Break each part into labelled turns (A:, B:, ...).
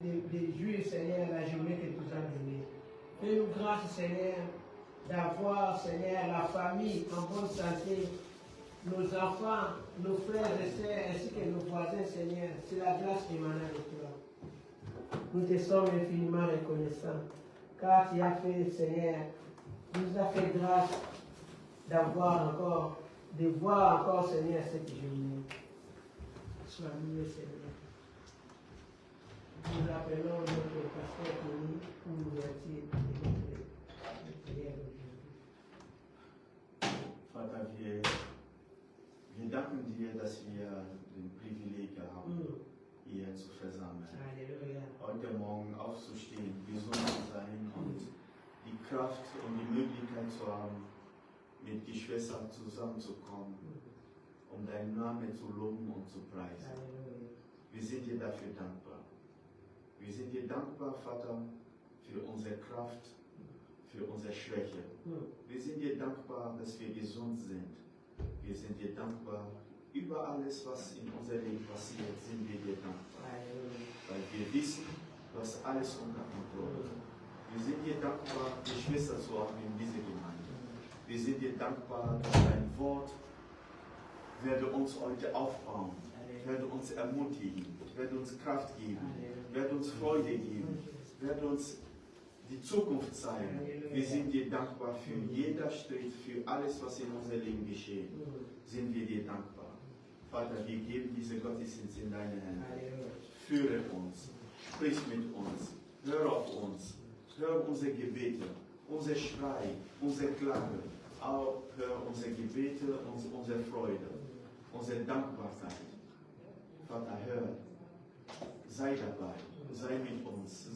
A: de jouir, Seigneur, la journée que tu nous as donnée. Fais-nous grâce, Seigneur, d'avoir, Seigneur, la famille en bonne santé, nos enfants, nos frères et sœurs, ainsi que nos voisins, Seigneur. C'est la grâce émanant de toi. Nous te sommes infiniment reconnaissants, car tu as fait, Seigneur, tu nous as fait grâce d'avoir encore, de voir encore, Seigneur, cette journée. Sois loué, Seigneur. Nous appelons notre pasteur Tony pour l'ouverture de notre prière aujourd'hui.
B: Vater, wir danken dir, dass wir den Privileg haben, hier zu versammeln.
A: Halleluja.
B: Heute Morgen aufzustehen, gesund zu sein und die Kraft und die Möglichkeit zu haben, mit Geschwistern zusammenzukommen, um deinen Namen zu loben und zu preisen.
A: Halleluja.
B: Wir sind dir dafür dankbar. Wir sind dir dankbar, Vater, für unsere Kraft, für unsere Schwäche. Wir sind dir dankbar, dass wir gesund sind. Wir sind dir dankbar, über alles, was in unserem Leben passiert, sind wir dir dankbar. Weil wir wissen, du hast alles unter Kontrolle. Wir sind dir dankbar, Geschwister zu haben in dieser Gemeinde. Wir sind dir dankbar, dass dein Wort werde uns heute aufbauen, werde uns ermutigen, werde uns Kraft geben, werde uns Freude geben, werde uns die Zukunft zeigen. Wir sind dir dankbar für jeder Schritt, für alles, was in unserem Leben geschieht. Sind wir dir dankbar. Vater, wir geben diese Gottesdienst in deine Hände. Führe uns, sprich mit uns, hör auf uns, hör unsere Gebete, unser Schrei, unsere Klage, auch hör unsere Gebete und unsere Freude, unsere Dankbarkeit. Vater, hör, sei dabei, sei mit uns,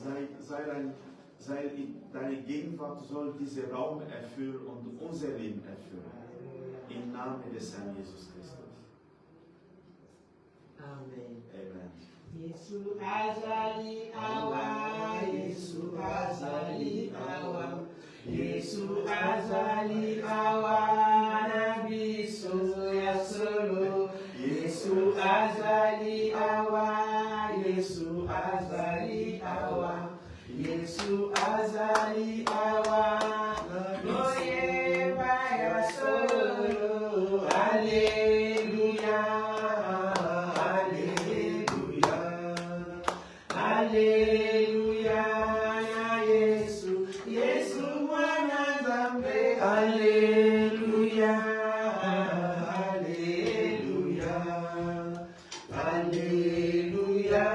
B: deine Gegenwart soll diesen Raum erfüllen und unser Leben erfüllen. Im Namen des Herrn Jesus Christus.
A: Amen.
B: Amen.
A: Yesu azali awa, Yesu azali awa, Yesu azali awa, Nabi ya solo. Yesu azali awa, Yesu azali awa, Yesu azali awa, Nabi ya solo. Alleluia. Alleluia, Yesu, Yesu mwana Nzambe. Alleluia, alleluia, alleluia,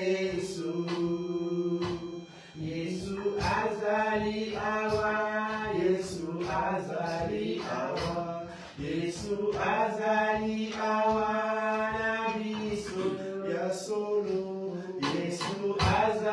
A: Yesu, Yesu azali awa, Yesu azali awa, Yesu azali awa, na biso ya solo. Yesu azali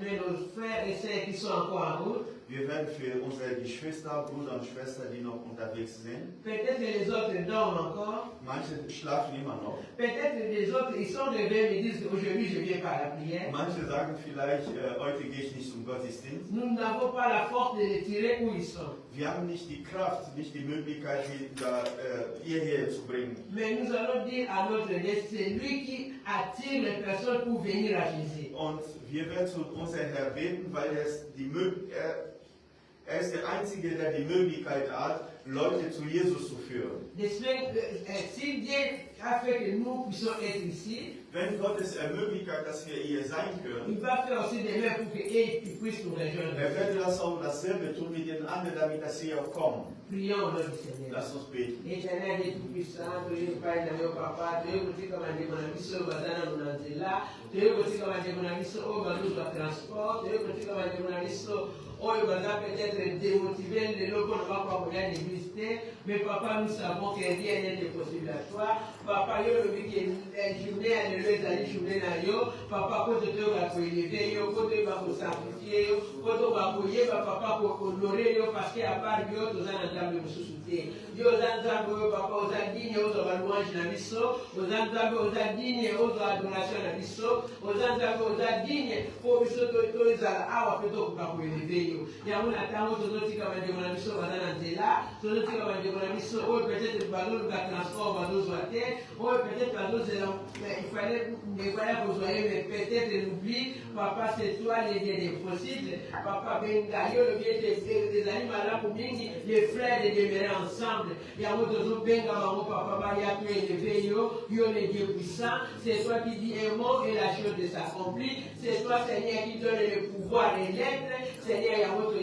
A: mais nos frères et sœurs qui sont encore en route.
B: Wir werden für unsere Geschwister, Brüder und Schwestern, die noch unterwegs sind.
A: Peut-être que les autres dorment encore.
B: Manche schlafen immer noch.
A: Peut-être que les autres, ils sont réveillés et disent qu'aujourd'hui je ne viens pas à la prière.
B: Manche sagen vielleicht, heute gehe ich nicht zum Gottesdienst.
A: Nous n'avons pas la force de les tirer où ils sont.
B: Wir haben nicht die Kraft, nicht die Möglichkeit, sie da, hierher zu bringen.
A: Mais nous allons dire à notre Dieu, c'est lui qui attire les personnes pour venir à Jésus.
B: Und wir werden zu unserem Herrn beten, weil er ist der Einzige, der die Möglichkeit hat, Leute zu Jesus zu führen.
A: Deswegen, si Dieu a fait que nous puissions être ici,
B: Wenn Gott es ermöglicht hat, dass wir hier sein können,
A: il va faire aussi des mains pour qu'ils puissent nous rejoindre.
B: er wird das auch dasselbe tun mit den anderen, damit dass sie auch kommen.
A: Prions au nom du Seigneur.
B: Lass uns beten.
A: Éternel et tout-puissant, tu es Père de nos papas, tu es aussi comme un démon à mission, Bazana Munanzela, tu es aussi comme un démon à mission, au Bazou de transport, tu es aussi comme un démon à mission, au Bazana peut-être démotivé, les locaux ne vont pas pouvoir exister, mais papa, nous savons que rien n'est possible à toi. Papa, yo le week-end, journée, elle est allée journée na yo, papa, quand tu vas élever, yo, quand tu vas sanctifier, quand tu vas couiller, papa, pour honorer, yo, parce qu'à part yo, tu as un de soucier. Yo, Zanzambo, papa, aux indignes, aux louanges na biso, aux Zanzambo, aux indignes, aux adorations na biso, aux Zanzambo, aux indignes, pour biso, tu es à awa, plutôt que pour élever yo. Il y a un attente, tu dois dire comme un démon na biso, bazana nzela, tu dois dire comme un démon na biso, oh, peut-être le ballon, le transport, ballon, soit terre, oh, peut-être ballon, il fallait, ne voilà que vous voyez, mais peut-être l'oubli, papa, c'est toi l'idée des possibles, papa, Benga, yo, le bien des animaux là, pour bien, les frères de demeurer ensemble. Il y a un autre Benga, maman, papa, il y a tout élevé, yo, le Dieu puissant, c'est toi qui dis un mot et la chose de s'accomplir, c'est toi, Seigneur, qui donne le pouvoir et l'être, Seigneur, il y a un autre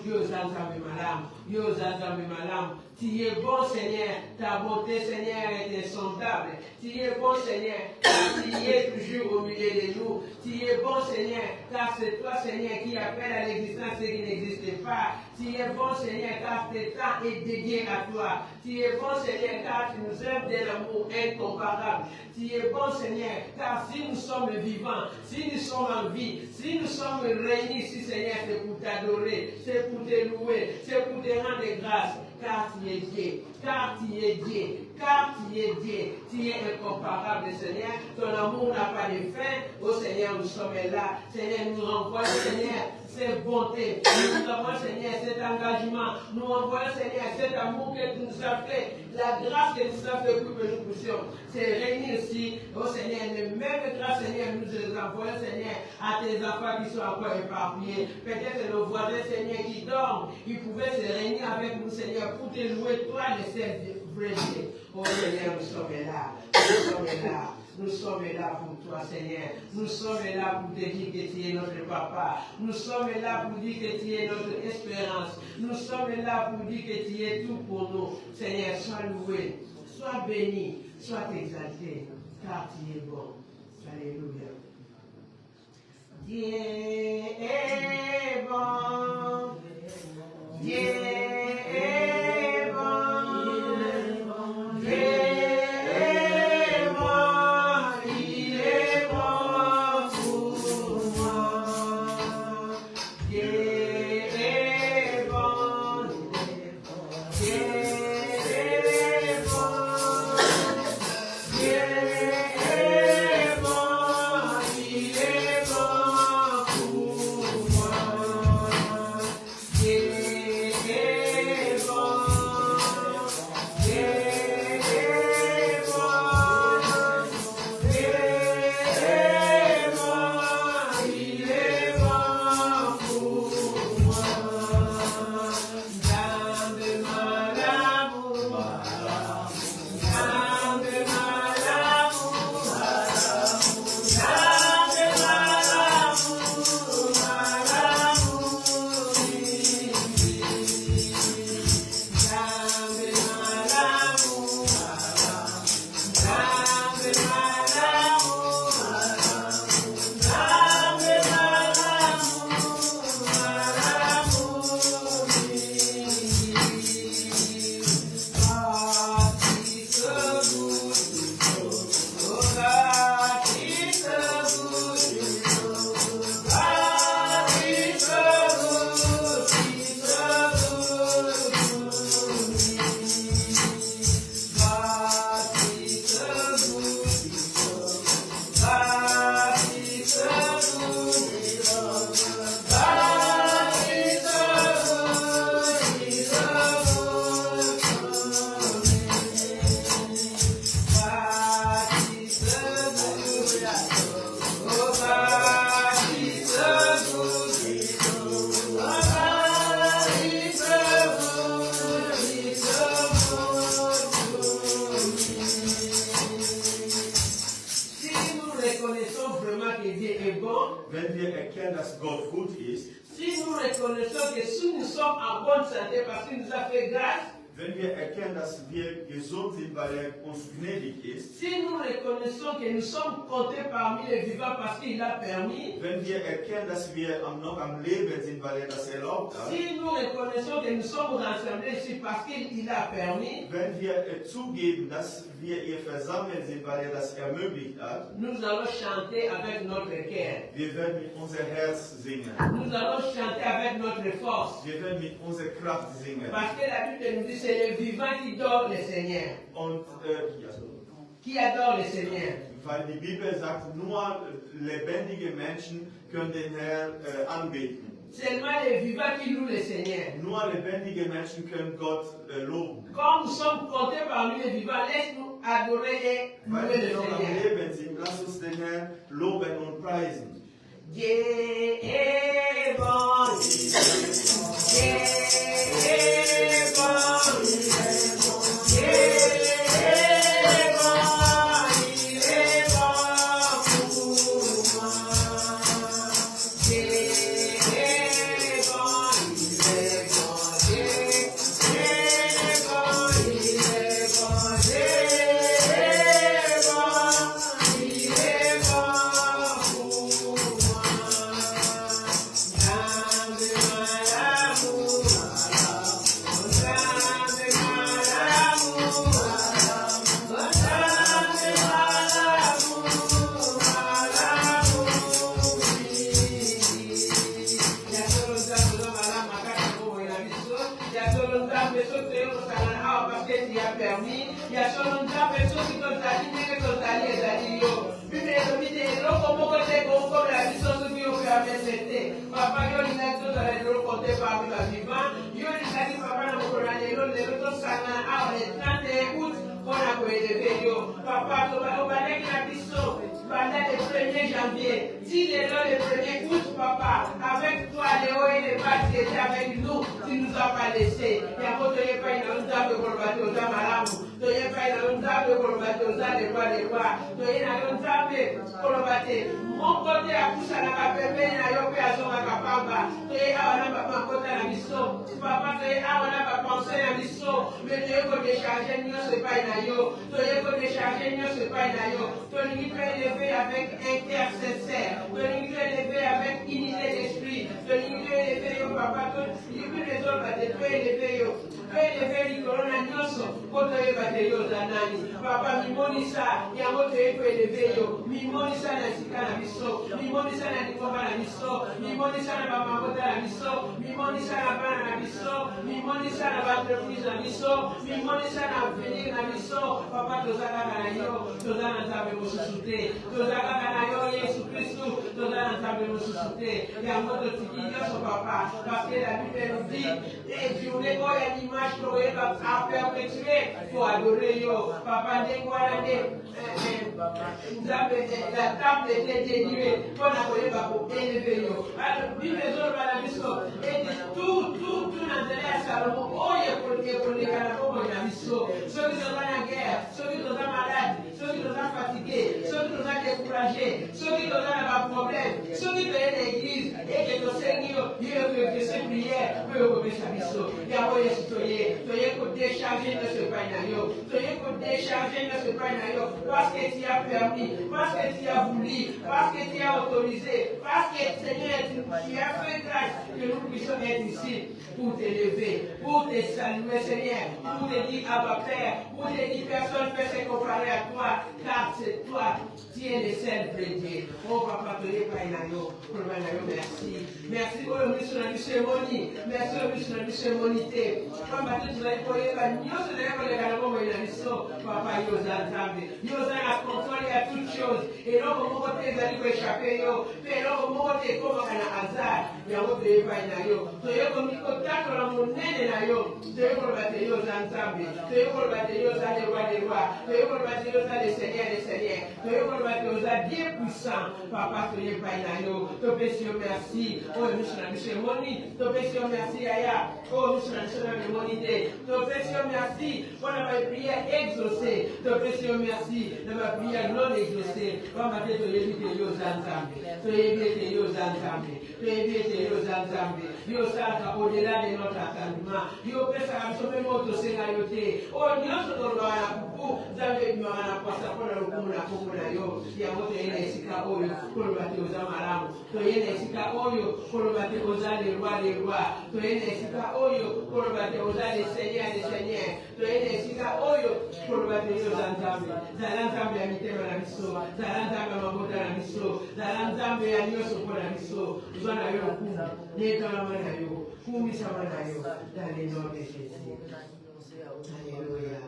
A: yo, Zanzambe malam, yo, Zanzambe malam. Tu es bon, Seigneur, ta bonté, Seigneur, est insondable. Tu es bon, Seigneur, car tu es toujours au milieu de nous. Tu es bon, Seigneur, car c'est toi, Seigneur, qui appelle à l'existence ce qui n'existe pas. Tu es bon, Seigneur, car tes temps est dédié à toi. Tu es bon, Seigneur, car tu nous aimes d'un amour incomparable. Tu es bon, Seigneur, car si nous sommes vivants, si nous sommes en vie, si nous sommes réunis ici, Seigneur, c'est pour t'adorer, c'est pour te louer, c'est pour te rendre grâce. Car tu es Dieu, car tu es Dieu, car tu es Dieu, tu es incomparable, Seigneur. Ton amour n'a pas de fin. Oh Seigneur, nous sommes là. Seigneur, nous renvoie, Seigneur, cette bonté. Nous avons, Seigneur, cet engagement. Nous envoyons, Seigneur, cet amour que tu nous as fait, la grâce que tu nous as fait pour que nous puissions se réunir ici. Oh Seigneur, les mêmes grâces, Seigneur, nous les envoyons, Seigneur, à tes enfants qui sont encore éparpillés. Peut-être nos voisins, Seigneur, qui dorment, ils pouvaient se réunir avec nous, Seigneur, pour te louer, toi, le seul vrai Dieu. Oh Seigneur, nous sommes là. Nous sommes là. Nous sommes là pour toi, Seigneur. Nous sommes là pour te dire que tu es notre papa. Nous sommes là pour dire que tu es notre espérance. Nous sommes là pour dire que tu es tout pour nous. Seigneur, sois loué, sois béni, sois exalté, car tu es bon. Alléluia. Dieu est bon. Dieu est bon. Dieu est bon. Il est bon pour moi. Dieu est bon. Dieu est bon. Dieu est bon. Il est bon pour moi. Dieu est bon. Dieu est bon. Dieu est bon. Il est bon pour moi. Dans le malheur,
B: wenn wir erkennen, dass Gott gut ist,
A: si nous reconnaissons que si nous sommes en bonne santé parce qu'il nous a fait grâce,
B: wenn wir erkennen, dass wir gesund sind, weil er uns gnädig ist,
A: si nous reconnaissons que nous sommes comptés parmi les vivants parce qu'il l'a permis,
B: wenn wir erkennen, dass wir noch am Leben sind, weil er das erlaubt hat,
A: si nous reconnaissons que nous sommes rassemblés ici parce qu'il a permis,
B: wenn wir zugeben, dass wir hier versammelt sind, weil er das ermöglicht hat,
A: nous allons chanter avec notre cœur.
B: wir werden mit unser Herz singen.
A: Nous allons chanter avec notre force.
B: Wir werden mit unserer Kraft singen.
A: Parce que la Bible nous dit c'est les vivants qui adorent le Seigneur.
B: Und
A: Qui adorent le Seigneur.
B: weil die Bibel sagt, nur lebendige Menschen können den Herrn anbeten.
A: Seulement les vivants qui louent le Seigneur.
B: Nur lebendige Menschen können Gott loben.
A: Comme nous sommes comptés parmi les vivants, laisse-nous adorer et
B: Weil
A: louer le
B: wir noch am
A: Seigneur.
B: Leben sind, lass uns den Herrn loben und preisen.
A: Dieu est bon. Dieu est bon. Dieu est bon. Il est bon pour moi. Dieu est bon. Il est bon. Dieu est bon. Il est bon. Dieu est bon. Il est bon pour moi. Papa, io li metto dalle loro conte parmi la vivant, io li metto papa na mokorane lo le lo sana a le 31 août kona ko elever yo. Papa to ba obalek na biso pendant le 1er janvier. Si les le 1er août papa, avec toi les hauts et les bas qui étaient avec nous, tu nous as pas laissé. Ya ko to ye pa ina nda ko kolbate oza malamu. To ye pa ina nda ko kolbate oza le roi. To ye na nda be kolbate. Mon côté à poussa na kapembe na yo pe azonga kapamba. Et awana papa kota na biso. Papa te awana papa penser na biso. Mais te ko décharger nous c'est pas na yo. To ye ko décharger nous c'est pas na yo. To ni peut élever avec un cœur sincère. To ni peut élever avec unité d'esprit. To ni peut élever yo papa to ni peut les autres ba te peut élever yo. Peut élever li corona nyoso. Ko to ye ba te yo zanani. Papa mi monisa ya mo te peut élever yo. Mi monisa na sikana biso. Mimoni sana nikomba na biso, mimoni sana bamangota na biso, mimoni sana bana na biso, mimoni sana entreprise na biso, mimoni sana avenir na biso. Papa tozaka na yo, tozana nzambe mosusu te, tozaka na yo Yesu Kristu, tozana nzambe mosusu te. Yango totiki nyonso papa, parce que la Bible nous dit, et journée oyo ya dimanche tokoyeba à perpétuer, faut adorer yo. Papa ndenge wana nde nzambe la table était dénuée. Mpona koyeba koeleve yo. Bible ezoloba na biso ete tout na nzela ya Salomo oyo ekoleka na bomoi na biso. Soki toza na guerre, soki toza malade, soki toza fatigué, soki toza découragé, soki toza na baproblème, soki toye na église eke tosengi yo ekese prière mpo ekopesa biso. Yango Yesu toye kodécharge nyonso epai na yo, toye kodécharge nyonso epai na yo parce que tu as permis, parce que tu as voulu, parce que tu as autorisé, parce que Seigneur, tu as fait grâce que nous puissions être ici pour t'élever, pour te saluer, Seigneur, pour te dire Abba Père, pour te dire personne ne peut se comparer à toi, car c'est toi, tu es le seul vrai Dieu. Oh Papa, tu es pas merci. Merci pour le ministre de la cérémonie, merci au ministre de la cérémonité. Papa, tu vas y aller, nous allons aller à la Papa, il y a contrôle à toutes choses. Et non, comment tu es allé échapper, et non, comment tu es comme un hasard. Il y a un autre débat, tu es comme il faut taper la monnaie, tu es comme le bataillon ensemble, tu es comme le bataillon des rois des rois, tu es comme le bataillon des seigneurs des seigneurs, tu es comme le bataillon bien puissant. Papa, tu es pas te pétions merci. Oh, nous sommes la cérémonie, te pétions merci, Aya. Oh, nous sommes la cérémonie, te pétions merci. On a prié exaucé. exaucé. Te précieux merci de ma prière non exaucée. Comme ma tête, tu es bien aux ensemble. Tu es bien aux ensemble. Tu es bien aux ensemble. Dieu ça au-delà de notre attendement. Dieu peut ça absolument notre Seigneur. Oh, Dieu se donne à pour vous avez mis à la ça pour le coup la pour la yo. Il y a votre énergie oyo pour le battre aux amaramu. Tu es énergie oyo pour le battre aux les rois des rois. Tu es énergie oyo pour le battre aux les seigneurs des seigneurs. Tu es énergie oyo pour le battre aux ensemble. Zalanzambe ya mitema na miso. Zalanzambe ya mabota na miso. Zalanzambe ya nyoso pour la miso. Zona yo kumu. Neta la mana yo. Kumi sama na yo. Dans le nom de Jésus. Alléluia.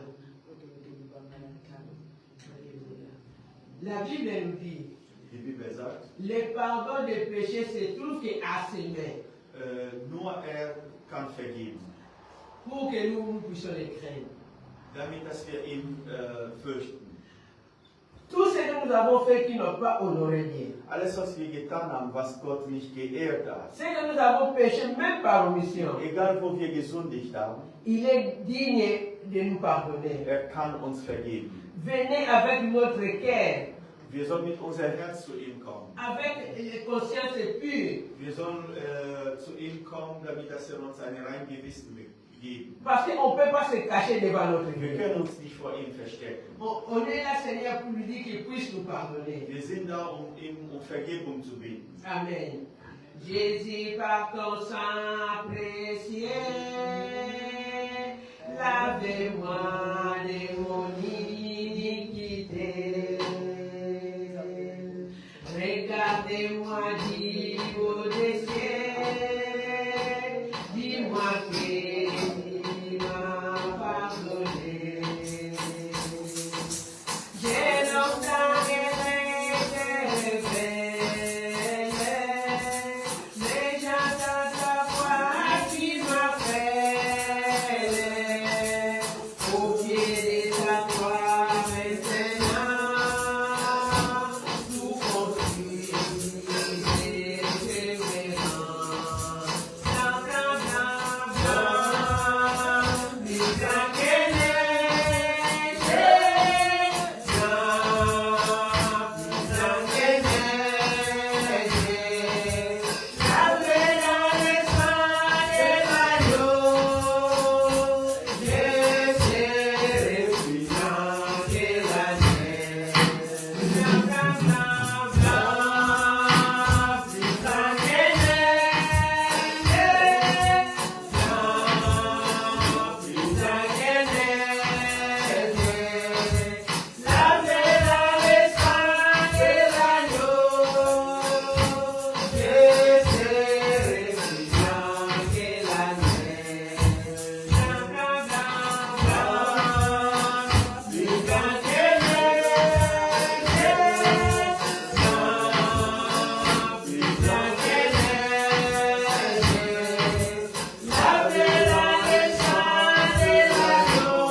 A: La Bible nous dit, le pardon des péchés se trouve qu'à ses mains.
B: Nur kann vergeben.
A: Pour que nous puissions les craindre.
B: Damit, dass wir ihn fürchten.
A: Tout ce que nous avons fait qui n'a pas honoré Dieu.
B: Alles, was wir getan haben, was Gott nicht geehrt hat.
A: Ce que nous avons péché même par omission.
B: Egal, wo wir gesündigt haben.
A: Il est digne de nous pardonner.
B: Kann uns vergeben.
A: Venez avec notre cœur.
B: Wir sollen mit unserem Herz zu ihm kommen.
A: Avec une conscience pure.
B: Wir sollen zu ihm kommen, damit er uns ein rein Gewissen geben.
A: Parce qu'on ne peut pas se cacher devant notre Dieu.
B: Wir können uns nicht vor ihm verstecken.
A: On est là, Seigneur, pour lui dire qu'il puisse nous pardonner.
B: Wir sind da, ihm um Vergebung zu bitten.
A: Amen. Jésus, par ton sang précieux, lavez-moi de mon iniquité. Regardez-moi du haut des cieux, dis-moi qu'il m'a pardonné. J'ai longtemps aimé tes rebelles, mais j'entends ta voix qui m'appelle. Au pied de ta croix maintenant, tout construit et révérend. Blanc, blanc, blanc, blanc, plus blanc que neige, blanc, plus blanc que neige. Lavé dans le sang de l'agneau, je serai plus blanc que la neige. Blanc, blanc, blanc, blanc, plus blanc que neige, blanc, plus blanc que neige. Lavé dans le sang de l'agneau, je serai plus blanc que la neige. Blanc, blanc, blanc, blanc, plus blanc que neige, blanc, plus blanc que neige. Lavé dans le sang de l'agneau,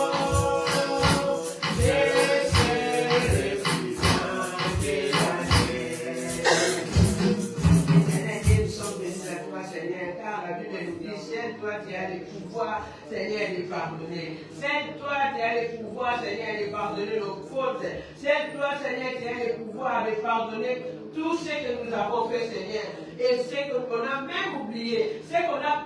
A: je serai plus blanc que la neige. Seigneur Dieu, nous sommes bénis à toi, Seigneur, car la Bible nous dit, c'est toi qui as le pouvoir, Seigneur, de pardonner. C'est toi qui as le pouvoir, Seigneur, de pardonner nos fautes. C'est toi, Seigneur, qui as le pouvoir de pardonner tout ce que nous avons fait, Seigneur. Et ce qu'on a même oublié, ce qu'on a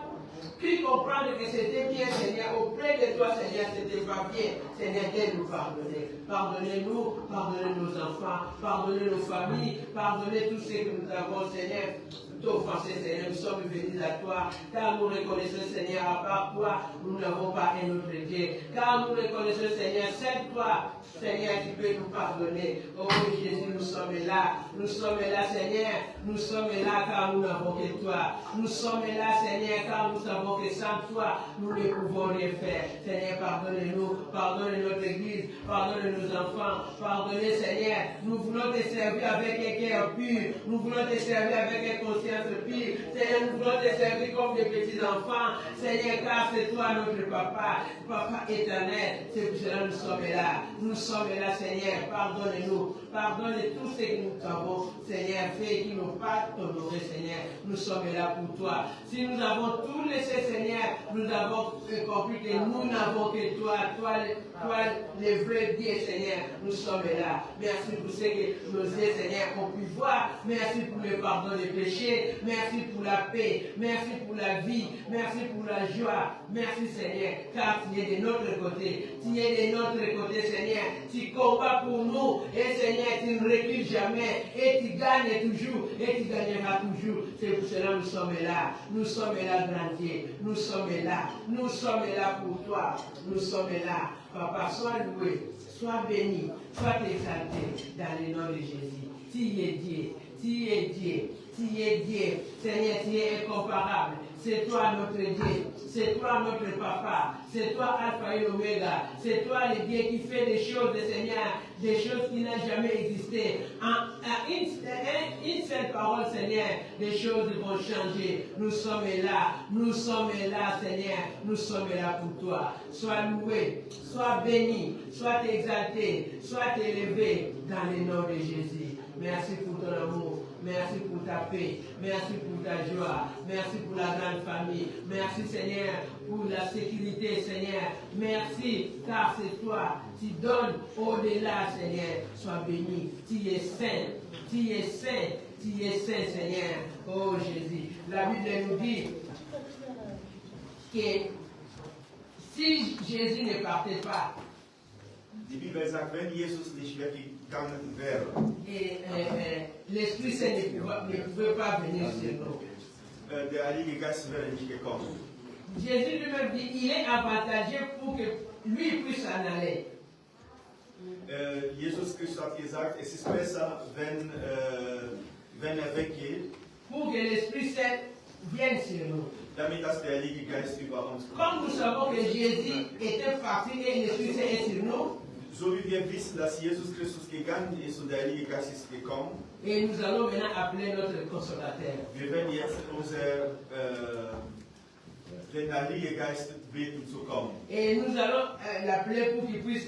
A: pu comprendre que c'était bien, Seigneur, auprès de toi, Seigneur, c'était pas bien. Seigneur, viens nous pardonner. Pardonnez-nous, pardonnez nos enfants, pardonnez nos familles, pardonnez tout ce que nous avons, Seigneur. Offensé, Seigneur, nous sommes venus à toi, car nous reconnaissons, Seigneur, à part toi, nous n'avons pas un autre Dieu. Car nous reconnaissons, Seigneur, c'est toi, Seigneur, qui peux nous pardonner. Oh Jésus, nous sommes là, Seigneur, nous sommes là car nous n'avons que toi. Nous sommes là, Seigneur, car nous savons que sans toi, nous ne pouvons rien faire. Seigneur, pardonnez-nous, pardonnez notre Église, pardonnez nos enfants, pardonnez, Seigneur, nous voulons te servir avec un cœur pur, nous voulons te servir avec une conscience pure. Seigneur, nous voulons te servir comme des petits enfants. Seigneur, car c'est toi notre papa, papa éternel. C'est pour cela que nous sommes là. Nous sommes là, Seigneur. Pardonne-nous. Pardonne tout ce que nous avons, Seigneur, fait qui n'ont pas honoré, Seigneur. Nous sommes là pour toi. Si nous avons tout laissé, Seigneur, nous avons compris que nous n'avons que toi, le vrai Dieu, Seigneur, nous sommes là. Merci pour ce que nos yeux, Seigneur, ont pu voir. Merci pour le pardon des péchés. Merci pour la paix. Merci pour la vie. Merci pour la joie. Merci, Seigneur, car tu es de notre côté. Tu es de notre côté, Seigneur. Tu combats pour nous. Et, Seigneur, tu ne recules jamais. Et tu gagnes toujours. Et tu gagneras toujours. C'est pour cela que nous sommes là. Nous sommes là, grand Dieu. Nous sommes là. Nous sommes là pour toi. Nous sommes là. Papa, sois loué. Sois béni. Sois exalté dans le nom de Jésus. Tu es Dieu. Tu es Dieu. Tu es Dieu. Seigneur, tu es incomparable. C'est toi notre Dieu. C'est toi notre Papa. C'est toi Alpha et Omega. C'est toi le Dieu qui fait des choses, Seigneur, des choses qui n'ont jamais existé. Une seule parole, Seigneur, des choses vont changer. Nous sommes là. Nous sommes là, Seigneur. Nous sommes là pour toi. Sois loué. Sois béni. Sois exalté. Sois élevé dans le nom de Jésus. Merci pour ton amour. Merci pour ta paix. Merci pour ta joie. Merci pour la grande famille. Merci, Seigneur, pour la sécurité, Seigneur. Merci, car c'est toi. Tu donnes au-delà, Seigneur. Sois béni. Tu es saint. Tu es saint. Tu es saint, Seigneur. Oh, Jésus. La Bible nous dit que si Jésus ne partait pas,
B: Die Bibel sagt, wenn Jesus nicht weggegangen wäre,
A: l'Esprit Saint ne pouvait pas venir sur nous.
B: der Heilige Geist wäre nicht gekommen.
A: Jésus lui-même dit, il est avantagé pour que lui puisse s'en aller.
B: Jesus Christus hat gesagt, es ist besser, wenn weggeht,
A: pour que l'Esprit Saint vienne sur nous.
B: Damit dass der Heilige Geist über uns kommt.
A: Comme nous savons que Jésus était parti et l'Esprit Saint est sur nous,
B: so wie wir wissen, dass Jesus Christus gegangen ist und der Heilige Geist ist gekommen,
A: et nous allons maintenant appeler notre consolateur.
B: Wir werden jetzt den Heiligen Geist beten zu kommen.
A: Et nous allons l'appeler pour qu'il puisse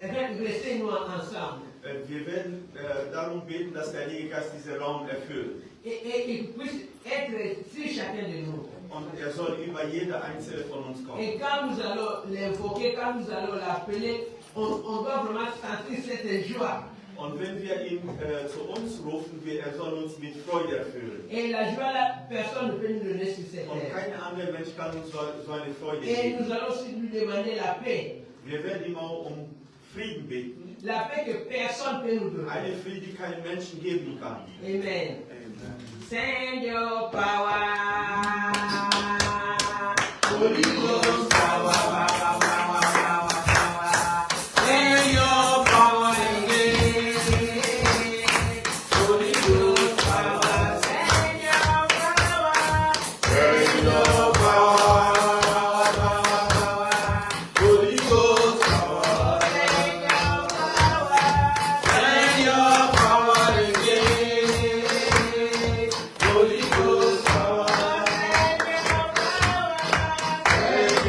A: rester nous ensemble.
B: Wir werden darum beten, dass der Heilige Geist diesen Raum erfüllt.
A: Et qu'il puisse être sur chacun de nous.
B: Und soll über jeder einzelne von uns kommen.
A: Et quand nous allons l'invoquer, quand nous allons l'appeler, on doit vraiment sentir cette joie.
B: Und wenn wir ihn zu uns rufen, soll uns mit Freude erfüllen.
A: Et la joie, là, personne ne peut nous donner sur cette
B: Und
A: terre.
B: kein anderer Mensch kann uns so eine Freude
A: Et
B: geben.
A: nous allons aussi lui demander la paix.
B: Wir werden immer um Frieden beten.
A: La paix que personne ne peut nous donner.
B: Eine Friede, die kein Menschen geben kann.
A: Amen. Send your power. Holy Ghost power, power, power, power, power. Send your power again. Holy Ghost power. Send your power. Send your power, power, power, power. Holy Ghost power. Send your power. Send your power again. Holy Ghost power. Send your power.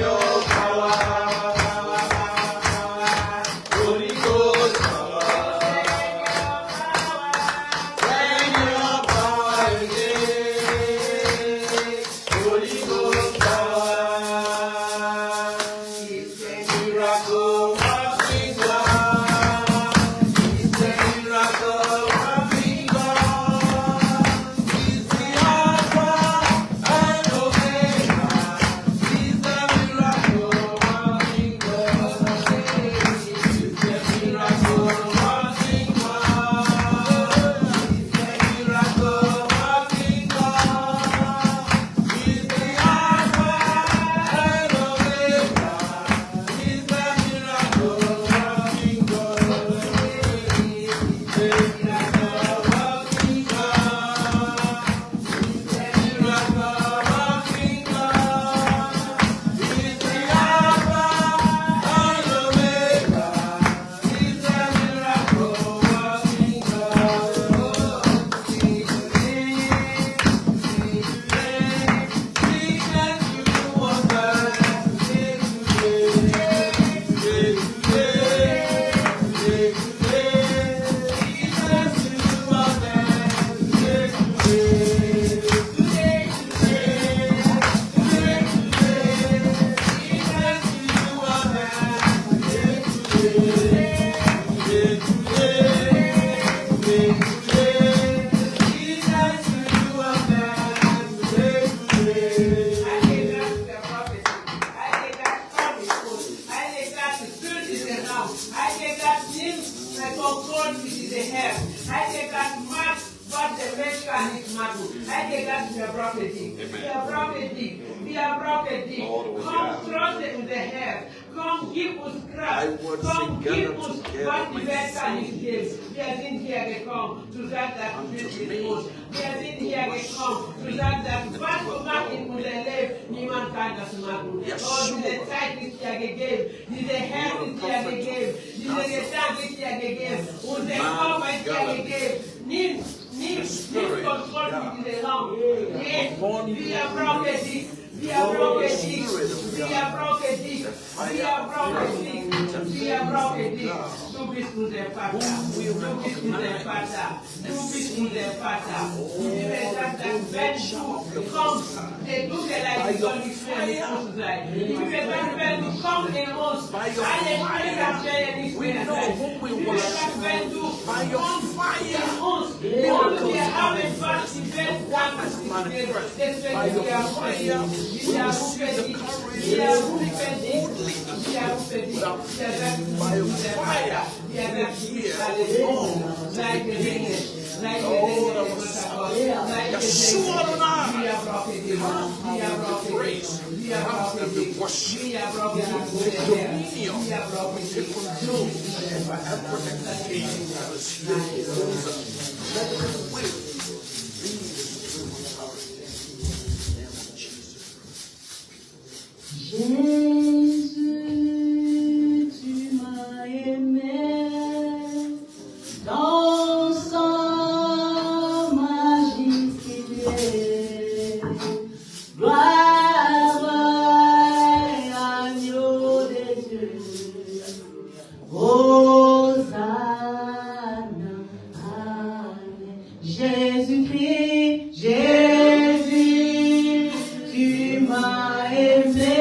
A: We are prophetic. We are prophetic. We are prophetic. Come trust it with the head. Come give us Christ. Come give us what the best is gives. We are in here to come to that which is most. We are in here to come to that what to make it with the left. Niemand kann das machen. Oh, diese Zeit ist ja gegeben. Diese Herz ist ja gegeben. Diese Gedanke ist ja gegeben. Unser Körper ist ja gegeben. Nimm Kontrolle mit diesem Raum. Yes, we are prophetic. We are prophetic. We are prophetic. We are prophetic. We are prophetic. Du bist unser Vater. Du bist unser Vater. Du bist unser Vater. Die Bibel sagt, dass wenn du kommst, der Dunkelheit soll nicht mehr mit uns sein. Die Bibel sagt, wenn du kommst in uns, alle Feuer werden nicht mehr sein. Die Bibel sagt, wenn du kommst in uns, und wir haben was die Welt kann, deswegen wir are Feuer. We are ready. We are ready. We are ready. We are fire. We are here. Like the ring. Like the ring. Like Yeshua Adonai. We are prophetic. We are prophetic. We are prophetic. We are prophetic. We are prophetic.
C: Jésus, tu m'as aimé dans sa majesté. Gloire à agneau de Dieu. Hosanna, Amen. Jésus-Christ, Jésus, tu m'as aimé.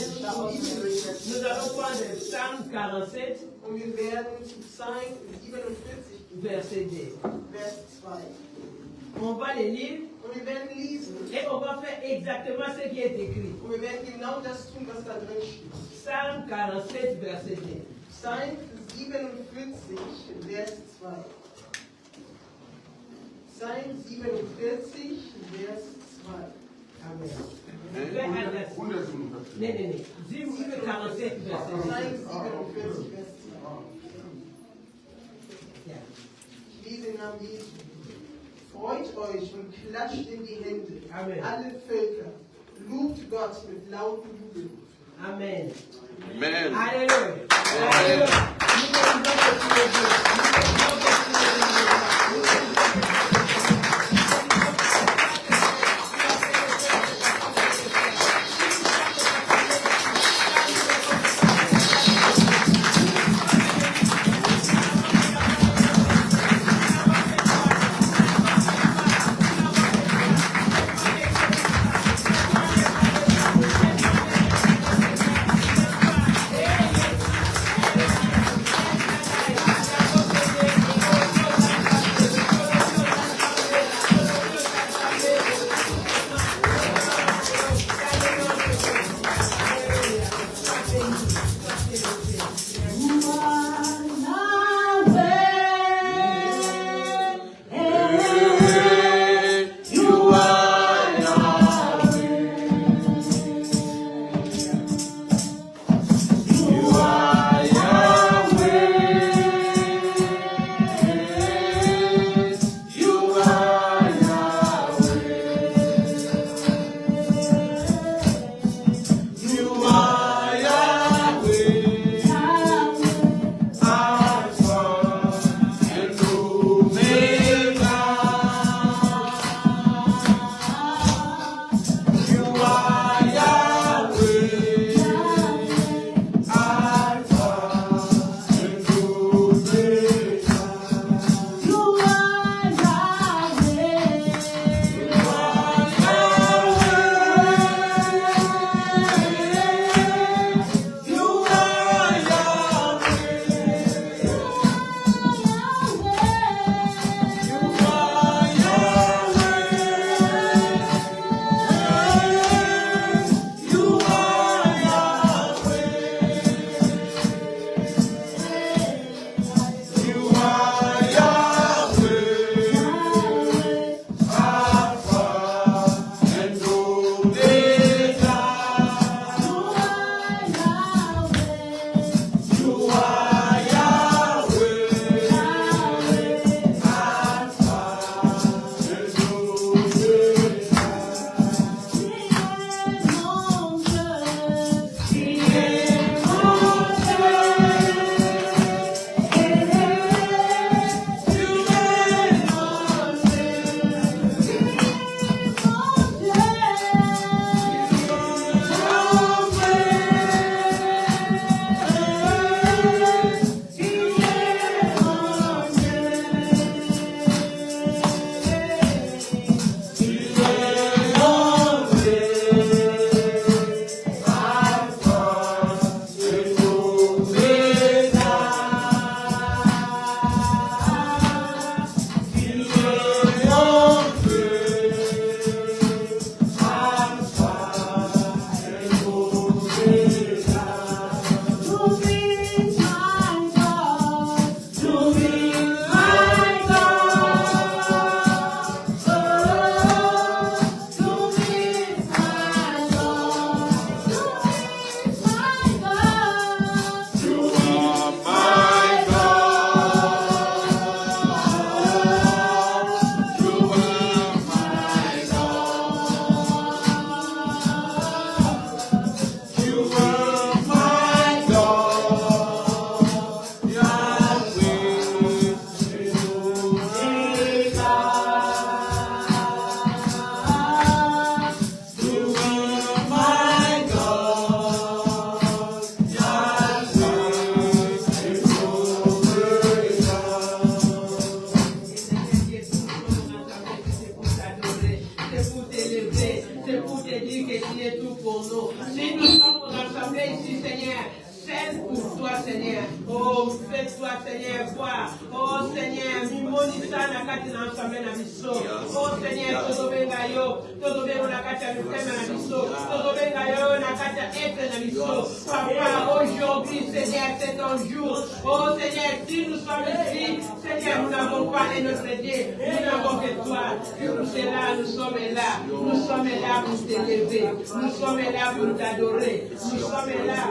A: Nous allons prendre Psalm 47,
D: und wir werden zu Psalm 47,
A: verset 2.
D: Vers 2.
A: On va les lire
D: Und wir werden lesen
A: et on va faire exactement ce qui est écrit.
D: und wir werden genau das tun, was da drin steht.
A: Psalm 47, verset 2.
D: Psalm 47, Vers 2. Psalm 47, Vers 2.
A: Amen. Nee. Psalm 47, verset 2.
D: Psalm 47, Vers 2.
A: Ja.
D: Ich lese im Namen Jesu. Freut euch und klatscht in die Hände,
A: Amen.
D: alle Völker. Lobt Gott mit lauten Jubel.
A: Amen.
E: Amen.
A: Alléluia. Alléluia. Nous allons continuer Dieu. Nous allons continuer Dieu. Oh, fais-toi, Seigneur, voir. Oh, Seigneur, mimonisa na kati na ensemble na biso. Oh, Seigneur, tozobenga yo. Tozobenga na kati ya mifeme na biso. Tozobenga yo na kati ya etre na biso. Papa, aujourd'hui, Seigneur, c'est ton jour. Oh, Seigneur, si nous sommes ici, Seigneur, nous n'avons pas un autre Dieu. Nous n'avons que toi. Et pour cela, nous sommes là. Nous sommes là pour t'élever. Nous sommes là pour t'adorer. Nous sommes là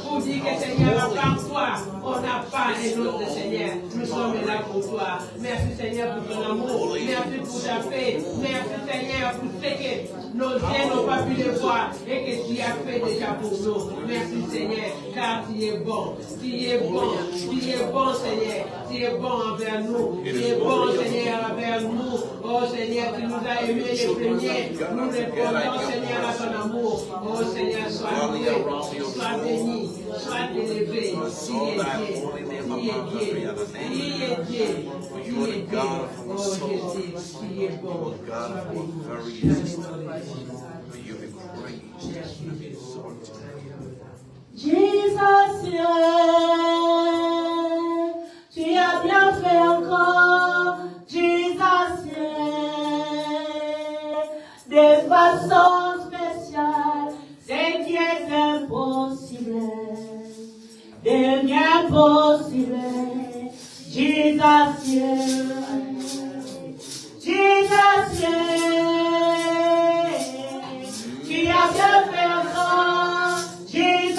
A: pour dire que Seigneur, à part toi, on n'a pas un autre Seigneur. Nous sommes là pour toi. Merci Seigneur pour ton amour. Merci pour ta paix. Merci Seigneur pour ce que nos yeux n'ont pas pu le voir et que tu as fait déjà pour nous. Merci Seigneur, car tu es bon. Tu es bon. Tu es bon Seigneur. Tu es bon envers nous. Tu es bon Seigneur envers nous. Oh Seigneur, tu nous as aimés les premiers. Nous répondons Seigneur à ton amour. Oh Seigneur, sois loué, sois béni, sois élevé. Tu es Dieu. Tu es Dieu. Tu es Dieu. Tu es Dieu. Oh Jésus, tu es bon. Sois béni.
C: Jesus, tu as bien fait encore, Jesus, de façon spéciale, ce qui est impossible, devient possible, Jesus, Jesus, tu as bien fait encore, Jesus,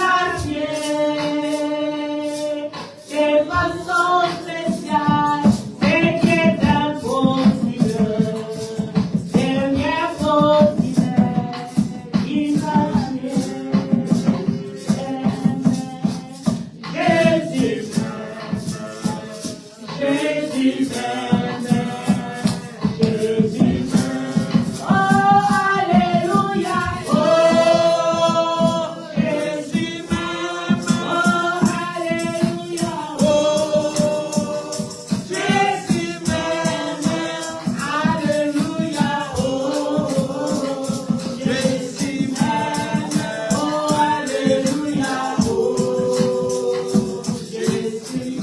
C: de façon spéciale, ce qui est impossible, devient possible, Jesus, Jésus, Jésus, oh, alléluia, oh, Jésus, oh, alléluia, oh, Jésus, alléluia, oh, Jésus, oh, alléluia, oh, Jésus,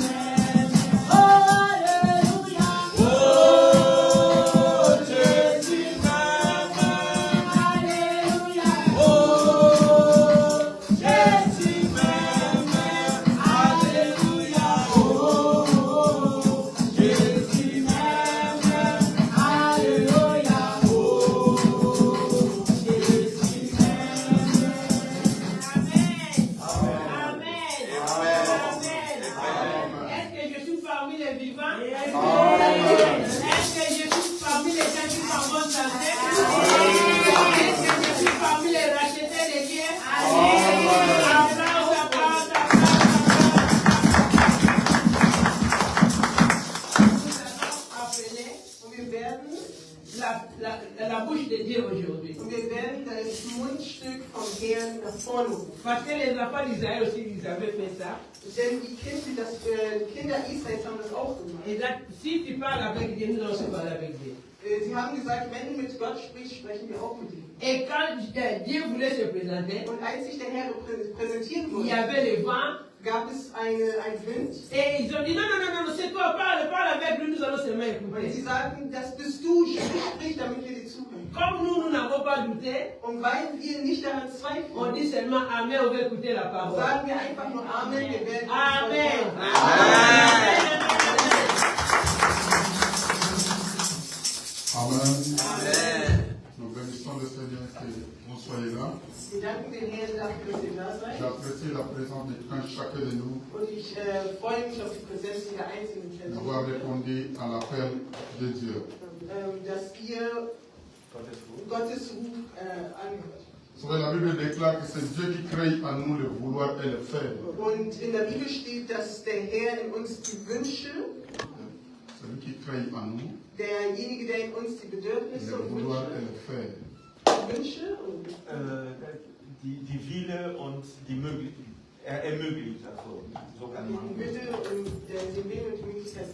A: la bouche de Dieu aujourd'hui.
D: Und wir werden das Mundstück vom Herrn nach vorne rufen.
A: Parce que les enfants d'Israël aussi, ils avaient fait ça.
D: Denn die Kinder Israels haben das auch gemacht.
A: Et là, si tu parles avec Dieu, nous allons aussi parler avec Dieu.
D: Sie haben gesagt, wenn du mit Gott sprichst, sprechen wir auch mit ihm.
A: Et quand Dieu voulait se présenter,
D: Und als sich der Herr präsentieren
A: il y
D: wollte,
A: avait le vent.
D: gab es ein Wind.
A: Et ils ont dit, non, non, non, non, c'est toi, parle avec lui, nous allons seulement
D: Und
A: écouter.
D: sie sagten, das bist du, sprich, damit wir dir zuhören.
A: Comme nous n'avons pas douté,
D: Und weil wir nicht daran
A: on
D: zweifeln,
A: dit seulement Amen, on veut écouter la parole.
D: sagen wir einfach nur Amen, wir werden
A: Amen.
E: Amen. Nous bénissons le Seigneur que vous soyez là.
D: Wir danken dem Herrn dafür, dass ihr da seid.
E: J'apprécie la présence de chacun de nous
D: Und ich freue mich auf die Präsenz jeder einzelnen
E: d'avoir
D: Person,
E: répondu à l'appel de Dieu.
D: dass ihr Gottes Ruf anhört.
E: Vous savez, la Bible déclare que c'est Dieu qui crée en nous le vouloir et le faire.
D: Und in der Bibel steht, dass der Herr in uns die Wünsche,
E: C'est lui qui crée en nous
D: derjenige, der in uns die Bedürfnisse
E: le
D: und
E: vouloir et
D: Wünsche,
E: le faire.
F: Die Wille und die Möglichkeit. Er ermöglicht, also so kann man.
D: den Wille und den Willen und die Möglichkeit,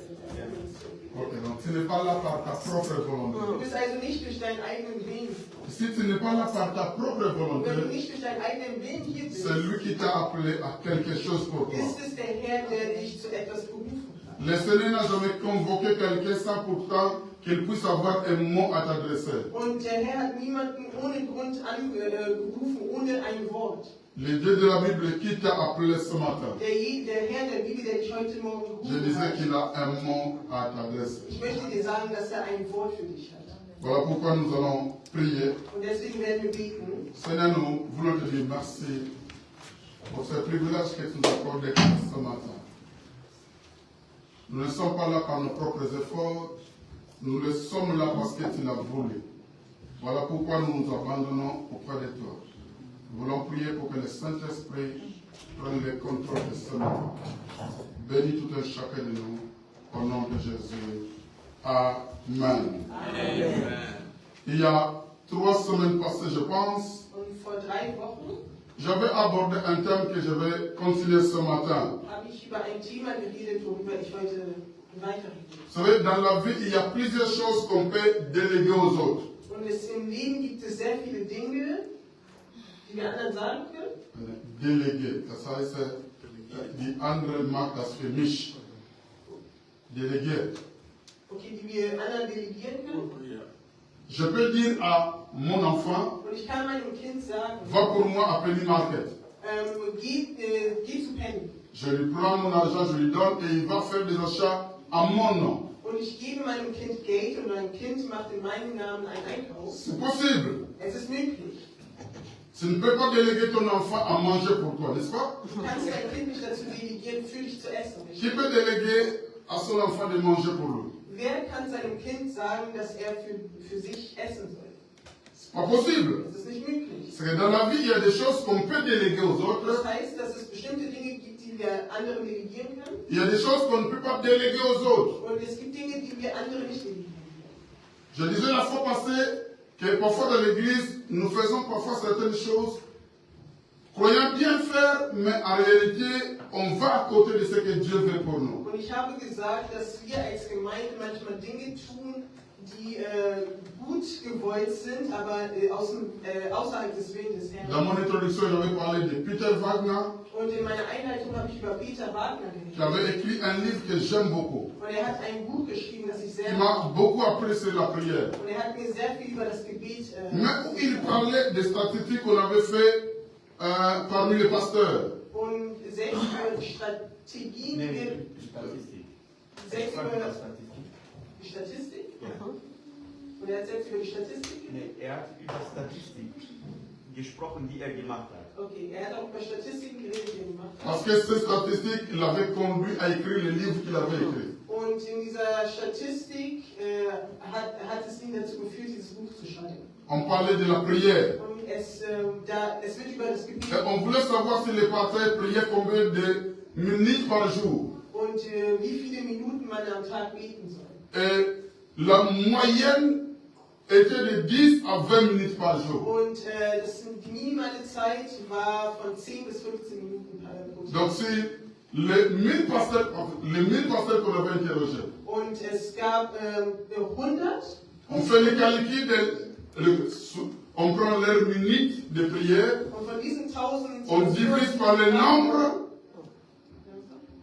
E: Ok, donc tu n'es pas là par ta propre volonté.
D: Du bist also nicht durch deinen eigenen Willen.
E: Si tu n'es pas là par ta propre volonté,
D: Wenn du nicht durch deinen eigenen Willen hier bist,
E: c'est lui qui t'a appelé à quelque chose pour toi.
D: ist es der Herr, der dich zu etwas berufen hat.
E: Le Seigneur n'a jamais convoqué quelqu'un sans pourtant qu'il puisse avoir un mot à t'adresser.
D: Und der Herr hat niemanden ohne Grund angerufen, ohne ein Wort.
E: Le Dieu de la Bible qui t'a appelé ce matin,
D: Der Herr der Bibel, der dich heute Morgen
E: je
D: gerufen
E: disais
D: hat,
E: qu'il a un mot à t'adresser.
D: ich möchte dir sagen, dass er ein Wort für dich hat.
E: Voilà pourquoi nous allons prier.
D: Und deswegen werden wir beten.
E: Seigneur, nous voulons te dire merci pour ce privilège que tu nous accordes ce matin. Nous ne sommes pas là par nos propres efforts, nous le sommes là parce que tu l'as voulu. Voilà pourquoi nous nous abandonnons auprès de toi. Nous voulons prier pour que le Saint-Esprit prenne le contrôle de ce matin. Bénis tout un chacun de nous, au nom de Jésus. Amen. Il y a 3 semaines passées, je pense,
D: Und vor 3 Wochen
E: j'avais abordé un thème que je vais continuer ce matin.
D: habe ich über ein Thema geredet, worüber ich heute weiterrede.
E: Vous savez, dans la vie, il y a plusieurs choses qu'on peut déléguer aux autres.
D: Und im Leben gibt es sehr viele Dinge, die wir anderen sagen können.
E: Déléguer, das heißt, die andere macht das für mich. Déléguer.
D: Okay, die wir anderen delegieren können.
E: Je peux dire à mon enfant,
D: Und ich kann meinem Kind sagen,
E: va pour moi à Penny Market.
D: Geh zu Penny.
E: Je lui prends mon argent, je lui donne et il va faire des achats à mon nom.
D: Und ich gebe meinem Kind Geld und mein Kind macht in meinem Namen einen Einkauf.
E: C'est possible.
D: Es ist möglich.
E: Tu ne peux pas déléguer ton enfant à manger pour toi, n'est-ce pas?
D: Du kannst dein Kind nicht dazu delegieren, für dich zu essen.
E: Qui peut déléguer à son enfant de manger pour lui?
D: Wer kann seinem Kind sagen, dass er für sich essen soll?
E: C'est pas possible.
D: Das ist nicht möglich.
E: C'est que dans la vie, il y a des choses qu'on peut déléguer aux autres.
D: Das heißt, dass es bestimmte Dinge gibt, die wir anderen delegieren können.
E: Il y a des choses qu'on ne peut pas déléguer aux autres.
D: Und es gibt Dinge, die wir anderen nicht delegieren können.
E: Je disais la fois passée que parfois dans l'église, nous faisons parfois certaines choses, croyant bien faire, mais en réalité, on va à côté de ce que Dieu veut pour nous.
D: Und ich habe gesagt, dass wir als Gemeinde manchmal Dinge tun, die gut gewollt sind, aber außerhalb des Willens des Herrn.
E: Dans mon introduction, j'avais parlé de Peter Wagner,
D: Und in meiner Einleitung habe ich über Peter Wagner
E: qui
D: geredet.
E: avait écrit un livre que j'aime beaucoup.
D: Und er hat ein Buch geschrieben, das ich sehr
E: Il m'a beaucoup appris sur la prière.
D: Und er hat mir sehr viel über das Gebet
E: Mais où il parlait des statistiques qu'on avait fait parmi les pasteurs.
D: und selbst über die Strategien, die wir,
F: Statistik.
D: selbst
F: Frag
D: über
F: nach Statistik.
D: die Statistik.
F: Ja.
D: Und er hat selbst über die Statistik geredet.
F: Nee, er hat über Statistik gesprochen, die er gemacht hat.
D: Okay, er hat auch über Statistiken geredet, die er gemacht hat.
E: Parce que ces statistiques l'avaient conduit à écrire le livre qu'il avait écrit.
D: Und in dieser Statistik hat es ihn dazu geführt, dieses Buch zu schreiben.
E: On parlait de la prière.
D: Und es wird über das Gebet.
E: Et on voulait savoir si les pasteurs priaient combien de minutes par jour.
D: Und wie viele Minuten man am Tag beten soll.
E: Et la moyenne était de 10 à 20 minutes par jour.
D: Und die minimale Zeit war von 10 bis 15 Minuten pro Tag.
E: Donc si les 1000 pasteurs qu'on avait interrogés,
D: Und es gab 100.
E: on fait le calcul on prend leurs minutes de prière,
D: Und von diesen 1000
E: on divise par le nombre,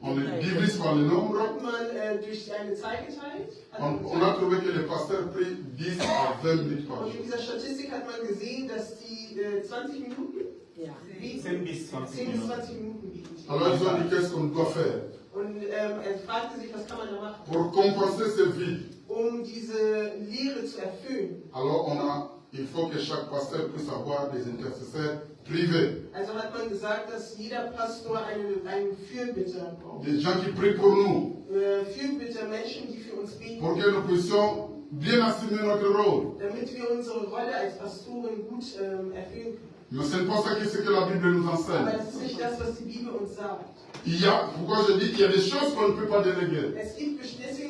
E: on les divise par le nombre,
D: hat man durch eine Zahl geteilt.
E: on a trouvé que les pasteurs prient 10 à 20 minutes par
D: Und in
E: jour.
D: dieser Statistik hat man gesehen, dass die 20 Minuten beten.
F: 10 bis 20
D: 10 bis
F: Minuten.
D: 20 Minuten beten.
E: Alors ils ont dit qu'est-ce qu'on doit faire
D: Und er fragte sich, was kann man da machen,
E: pour compenser ce vide.
D: um diese Lehre zu erfüllen.
E: Alors il faut que chaque pasteur puisse avoir des intercesseurs privés,
D: Also hat man gesagt, dass jeder Pastor einen Fürbitter braucht.
E: des gens qui prient pour nous,
D: Fürbitter, Menschen, die für uns beten,
E: pour que nous puissions bien assumer notre rôle.
D: damit wir unsere Rolle als Pastoren gut erfüllen können.
E: Mais ce n'est pas ça ce que la Bible nous
D: Aber
E: enseigne.
D: das ist nicht das, was die Bibel uns sagt.
E: Pourquoi je dis qu'il y a des choses qu'on ne peut pas déléguer.
D: Deswegen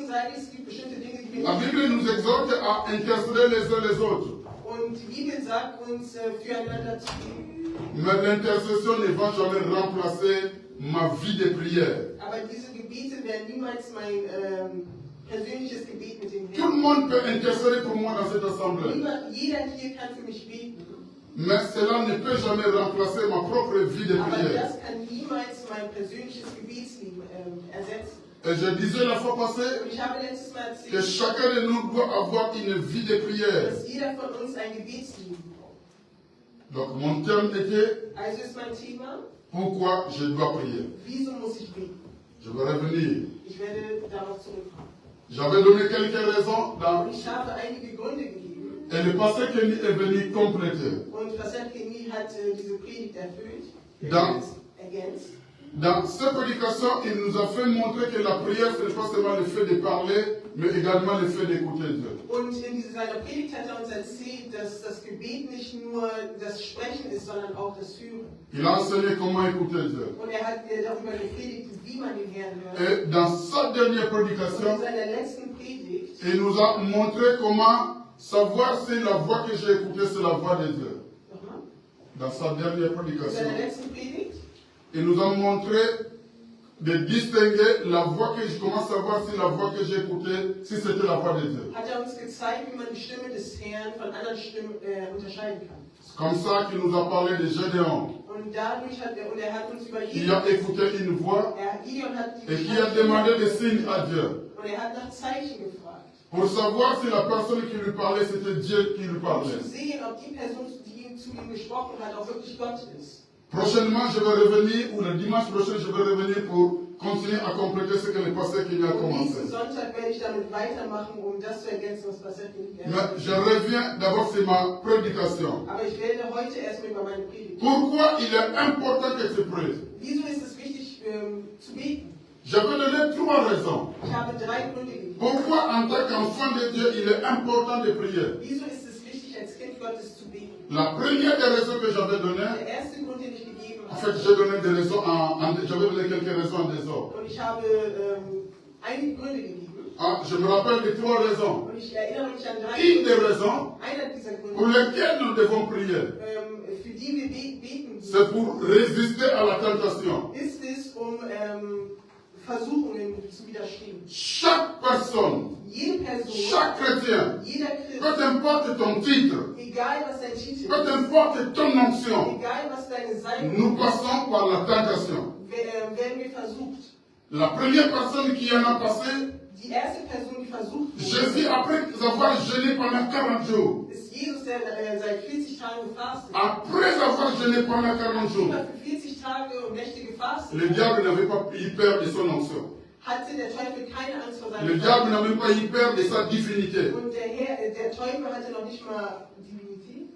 D: sage ich, es gibt bestimmte Dinge, die wir
E: La
D: nicht.
E: Bible nous exhorte à intercéder les uns les autres.
D: Und die Bibel sagt uns, füreinander zu beten.
E: Mais l'intercession ne va jamais remplacer ma vie de prière.
D: Aber diese Gebete werden niemals mein persönliches Gebet mit dem
E: Tout le
D: Herrn.
E: monde peut intercéder pour moi dans cette assemblée.
D: Jeder hier kann für mich beten.
E: Mais cela ne peut jamais remplacer ma propre vie de
D: Aber
E: prière.
D: das kann niemals mein persönliches Gebetsleben ersetzen.
E: Et je disais la fois passée
D: Und ich habe letztes Mal
E: que
D: erzählt,
E: chacun de nous doit avoir une vie de prière.
D: dass jeder von uns ein Gebetsleben braucht.
E: Donc mon thème était
D: Also ist mein Thema,
E: pourquoi je dois prier.
D: wieso muss ich beten?
E: Je vais revenir.
D: Ich werde darauf zurückkommen.
E: J'avais donné quelques raisons dans,
D: Und ich habe einige Gründe gegeben.
E: et le pasteur Kenny est venu compléter.
D: Und Pastor Kenny hat diese Predigt erfüllt,
E: Dans,
D: ergänzt.
E: dans cette prédication, il nous a fait montrer que la prière, ce n'est pas seulement le fait de parler, mais également le fait d'écouter Dieu.
D: Und in seiner Predigt hat uns erzählt, dass das Gebet nicht nur das Sprechen ist, sondern auch das Hören.
E: Il a enseigné comment écouter Dieu.
D: Und er hat darüber gepredigt, wie man den Herrn hört.
E: Et dans sa dernière
D: Und
E: prédication,
D: in seiner letzten Predigt
E: il nous a montré comment savoir si la voix que j'ai écoutée, c'est la voix de Dieu.
D: nochmal,
E: Dans sa dernière
D: in
E: prédication,
D: seiner letzten Predigt
E: il nous a montré de distinguer la voix que je commence à savoir si la voix que j'ai écoutée, si c'était la voix de Dieu.
D: hat uns gezeigt, wie man die Stimme des Herrn von anderen Stimmen unterscheiden kann.
E: C'est comme ça qu'il nous a parlé de Gédéon,
D: Und dadurch hat er hat uns über
E: qui a écouté une voix
D: Gideon hat die
E: et qui a demandé des signes à Dieu.
D: und er hat nach Zeichen gefragt,
E: Pour savoir si la personne qui lui parlait, c'était Dieu qui lui
D: um
E: parlait.
D: zu sehen, ob die Person, die zu ihm gesprochen hat, auch wirklich Gott ist.
E: Prochainement, je vais revenir, ou le dimanche prochain, je vais revenir pour continuer à compléter ce que le pasteur qui a
D: Und
E: commencé.
D: nächsten Sonntag werde ich damit weitermachen, um das zu ergänzen, was Pastor Kenny
E: Mais je reviens d'abord sur ma prédication.
D: Aber ich werde heute erstmal über meine Predigt.
E: Pourquoi il est important que tu pries?
D: Wieso ist es wichtig zu beten?
E: Je vais donner trois raisons.
D: Ich habe 3 Gründe gegeben.
E: Pourquoi, en tant qu'enfant de Dieu, il est important de prier?
D: Wieso ist es wichtig, als Kind Gottes zu beten?
E: La première des raisons que j'avais données,
D: Der erste Grund, den ich gegeben
E: en fait,
D: habe,
E: j'ai donné des raisons j'avais donné quelques raisons en désordre.
D: und ich habe einige Gründe gegeben.
E: Ah, je me rappelle de trois raisons.
D: Und ich erinnere mich an 3
E: Une des
D: Gründe.
E: raisons
D: Einer dieser
E: pour
D: Gründe,
E: lesquelles nous devons prier,
D: für die wir beten,
E: c'est pour résister à la tentation.
D: ist es, Versuchungen zu widerstehen.
E: Chaque personne,
D: Jede Person,
E: chaque chrétien,
D: jeder Christ,
E: peu importe ton titre,
D: egal was dein Titel
E: peu
D: ist,
E: importe ton onction,
D: egal was deine Salbung
E: nous passons par la tentation.
D: werden wir versucht.
E: La première personne qui en a passé,
D: Die erste Person, die versucht
E: Jésus, après avoir jeûné pendant 40 jours,
D: ist Jesus, der seit 40 Tagen gefastet.
E: après avoir jeûné pendant 40 jours,
D: Immer für 40 Tage und Nächte gefastet.
E: le diable n'avait pas eu peur de son onction.
D: Hatte der Teufel keine Angst vor
E: Le
D: seinem
E: diable n'a même pas eu peur de sa divinité.
D: Und der Teufel hatte noch nicht mal Divinität.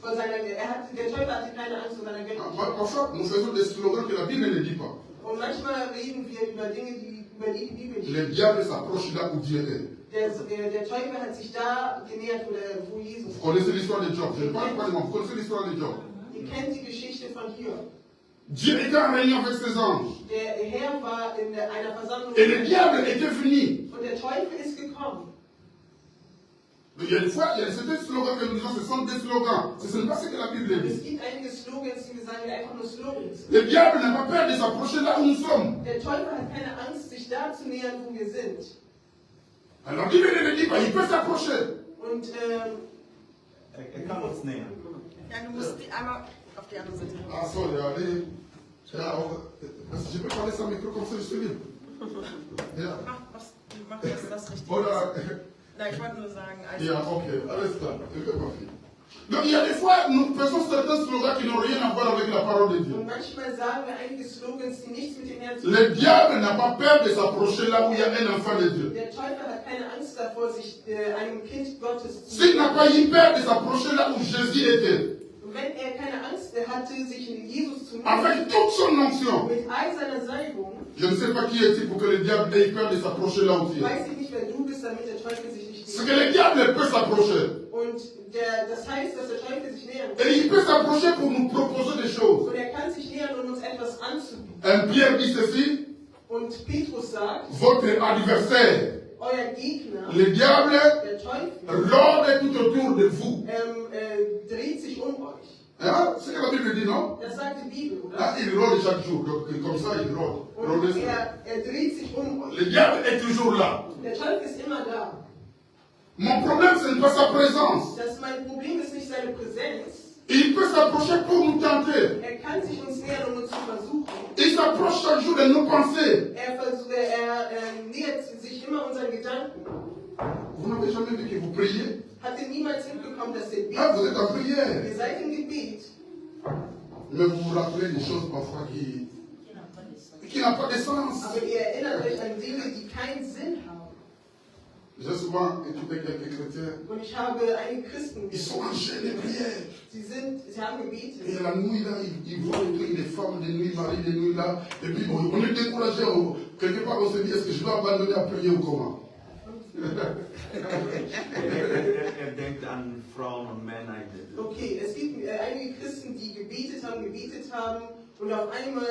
D: Vor seiner, der Teufel hatte keine Angst vor seiner Göttlichkeit.
E: Parfois, nous faisons des slogans que la Bible ne dit pas.
D: Und manchmal reden wir über Dinge, über die Bibel nicht.
E: Le diable s'approche là où Dieu est.
D: Der Teufel hat sich da genähert, wo Jesus
E: Vous connaissez l'histoire de Job. Je ne parle pas de moi, vous connaissez l'histoire de Job.
D: Ihr kennt die Geschichte von Hiob.
E: Dieu était en réunion avec ses anges.
D: Der Herr war in einer Versammlung
E: Et le diable était venu.
D: und der Teufel ist gekommen.
E: Il y a des fois, il y a certains slogans que nous disons, ce sont des slogans. Ce n'est pas ce que la Bible
D: Es
E: dit.
D: gibt einige Slogans, die wir sagen, einfach nur Slogans.
E: Le diable n'a pas peur de s'approcher là où nous sommes.
D: Der Teufel hat keine Angst, sich da zu nähern, wo wir sind.
E: Alors, la Bible ne dit pas, il peut s'approcher.
D: Und
F: kann uns nähern.
G: Ja, du musst die einmal auf die andere Seite.
E: Ah, sorry, allez. Je peux parler sans micro comme ça, je suis libre. Ja.
G: Mach das richtig.
E: Oder,
G: Na, ich wollte nur sagen, also,
E: ja, okay, alles klar. Donc, il y a des fois, nous faisons certains slogans qui n'ont rien à voir avec la parole de Dieu.
D: und manchmal sagen wir einige Slogans, die nichts mit dem Herrn zu tun
E: Le diable n'a pas peur de s'approcher là où il y a un enfant de Dieu.
D: Der Teufel hat keine Angst davor, sich einem Kind Gottes zu
E: S'il n'a pas eu peur de s'approcher là où Jésus était,
D: Und wenn er keine Angst hatte, sich in Jesus zu nähern,
E: avec toute son onction,
D: mit all seiner Salbung,
E: je ne sais pas qui est-il pour que le diable ait peur de s'approcher là où tu es.
D: weiß ich nicht, wer du bist, damit der Teufel sich nicht
E: C'est
D: nähert.
E: que le diable peut s'approcher.
D: Und das heißt, dass der Teufel sich nähern
E: Et
D: kann.
E: il peut s'approcher pour nous proposer des choses.
D: Und er kann sich nähern, um uns etwas anzubieten.
E: Un Pierre dit ceci,
D: Und Petrus sagt,
E: votre adversaire,
D: euer Gegner,
E: Le diable
D: der Teufel,
E: rôde tout autour de vous.
D: dreht sich um euch.
E: Hein? C'est ce que la Bible dit, non?
D: Das sagt die Bibel, oder?
E: Ah, il rôde chaque jour, donc comme ça il rôde.
D: Und er dreht sich um euch.
E: Le diable est toujours là.
D: Der Teufel ist immer da.
E: Mon problème, ce n'est pas sa présence.
D: Mein Problem ist nicht seine Präsenz.
E: Il peut s'approcher pour nous tenter.
D: Er kann sich uns nähern, um uns zu versuchen.
E: Il s'approche chaque jour de nos pensées.
D: Er nähert sich immer unseren Gedanken.
E: Vous n'avez jamais vu que vous priez?
D: Habt ihr niemals mitbekommen, dass ihr
E: Ah,
D: betet?
E: vous êtes en prière.
D: Ihr seid im Gebet.
E: Mais vous vous rappelez des choses parfois qui n'ont pas de sens.
D: Aber ihr erinnert euch an Dinge, die keinen Sinn haben.
E: J'ai souvent écouté quelques chrétiens.
D: Und ich habe einige Christen
E: Ils sont enchaînés de prière.
D: sie haben
E: Et
D: gebetet.
E: la nuit là, ils voient les femmes de nuit, mari de nuit là. Et puis bon, on est découragé. Quelque part, on se dit, est-ce que je dois abandonner à prier ou comment?
F: denkt an Frauen und Männer.
D: Okay, es gibt einige Christen, die gebetet haben und auf einmal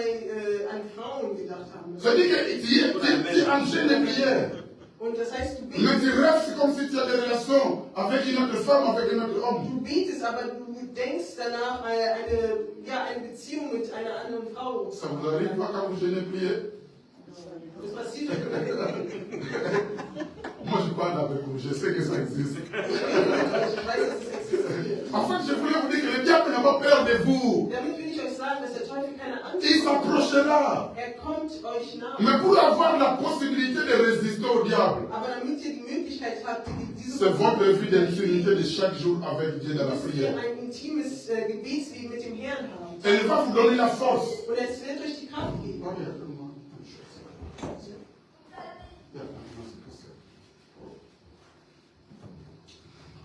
D: an Frauen gedacht haben.
E: C'est-à-dire que tu es enchaîné de prière.
D: Und das heißt, du
E: Mais
D: betest.
E: tu rêves, c'est comme si tu as des relations avec une autre femme, avec un autre homme.
D: Du betest, aber du denkst danach eine Beziehung mit einer anderen Frau.
E: Ça vous arrive pas quand vous jeûnez prier?
D: Das passiert.
E: Moi je parle avec vous, je sais que ça existe.
D: Ich weiß, dass es existiert.
E: En fait, je voulais vous dire que le diable n'a pas peur de vous.
D: Damit will ich euch sagen, dass der Teufel keine Angst
E: Il
D: hat.
E: s'approchera.
D: Kommt euch nach.
E: Mais pour avoir la possibilité de résister au diable,
D: Aber damit ihr die Möglichkeit habt, diese
E: c'est votre vie d'intimité de chaque jour avec Dieu dans la
D: müsst
E: prière.
D: ihr ein intimes Gebetsleben mit dem Herrn haben.
E: Et il va vous donner la force.
D: Und es wird euch die Kraft geben.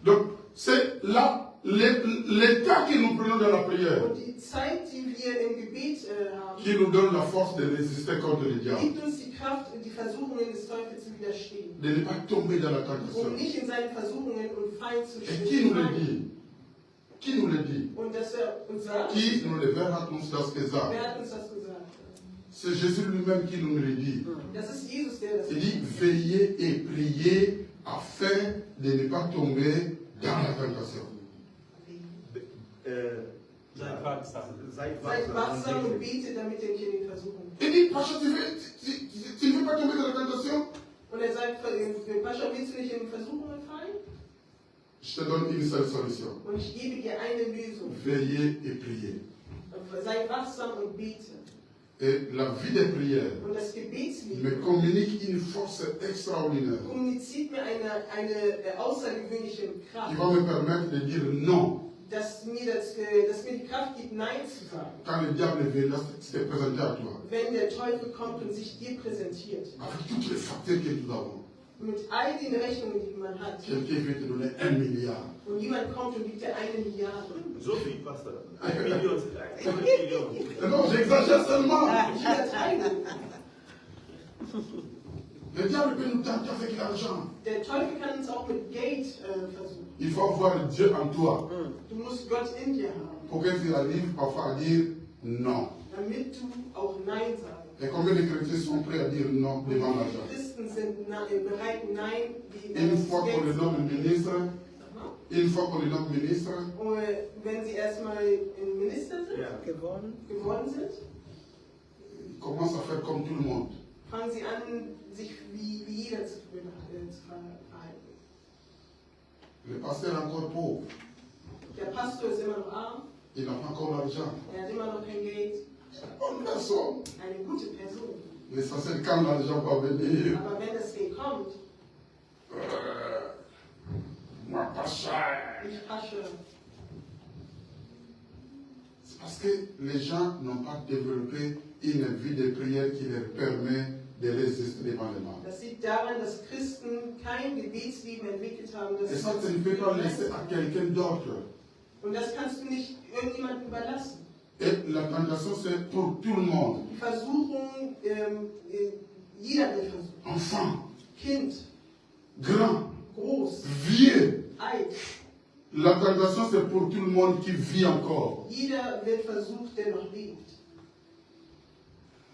E: Donc, c'est là l'état que nous prenons dans la prière
D: Und die Zeit, die wir im Gebet haben,
E: qui nous donne la force de résister contre le diable,
D: gibt uns die Kraft, die Versuchungen des Teufels zu widerstehen.
E: de ne pas tomber dans la tentation.
D: Um nicht in seinen Versuchungen und Feind zu
E: Et qui nous le
D: stehen.
E: dit? Qui nous le dit?
D: Und dass er uns sagt,
E: Qui nous le verra uns das gesagt?
D: wer hat uns das gesagt?
E: C'est Jésus lui-même qui nous le dit.
D: Das ist Jesus, der das
E: Il dit, veillez et priez afin de ne pas tomber dans la tentation.
F: Seid wachsam.
D: Seid wachsam und betet, damit ihr nicht in die Versuchung kommt.
E: Il dit, Pacha, tu ne veux pas tomber dans la tentation?
D: Und er sagt, Pascha, willst du nicht in Versuchungen fallen?
E: Je te donne une seule solution.
D: Und ich gebe dir eine Lösung.
E: Veillez et priez.
D: Sei wachsam und bete.
E: Et la vie de prière
D: Und das Gebetsleben
E: me communique une force extraordinaire
D: kommuniziert mir eine außergewöhnliche
E: qui
D: Kraft,
E: va me permettre de dire non
D: dass mir die Kraft gibt, Nein zu sagen.
E: quand le diable viendra se présenter à toi.
D: Wenn der Teufel kommt und sich dir präsentiert,
E: Avec toutes les factures que nous avons.
D: mit all den Rechnungen, die man hat,
E: Quelqu'un veut te donner 1 milliard.
D: und jemand kommt und gibt dir 1 Milliarde.
F: So viel, Pastor. 1 Million. 1 Million.
E: Non, j'exagère seulement.
D: Ich übertreibe.
E: Le diable peut nous tenter avec l'argent.
D: Der Teufel kann uns auch mit Geld versuchen.
E: Il faut avoir Dieu en toi
D: Du musst Gott in dir haben,
E: pour que tu arrives parfois à dire non.
D: damit du auch Nein sagst.
E: Et combien de chrétiens sont prêts à dire non devant l'argent?
D: Christen sind bereit, Nein gegen
E: Une
D: das
E: fois qu'on le
D: Geld zu
E: nomme
D: sagen.
E: ministre, une fois qu'on le nomme ministre,
D: Und wenn sie erstmal ein Minister sind,
F: Ja.
D: geworden sind,
E: il commence à faire comme tout le monde.
D: fangen sie an, sich wie jeder zu verhalten.
E: Le pasteur est encore pauvre.
D: Der Pastor ist immer noch arm,
E: Il n'a pas encore l'argent.
D: er hat immer noch kein Geld,
E: Bonne personne.
D: eine gute Person.
E: L'essentiel, quand l'argent va venir,
D: Aber wenn das Geld kommt,
E: moi pas cher.
D: ich Asche,
E: C'est parce que les gens n'ont pas développé une vie de prière qui leur permet de résister devant le mal.
D: das liegt daran, dass Christen kein Gebetsleben entwickelt haben, das
E: Et ça, tu ne peux pas laisser à quelqu'un d'autre.
D: und das kannst du nicht irgendjemandem überlassen.
E: Et la tentation, c'est pour tout le monde.
D: Die Versuchung, jeder will versuchen.
E: Enfant,
D: Kind,
E: grand,
D: groß,
E: vieux.
D: alt.
E: La tentation, c'est pour tout le monde qui vit encore.
D: Jeder wird versucht, der noch lebt.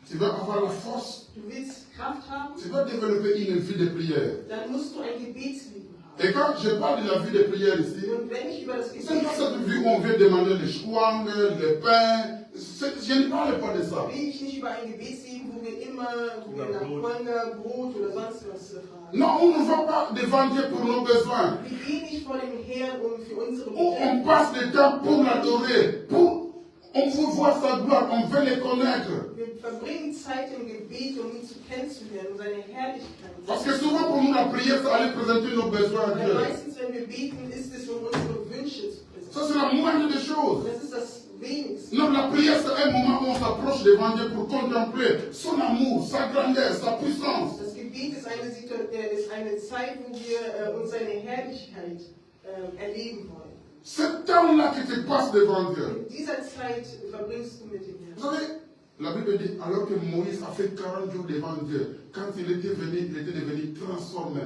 E: Tu vas avoir la force
D: Du willst Kraft haben,
E: tu dois développer une vie de prière.
D: dann musst du ein Gebetsleben haben.
E: Et quand je parle de la vie de prière ici,
D: Und wenn ich über das
E: c'est pas
D: Gebet
E: cette vie où on vient demander les chouangs, les pains. Je ne parle pas de ça.
D: rede ich nicht über ein Gebetsleben, wo wir nach Hunger, Brot oder sonst was fragen.
E: Non, on ne va pas devant Dieu pour nos besoins.
D: Wir gehen nicht vor dem Herrn, um für unsere
E: Où on
D: Bedürfnisse.
E: passe le temps pour l'adorer, on veut voir sa gloire, on veut le connaître.
D: Wir verbringen Zeit im Gebet, um ihn zu kennenzulernen, um seine Herrlichkeit.
E: Parce que souvent pour nous, la prière, c'est aller présenter nos besoins à
D: Weil
E: Dieu.
D: meistens, wenn wir beten, ist es, um unsere Wünsche zu
E: Ça,
D: präsentieren.
E: c'est la moindre des choses.
D: Das ist das Wenigste.
E: Non, la prière, c'est un moment où on s'approche devant Dieu pour contempler son amour, sa grandeur, sa puissance.
D: Das Gebet ist eine Zeit, wo wir uns seine Herrlichkeit erleben wollen.
E: Ce temps-là que tu passes devant Dieu.
D: In dieser Zeit verbringst du mit dem
E: Vous
D: Herrn.
E: savez, la Bible dit, alors que Moïse a fait 40 jours devant Dieu, quand il était devenu transformé.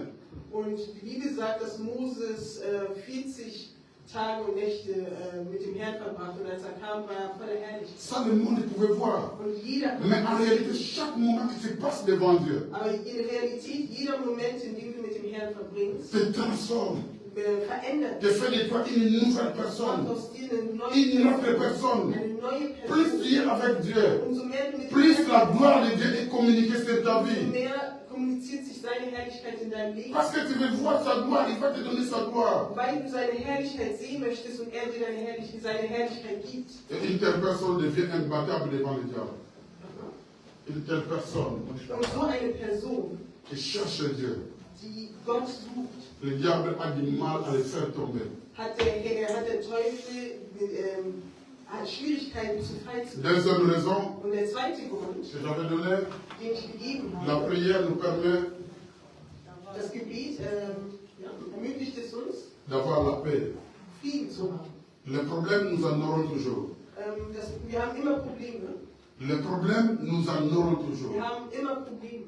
D: Und die Bibel sagt, dass Moses 40 Tage und Nächte mit dem Herrn verbracht und als er kam, war er voller Herrlichkeit.
E: Ça, le monde pouvait voir.
D: Und jeder
E: Mais en réalité, chaque moment que tu passes devant Dieu,
D: aber in Realität, jeder Moment, in dem du mit dem Herrn verbringst,
E: te transforme,
D: verändert
E: te fait de toi une nouvelle personne,
D: macht aus dir eine
E: une autre
D: neue
E: personne. Plus
D: Person.
E: tu es avec Dieu,
D: Umso mehr du mit dem
E: plus la
D: Herrn
E: gloire de Dieu est communiquée sur ta
D: umso
E: vie.
D: mehr kommuniziert sich seine Herrlichkeit in deinem Leben.
E: Parce que tu veux voir sa gloire, il va te donner sa gloire.
D: Weil du seine Herrlichkeit sehen möchtest und er dir seine Herrlichkeit gibt.
E: Et une telle personne devient imbattable devant le diable. Une telle personne
D: Und so eine Person,
E: qui cherche Dieu,
D: die Gott sucht,
E: le diable a du mal à le faire tomber.
D: hat der Teufel hat Schwierigkeiten zu fallen.
E: Deuxième raison
D: Und der zweite Grund,
E: que j'avais donné,
D: den ich gegeben
E: la
D: habe,
E: prière nous permet
D: das Gebet ermöglicht es uns,
E: d'avoir la paix.
D: Frieden zu haben.
E: Les problèmes, nous en aurons toujours.
D: Wir haben immer Probleme.
E: Les problèmes, nous en aurons toujours.
D: Wir haben immer Probleme.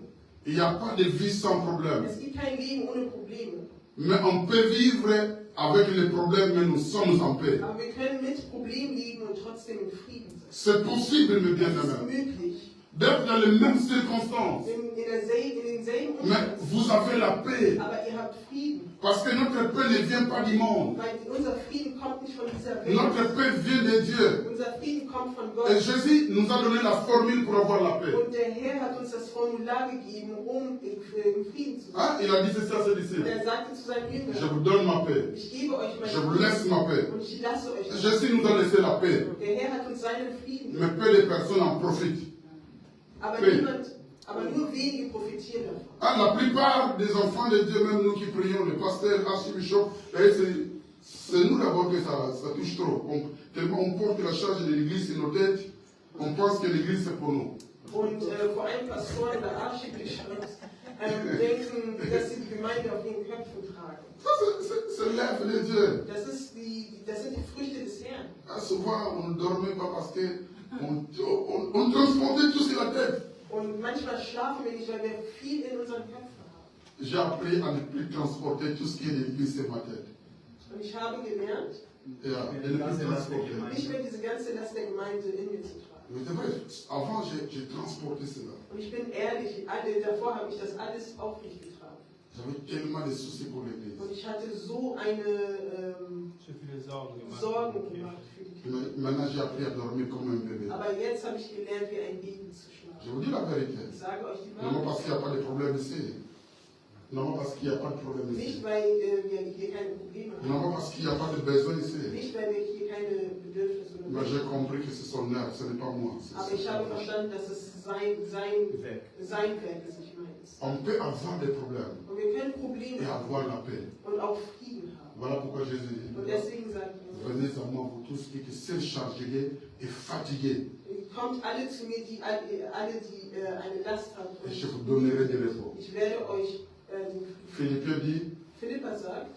E: Il n'y a pas de vie sans problème.
D: Es gibt kein Leben ohne Probleme.
E: Mais on peut vivre avec les problèmes, mais nous sommes en paix.
D: Aber wir können mit Problemen leben und trotzdem in Frieden sein.
E: C'est possible, mes
D: Das ist
E: bien-aimés,
D: möglich.
E: d'être dans les mêmes circonstances.
D: In denselben
E: Mais
D: Umständen.
E: vous avez la paix.
D: Aber ihr habt Frieden.
E: Parce que notre paix ne vient pas du monde.
D: Weil unser Frieden kommt nicht von dieser Welt.
E: Notre paix vient de Dieu.
D: Unser Frieden kommt von
E: Et
D: Gott.
E: Jésus nous a donné la formule pour avoir la paix.
D: Und der Herr hat uns das Formular gegeben, um im Frieden zu sein.
E: Hein? Il a dit ceci à ses disciples.
D: Er sagte zu seinen
E: Je
D: Jüngern,
E: vous donne ma paix.
D: ich gebe euch
E: Je
D: meinen
E: vous laisse ma paix.
D: und ich lasse euch.
E: Jésus nous a laissé la paix.
D: Der Herr hat uns seinen Frieden.
E: Mais peu de personnes en profitent.
D: Aber nur wenige profitieren davon.
E: Hein, la plupart des enfants de Dieu, même nous qui prions, le pasteur, l'archbishop, c'est nous d'abord que ça touche trop. Tellement on porte la charge de l'église sur nos têtes, on pense que l'église c'est pour nous.
D: Und vor allem Pastoren oder Archibischofs denken, dass sie die Gemeinde auf ihren Köpfen tragen.
E: Ça, c'est l'œuvre de Dieu.
D: Das sind die Früchte des Herrn.
E: Ah, souvent, on ne dormait pas parce qu'on transportait tout sur la tête.
D: Und manchmal schlafen wir nicht, weil wir viel in unseren Köpfen haben.
E: J'ai appris à ne plus transporter tout ce qui est de l'église sur ma tête.
D: Und ich habe gelernt,
E: Et de ne plus transporter.
D: nicht mehr diese ganze Last der Gemeinde in mir zu tragen.
E: Mais c'est vrai, avant j'ai transporté cela.
D: Und ich bin ehrlich, davor habe ich das alles auf mich getragen.
E: J'avais tellement de soucis pour l'église.
D: Und ich hatte so eine Sorgen gemacht für die Kinder.
E: Maintenant j'ai appris à dormir comme un bébé.
D: Aber jetzt habe ich gelernt, wie ein Baby zu
E: Je
D: schlafen.
E: vous dis la vérité.
D: Ich sage euch die
E: Non parce
D: Wahrheit.
E: qu'il n'y a pas de problème ici. Non parce qu'il n'y a pas de problème ici.
D: Nicht, weil wir hier keine Probleme haben.
E: Non parce qu'il n'y a pas de besoin ici.
D: Nicht, weil wir hier keine Bedürfnisse oder
E: Mais j'ai compris que c'est son œuvre, ce n'est pas moi.
D: Aber ich habe verstanden, dass es sein Werk ist, nicht meins.
E: On peut avoir des problèmes
D: Und wir können Probleme
E: et
D: haben
E: avoir la paix.
D: und auch Frieden haben.
E: Voilà pourquoi Jésus dit,
D: Und deswegen sagt er,
E: venez à moi vous tous qui êtes surchargés et fatigués,
D: kommt alle zu mir, die eine Last haben.
E: et je vous donnerai du repos.
D: Ich werde euch den Frieden.
E: Philippiens dit,
D: Philippa sagt,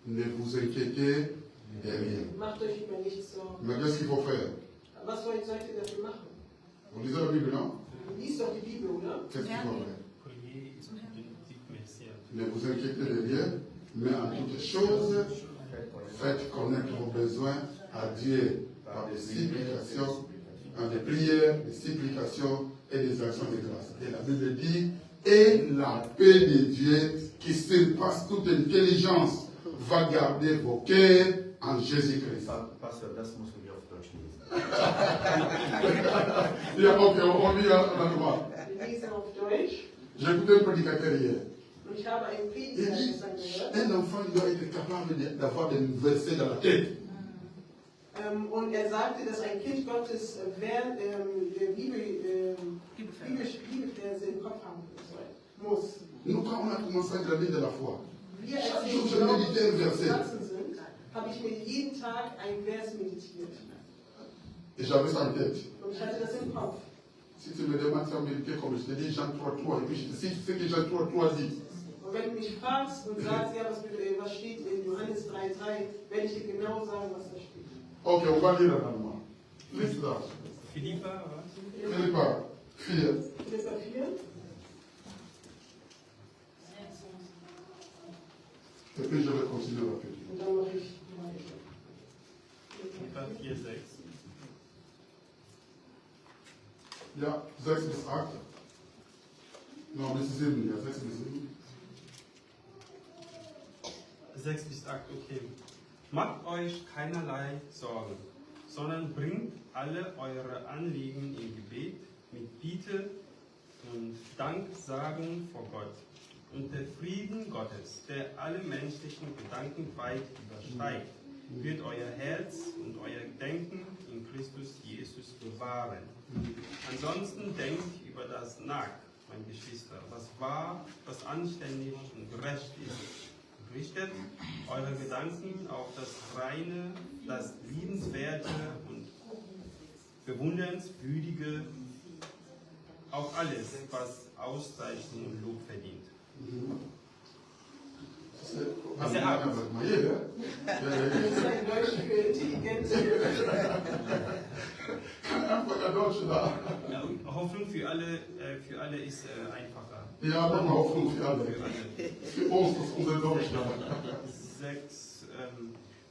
E: ne vous inquiétez de rien.
D: macht euch über nichts Sorgen.
E: Mais qu'est-ce qu'il faut faire?
D: Was sollt ihr dafür machen?
E: Vous lisez la Bible, non?
D: Lies doch die Bibel, oder?
E: Qu'est-ce qu'il faut faire?
C: Priez et merci à
E: Ne vous inquiétez de rien, mais en toutes choses, faites connaître vos besoins à Dieu par des supplications, des prières, des supplications et des actions de grâce. Et la Bible dit, et la paix de Dieu qui surpasse toute intelligence va garder vos cœurs en Jésus-Christ.
B: Pastor, das musst du dir auf Deutsch lesen.
E: Ja, okay, on lit en allemand.
D: Wir lesen auf Deutsch.
E: J'ai écouté un prédicateur hier.
D: Und ich habe einen
E: Il
D: Prediger
E: dit,
D: gestern gehört.
E: un enfant doit être capable d'avoir des versets dans la tête.
D: Und er sagte, dass ein Kind Gottes Bibelverse im Kopf haben muss.
E: Nous, quand on a commencé à grandir de la foi,
D: Wir, als
E: chaque
D: wir
E: jour,
D: im
E: je
D: Glauben
E: méditais un verset.
D: gewachsen sind, habe ich mir jeden Tag einen Vers meditiert.
E: Et j'avais ça en tête.
D: Und ich hatte das im Kopf.
E: Si tu me demandes ça méditer, comme je te dis, Jean 3.3, et puis je te cite ce que Jean 3.3 dit.
D: Und wenn du mich fragst und sagst, ja, was steht in Johannes 3,3, werde ich dir genau sagen, was da steht.
E: Ok, on va lire en allemand. Lise là.
C: Philippa, was?
E: Philippa 4.
D: Philippa 4.
E: Et puis je vais continuer rapidement.
D: Und dann mache ich weiter.
C: Philippa 4, 6.
E: Ja, 6 bis 8. Non, bis 7, ja, 6 bis 7.
C: 6 bis 8, okay. Macht euch keinerlei Sorgen, sondern bringt alle eure Anliegen im Gebet mit Bitte und Danksagung vor Gott. Und der Frieden Gottes, der alle menschlichen Gedanken weit übersteigt, wird euer Herz und euer Denken in Christus Jesus bewahren. Ansonsten denkt über das nach, meine Geschwister, was wahr, was anständig und gerecht ist. Richtet eure Gedanken auf das Reine, das Liebenswerte und Bewundernswürdige, auf alles, was Auszeichnung und Lob verdient.
E: Was ist ja
D: Das ist ein Deutsch für Intelligenz.
E: einfach der Deutsche da.
C: Ja, Hoffnung für alle ist einfacher.
E: Ja, aber mal Hoffnung für alle.
C: Für alle.
E: Für uns ist unser Deutsch da.
C: 6.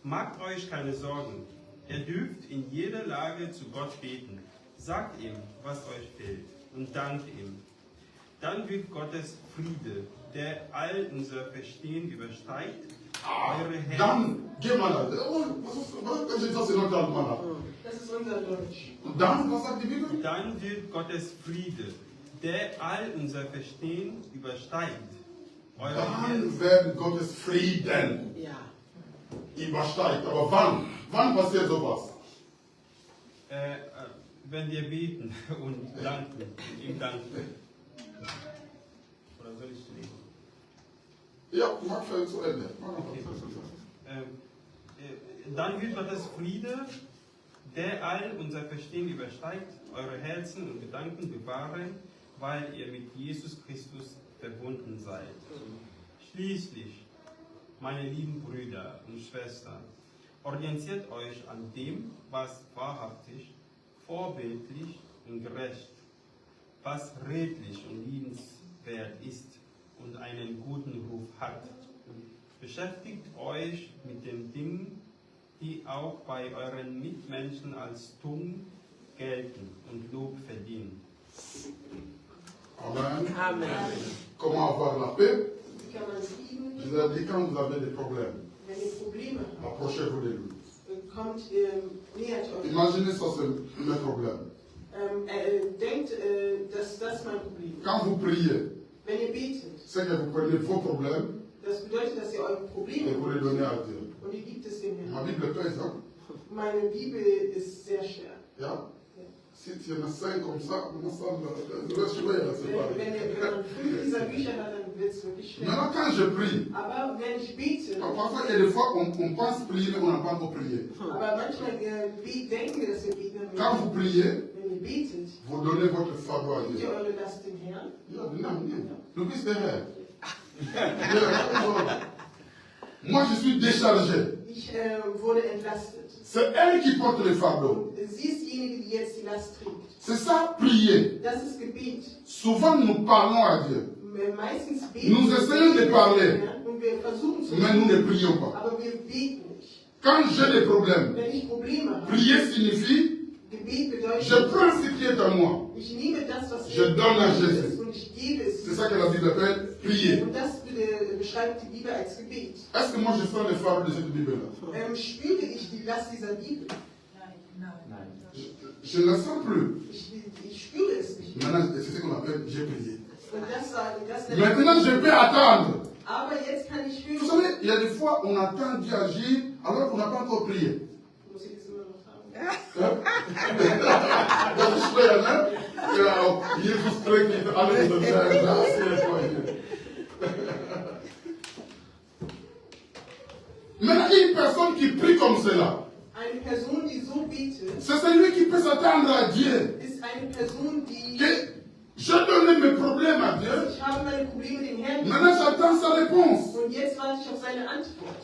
C: Macht euch keine Sorgen. Ihr dürft in jeder Lage zu Gott beten. Sagt ihm, was euch fehlt, und dankt ihm. Dann wird Gottes Friede, der all unser Verstehen übersteigt, eure Herzen.
E: Dann, geh mal da. Was ist das in unserem Allemand?
D: Das ist unser Deutsch.
E: Und dann, was sagt die Bibel?
C: Dann wird Gottes Friede, der all unser Verstehen übersteigt, eure
E: Dann
C: Herzen.
E: wird Gottes Frieden
A: Ja.
E: übersteigt. Aber wann? Wann passiert sowas?
C: Wenn wir beten und danken, ihm danken. Oder soll ich lesen?
E: Ja, mach für zu Ende.
C: Okay. Dann wird Gottes Friede, der all unser Verstehen übersteigt, eure Herzen und Gedanken bewahren, weil ihr mit Jesus Christus verbunden seid. Schließlich, meine lieben Brüder und Schwestern, orientiert euch an dem, was wahrhaftig, vorbildlich und gerecht, was redlich und liebenswert ist und einen guten Ruf hat. Beschäftigt euch mit den Dingen, die auch bei euren Mitmenschen als Tugend gelten und Lob verdienen.
E: Amen.
A: Amen.
E: Comment avoir la paix?
D: Wie kann man Frieden?
E: Je vous ai dit, quand vous avez des problèmes,
D: Wenn ihr Probleme habt,
E: approchez-vous de lui.
D: kommt, nähert euch.
E: Imaginez ça, c'est le problème.
D: Denkt, dass das mein Problem ist.
E: Quand vous priez,
D: Wenn ihr betet,
E: c'est que vous prenez vos problèmes
D: das bedeutet, dass ihr eure
E: et
D: Probleme
E: vous les donnez à Dieu.
D: und ihr gibt es dem
E: Ma
D: Herrn.
E: Bible pèse, hein?
D: Meine Bibel ist sehr schwer.
E: Ja? Si tu en as 5 comme ça, comment ça, le reste, ouais, c'est
D: Wenn
E: pareil.
D: man 5 dieser Bücher hat, dann wird es wirklich schwer.
E: Maintenant, quand je prie,
D: Aber wenn ich bete,
E: parfois, il y a des fois, on pense prier, mais on n'a pas encore prié.
D: aber manchmal denken wir, dass wir beten,
E: Quand
D: aber
E: vous priez,
D: wenn ihr betet,
E: vous donnez votre fardeau à
D: gebt
E: Dieu.
D: ihr eure Last dem Herrn.
E: Ja, non. Du bist der Herr. Moi, je suis déchargé.
D: Ich wurde entlastet.
E: C'est elle qui porte le fardeau.
D: Und sie ist diejenige, die jetzt die Last trägt.
E: C'est ça, prier.
D: Das ist Gebet.
E: Souvent, nous parlons à Dieu,
D: Meistens beten
E: Nous essayons de parler.
D: und wir versuchen zu
E: mais nous ne prions pas.
D: aber wir beten nicht.
E: Quand j'ai des problèmes,
D: Wenn ich Probleme habe,
E: prier signifie
D: Gebet bedeutet,
E: Je prends ce qui est à moi.
D: ich nehme das, was
E: Je donne à Jésus.
D: ist, und ich gebe es.
E: C'est ça que la Bible appelle prier.
D: Und das beschreibt die Bibel als Gebet.
E: Est-ce que moi je sens les fards de cette Bible-là?
D: Spüre ich die Last dieser Bibel?
E: Je ne la sens plus.
D: Ich spüre es nicht.
E: Maintenant, c'est ce qu'on appelle j'ai prié.
D: Und das
E: Maintenant, je peux attendre.
D: Aber jetzt kann ich
E: Vous
D: hören.
E: savez, il y a des fois, on attend Dieu agir alors qu'on n'a pas encore prié.
D: Muss ich das immer noch sagen?
E: Das ist schwer, ne? Ja, auch Jesus spricht nicht alles und das ist Maintenant, une personne qui prie comme cela,
D: Eine Person, die so betet,
E: c'est celui qui peut s'attendre à Dieu.
D: ist eine Person, die.
E: Que je donne mes problèmes à Dieu,
D: Ich habe meine Probleme dem Herrn
E: maintenant j'attends sa réponse.
D: und jetzt warte ich auf seine Antwort.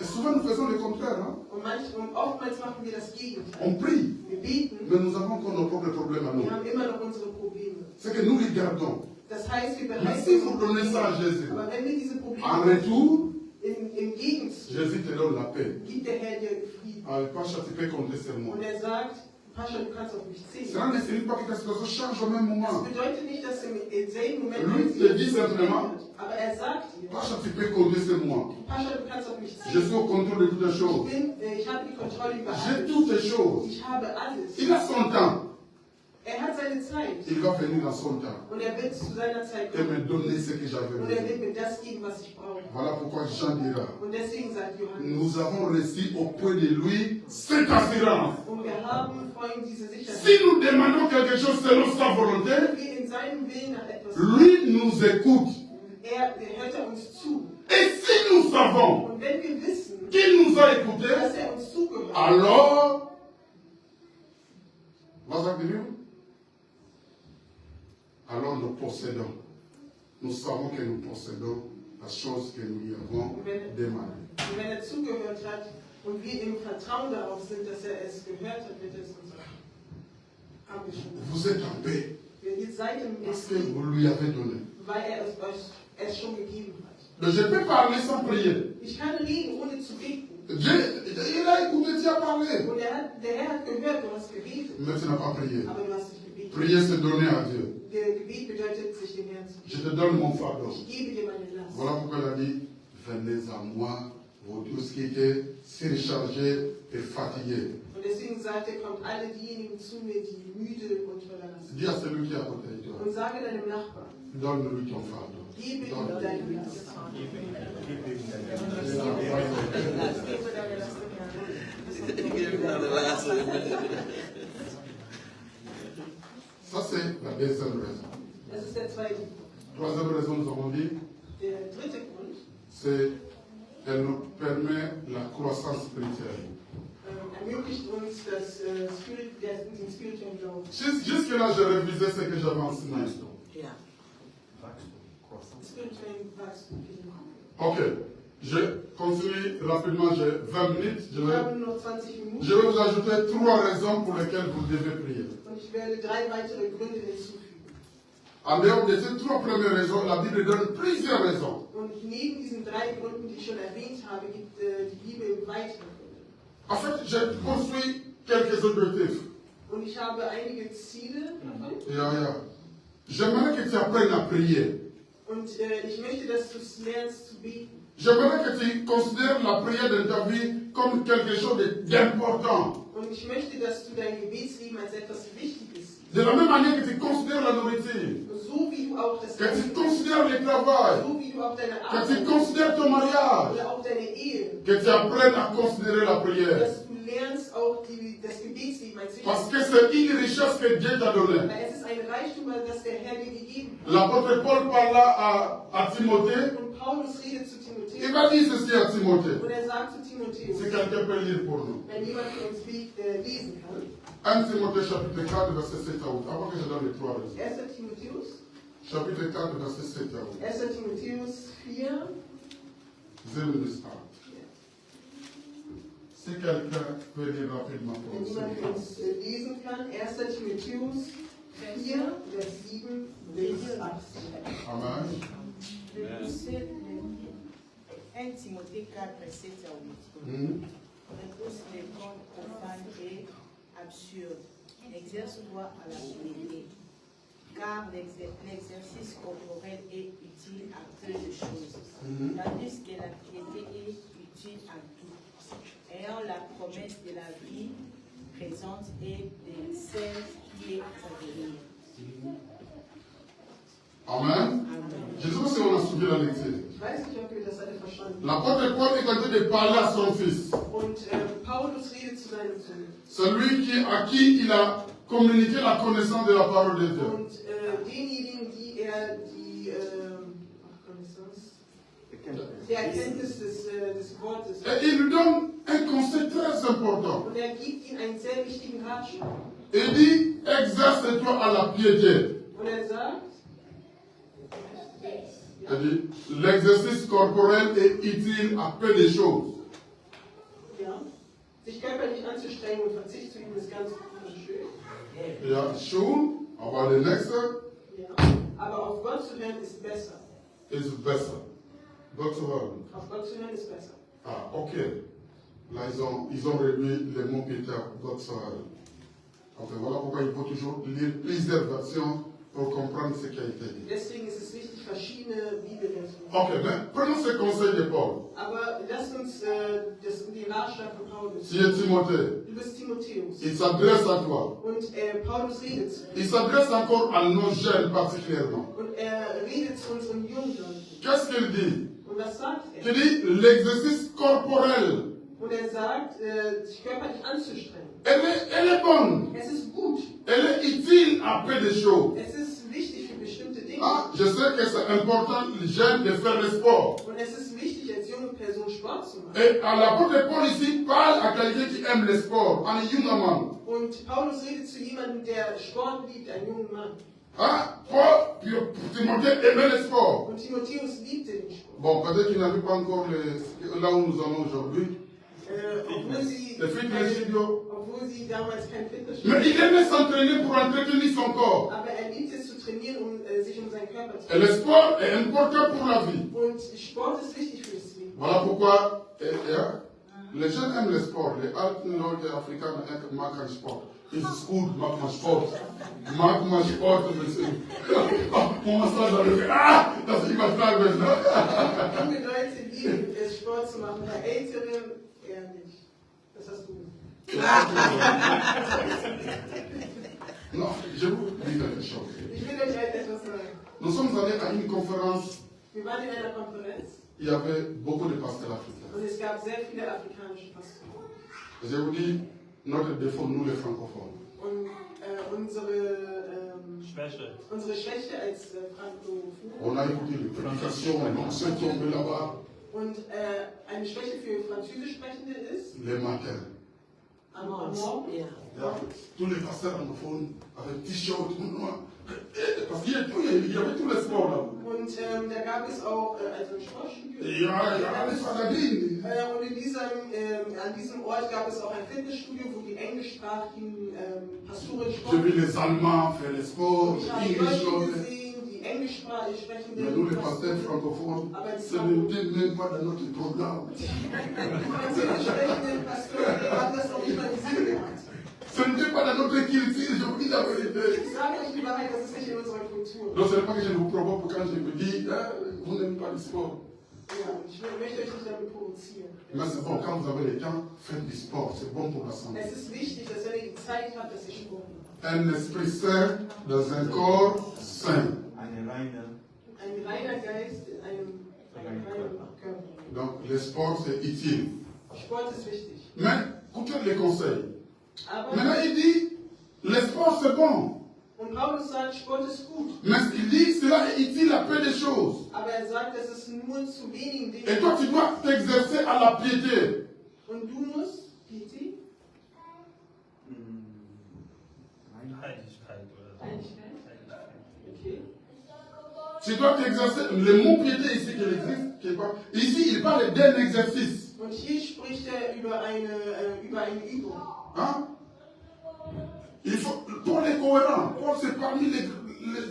E: Et souvent nous faisons le contraire. Hein?
D: Und oftmals machen wir das Gegenteil.
E: On prie,
D: Wir beten,
E: mais nous avons encore nos propres problèmes à nous.
D: wir haben immer noch unsere Probleme.
E: C'est que nous les gardons.
D: Das heißt, wir
E: Mais si vous
D: behalten
E: donnez ça à Jésus,
D: aber wenn wir diese
E: en
D: Probleme
E: retour,
D: im Gegenzug
E: Jésus te donne la paix.
D: gibt der Herr dir Frieden.
E: Pasha, tu peux compter sur moi.
D: Und er sagt, Pascha, du kannst auf mich zählen.
E: Cela ne signifie pas que quelque chose change au même
D: Das
E: moment.
D: bedeutet nicht, dass im selben Moment
E: Lui te dit simplement,
D: aber er sagt dir,
E: Pasha, tu peux compter sur moi.
D: Pascha, du kannst auf mich
E: Je
D: zählen.
E: suis au contrôle de toutes les choses.
D: Ich habe die Kontrolle über
E: J'ai
D: alles.
E: toutes les choses.
D: Ich habe alles.
E: Il a son temps.
D: Er hat seine Zeit.
E: Il va venir à son temps
D: Und er wird zu seiner Zeit
E: et me
D: kommen.
E: donner ce que j'avais
D: Und er
E: besoin.
D: wird mir das geben, was ich brauche.
E: Voilà pourquoi Jean dira,
D: Und deswegen sagt Johannes.
E: nous avons reçu auprès de lui cette assurance.
D: Und wir haben vor ihm diese Sicherheit.
E: Si nous demandons quelque chose selon sa volonté,
D: Wenn wir in seinem Willen nach etwas
E: lui nous écoute.
D: hört er uns zu.
E: Et si nous savons
D: Und wenn wir wissen,
E: qu'il nous a écoutés,
D: dass er uns zugehört,
E: alors, was sagt die Bible? Alors nous possédons. Nous savons que nous possédons la chose que nous lui avons demandée.
D: und wenn er zugehört hat und wir im Vertrauen darauf sind, dass er es gehört hat, wird er es uns sagen. Haben wir schon.
E: Vous êtes en paix
D: Ihr seid im
E: parce que
D: Frieden,
E: vous lui avez donné.
D: weil er es euch es schon gegeben hat.
E: Donc je peux parler sans prier.
D: Ich kann reden, ohne zu beten.
E: Dieu, il a écouté, tu as parlé.
D: Und der Herr hat gehört, du hast gebetet,
E: Mais tu n'as pas prié.
D: aber du hast nicht gebetet.
E: Prier, c'est donner à Dieu.
D: Der Gebet bedeutet, sich dem Herrn zu
E: Je
D: geben.
E: te donne mon fardeau.
D: Ich gebe dir meine Last.
E: Voilà pourquoi il a dit, venez à moi, vous tous qui êtes surchargés et fatigués.
D: Und deswegen sagt er, kommt alle diejenigen zu mir, die müde und verlassen.
E: Dis à celui qui est à côté de toi,
D: Und sage deinem Nachbarn,
E: donne-lui ton fardeau.
D: gebe ihm
E: Donne-lui.
D: deine Last. Gebe deine Last dem Herrn.
E: Ça, c'est la deuxième raison.
D: Das ist der zweite.
E: Troisième raison, nous avons dit,
D: Der dritte Grund,
E: c'est qu'elle nous permet la croissance spirituelle.
D: ermöglicht uns den spirituellen Glauben.
E: Jusque-là, je révisais ce que j'avais enseigné.
D: Spirituellen Wachstum.
E: Ok, je continue rapidement, j'ai 20 minutes.
D: Wir haben noch 20
E: Je
D: Minuten
E: vais vous ajouter 3 raisons pour lesquelles vous devez prier.
D: und ich werde 3 weitere Gründe hinzufügen.
E: En dehors de ces 3 premières raisons, la Bible donne plusieurs raisons.
D: Und neben diesen 3 Gründen, die ich schon erwähnt habe, gibt die Bibel weitere Gründe.
E: En fait, j'ai construit quelques objectifs.
D: Und ich habe einige Ziele davon.
E: Yeah. J'aimerais que tu apprennes à prier.
D: Und ich möchte, dass du es lernst zu beten.
E: J'aimerais que tu considères la prière dans ta vie comme quelque chose d'important.
D: Und ich möchte, dass du dein Gebetsleben als etwas Wichtiges siehst.
E: De la même manière que tu considères la nourriture,
D: So wie du auch das
E: que tu considères le travail,
D: so wie du auch deine
E: que tu
D: Arbeit
E: considères ton mariage,
D: oder auch deine Ehe,
E: que tu apprennes à considérer la prière.
D: dass du lernst auch das Gebetsleben als
E: Parce
D: wichtig.
E: que c'est une richesse que Dieu t'a donnée.
D: Weil es ist ein Reichtum, das der Herr dir gegeben hat.
E: L'apôtre Paul parla à Timothée.
D: Und Paulus redet zu
E: Il
D: Timotheus
E: va dire ceci à Timothée.
D: und er sagt zu Timotheus,
E: Si quelqu'un peut lire pour nous.
D: wenn jemand von uns lesen kann,
E: 1 Timothée chapitre 4 verset 7 à 8. Avant que je donne les 3 raisons.
D: 1. Timotheus,
E: Chapitre 4 verset 7 à 8.
D: 1. Timotheus 4,
E: 0 start. Si quelqu'un peut lire rapidement pour
D: wenn
E: nous.
D: jemand von uns lesen kann, 1. Timotheus 4, Vers 7 bis 8.
E: Amen.
H: 1 Timothée 4, verset 7 à 8.
E: Mhm.
H: Repousse les grandes profanes et absurde. Exerce-toi à la piété, car l'exercice corporel est utile à peu de choses, tandis que la piété est utile à tout, ayant la promesse de la vie présente et de celle qui est à venir.
E: Amen. Je ne sais pas si on a suivi la lecture.
D: Ich weiß nicht, ob ihr das alle verstanden habt.
E: L'apôtre Paul est en train de parler à son fils.
D: Und Paulus redet zu seinem Sohn.
E: Celui à qui il a communiqué la connaissance de la parole de Dieu.
D: Und denjenigen, die er die Erkenntnis des Wortes.
E: Et il lui donne un conseil très important.
D: Und gibt ihm einen sehr wichtigen Ratschlag.
E: Il dit, exerce-toi à la piété.
D: Und sagt,
E: Il dit, l'exercice corporel est utile à peu de choses.
D: ja, sich körperlich anzustrengen und Verzicht zu üben, ist ganz gut und schön.
E: Ja, schon, aber der nächste
D: Ja. Aber auf Gott zu hören ist besser.
E: ist besser. Gott zu hören.
D: Auf Gott zu hören ist besser.
E: Ah, ok. Là, ils ont réduit les mots Peter, Gott zu hören. Ok, voilà pourquoi il faut toujours lire plusieurs versions pour comprendre ce qui a été dit.
D: Deswegen ist es wichtig, verschiedene Bibelversionen.
E: Ok, mais prenons ce conseil de Paul.
D: Aber lasst uns den Ratschlag von Paulus.
E: Tu es Timothée.
D: Du bist Timotheus.
E: Il s'adresse à toi.
D: Und Paulus redet zu
E: Il
D: dir.
E: s'adresse encore à nos jeunes particulièrement.
D: Und redet zu unseren Jungen.
E: Qu'est-ce qu'il dit?
D: Und was sagt
E: Il dit l'exercice corporel.
D: Und sagt, sich körperlich anzustrengen.
E: Elle est bonne.
D: Es ist gut.
E: Elle est utile à peu de choses.
D: Es ist wichtig für bestimmte Dinge.
E: Ah, je sais que c'est important, les jeunes, de faire le sport.
D: Und es ist wichtig, als junge Person Sport zu machen.
E: Et à l'apôtre Paul ici parle à quelqu'un qui aime le sport, un junger Mann.
D: Und Paulus redet zu jemandem, der Sport liebt, ein junger Mann.
E: Ah, Paul, Timothée aimait le sport.
D: Und Timotheus liebte den Sport.
E: Bon, peut-être qu'il n'avait pas encore là où nous allons aujourd'hui.
D: Obwohl sie damals kein Fitnessstudio
E: Mais il aimait s'entraîner pour entretenir son corps.
D: Aber liebt es zu trainieren, sich seinen Körper zu
E: Et le sport est important pour la vie.
D: Und Sport ist wichtig für das Leben.
E: Voilà pourquoi les jeunes aiment le sport. Les alten Leute Afrikaner machen keinen Sport. Es ist gut, mach mal Sport. Mach mal Sport. Moment ça dans le das ist übertragen.
D: Junge Leute lieben es, Sport zu machen. Bei Älteren eher nicht. Das hast du gesagt.
E: Non, je vous dis quelque chose.
D: Ich will euch etwas sagen.
E: Nous sommes allés à une conférence.
D: Wir waren in einer Konferenz.
E: Il y avait beaucoup de pasteurs africains.
D: Und es gab sehr viele afrikanische Pastoren.
E: Je vous dis, notre défaut, nous les francophones.
D: Und unsere Schwäche als Frankophonen.
E: On a écouté les prédications, on s'est tombé là-bas.
D: Und eine Schwäche für Französischsprechende ist,
E: Les matins.
D: am Morgen.
E: Ja, tous les pasteurs anglophones avec t-shirt, parce qu'il y avait tous les sports là.
D: Und da gab es auch ein Sportstudio.
E: Ja, alles war dagegen.
D: Und an diesem Ort gab es auch ein Fitnessstudio, wo die englischsprachigen Pastoren
E: J'ai
D: Sport
E: vu les Allemands faire les sports,
D: Ich habe
E: les
D: Deutsche
E: English.
D: gesehen, die englischsprachig sprechenden
E: Mais nous, les pasteurs francophones, ce n'était même pas dans notre programme.
D: Die französisch sprechenden Pastoren haben das noch nicht mal gesehen gemacht.
E: Ce n'était pas dans notre culture, je vous dis la vérité.
D: Ich sage euch die Wahrheit, das ist nicht in unserer Kultur.
E: Donc, ce n'est pas que je vous provoque quand je me dis, vous n'aimez pas le sport.
D: Ja, ich möchte euch nicht damit provozieren.
E: Mais c'est bon, quand vous avez le temps, faites du sport, c'est bon pour la santé.
D: Es ist wichtig, dass wenn ihr die Zeit habt, dass ihr Sport macht.
E: Un esprit sain dans un corps sain.
D: Ein reiner Geist in einem reinen Körper.
E: Donc, le sport, c'est utile.
D: Sport ist wichtig.
E: Mais, écoutez les conseils.
D: Aber,
E: Maintenant, il dit, le sport, c'est bon.
D: und Paulus sagt, Sport ist gut.
E: Mais il dit, cela est utile à peu de choses.
D: Aber sagt, es ist nur zu wenigen Dingen.
E: Et toi, tu dois t'exercer à la piété.
D: Und du musst, Pieti,
C: Heiligkeit oder
D: Heiligkeit. Okay.
E: Tu dois t'exercer. Le mot piété ici, qu'il existe, quelque part. Ici, il parle d'un exercice.
D: Und hier spricht über eine Übung.
E: Hein? Il faut, Paul est cohérent. Paul, c'est parmi les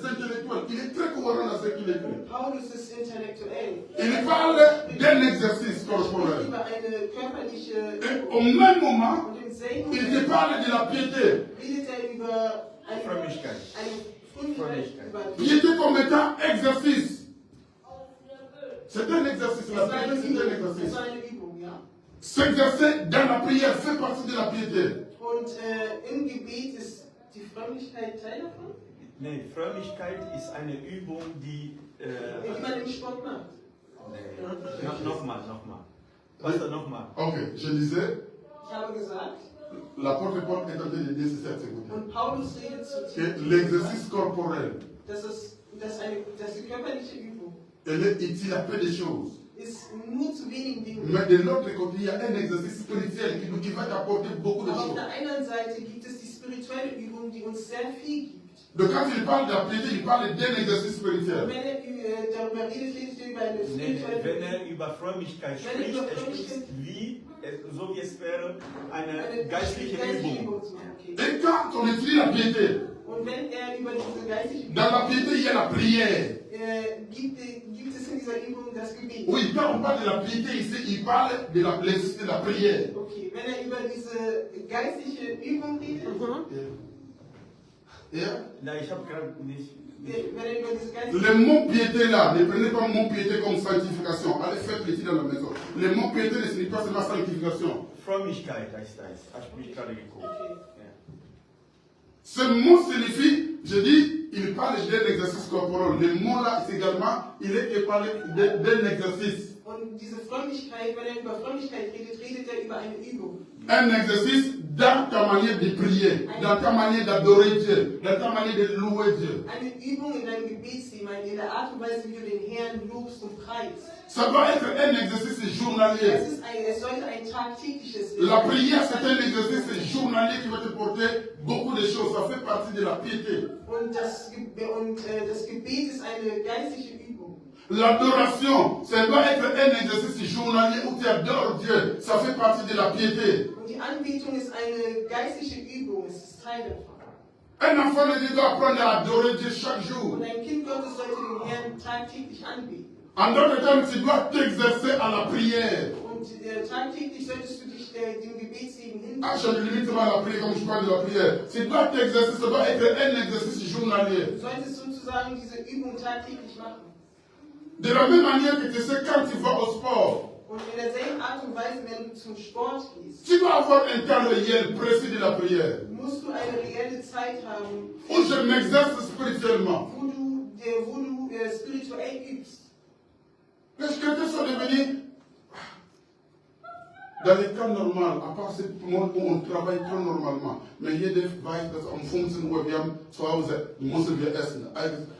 E: intellectuels. Il est très cohérent dans ce qu'il écrit.
D: Paulus ist intellektuell.
E: Il parle d'un exercice corporel.
D: Über eine körperliche
E: Et
D: Übung.
E: au même moment,
D: Und im Segen
E: il te parle de la piété.
D: redet über eine
F: Frömmigkeit.
D: Frömmigkeit.
E: Piété comme étant exercice. C'est un exercice, la
D: Es war
E: piété
D: eine
E: c'est un
D: Übung,
E: exercice.
D: es war eine Übung, ja.
E: S'exercer dans la prière fait partie de la piété.
D: Und im Gebet ist die Frömmigkeit Teil davon,
F: Nee, Frömmigkeit ist eine Übung, die.
D: wie man im Sport macht.
F: Nochmal. Pastor, nochmal.
E: Ok, je disais,
D: Ich habe gesagt,
E: l'apôtre Paul est en train de dire ceci à ses côtés.
D: und Paulus redet zu
E: Que l'exercice corporel,
D: dass die körperliche Übung
E: elle est utile à peu de choses.
D: ist nur zu wenigen Dingen.
E: Mais de l'autre côté, il y a un exercice spirituel qui va t'apporter beaucoup de
D: Aber auf
E: choses.
D: der anderen Seite gibt es die spirituelle Übung, die uns sehr viel gibt.
E: Donc quand il parle de la piété, il parle d'un exercice
D: Und
E: spirituel.
D: wenn er darüber redet er über eine
F: Nee,
D: spirituelle
F: wenn
D: Übung.
F: er über Frömmigkeit spricht, er spricht wie, so wie es wäre, eine geistliche Übung.
D: zu machen. Okay.
E: Et quand on étudie la piété,
D: Und wenn er über diese geistliche
E: dans la piété, il y a la prière.
D: gibt es in dieser Übung das Gebet.
E: Oui, quand on parle de la piété ici, il parle de l'exercice de la prière.
D: Okay, wenn er über diese geistliche Übung redet,
E: Yeah.
F: Na, ich habe gerade nicht.
D: wenn er über diese geistliche
E: Le mot piété là, ne prenez pas le mot piété comme sanctification. Allez faire l'étude dans la maison. Le mot piété ne signifie pas seulement sanctification.
F: Frömmigkeit heißt das. Hast du mich gerade geguckt? Ja.
E: Ce mot signifie, je dis, il parle d'un exercice corporel. Le mot là, c'est également, il est parlé d'un exercice.
D: Und diese Frömmigkeit, wenn er über Frömmigkeit redet, redet er über eine Übung.
E: Un exercice dans ta manière de prier, dans ta manière d'adorer Dieu, dans ta manière de louer Dieu.
D: Eine Übung in deinem Gebetsleben, in der Art und Weise, wie du den Herrn lobst und preist.
E: Ça doit être un exercice journalier.
D: Es sollte ein tagtägliches
E: La prière, c'est un exercice journalier qui va te porter beaucoup de choses. Ça fait partie de la piété.
D: Und das Gebet ist eine geistliche Übung.
E: L'adoration, ça doit être un exercice journalier où tu adores Dieu. Ça fait partie de la piété.
D: Und die Anbetung ist eine geistliche Übung, es ist Teil davon.
E: Un enfant de Dieu doit apprendre à adorer Dieu chaque jour.
D: Und ein Kind Gottes sollte den Herrn tagtäglich anbeten.
E: En d'autres termes, tu dois t'exercer à la prière.
D: Und tagtäglich solltest du dich dem Gebetsleben
E: Ah, je
D: hinwenden.
E: ne limite pas la prière comme je parle de la prière. Tu dois t'exercer, ça doit être un exercice journalier.
D: Du solltest sozusagen diese Übung tagtäglich machen.
E: De la même manière que tu sais quand tu vas au sport,
D: Und in derselben Art und Weise, wenn du zum Sport gehst,
E: tu dois avoir un temps réel précis de la prière.
D: musst du eine reelle Zeit haben,
E: Où je m'exerce spirituellement.
D: wo du spirituell übst.
E: Les chrétiens sont devenus, dans les cas normaux, à part ce moment où on travaille très normalement, mais il y a des Weise, dass am 15 Uhr wir haben zu Hause, müssen wir essen.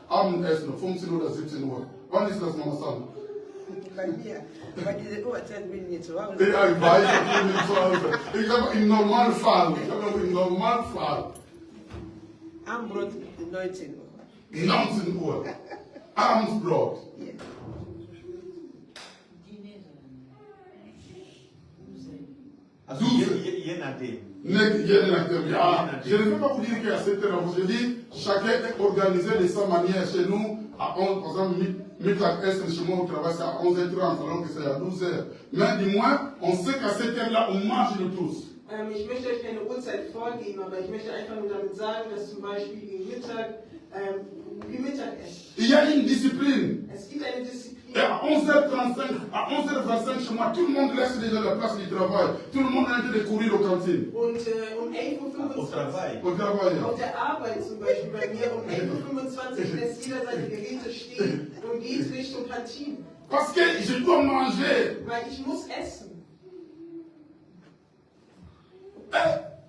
E: Abendessen, 15 Uhr oder 17 Uhr. Wann ist das, Mama Sam?
A: Bei mir, bei diese Uhrzeit bin ich zu Hause.
E: Ja, ich weiß, ich bin nicht zu Hause. Ich habe im Normalfall,
A: Abendbrot 19 Uhr.
E: 19 Uhr. Abendsbrot.
A: Ja.
F: Also je nachdem.
E: Je ne veux pas vous dire qu'il y a cette heure. Je dis, chacun est organisé de sa manière. Chez nous, à 11, par exemple, Mittag-Essen, chez moi au travail, c'est à 11h30, alors que c'est à 12h. Mais du moins, on sait qu'à cette heure-là, on mange nous tous.
D: Ich möchte euch keine Uhrzeit vorgeben, aber ich möchte einfach nur damit sagen, dass zum Beispiel gegen Mittag wie Mittagessen.
E: Il y a une discipline.
D: Es gibt eine Disziplin.
E: Et à 11h35, à 11h25 chez moi, tout le monde laisse déjà la place du travail. Tout le monde est en train de courir aux cantines.
D: Und um 11:25
F: Au
D: Uhr
F: travail.
E: Au travail.
D: auf der Arbeit zum Beispiel bei mir, um 11:25 Uhr lässt jeder seine Geräte stehen und geht Richtung Kantine.
E: Parce que je dois manger.
D: Weil ich muss essen.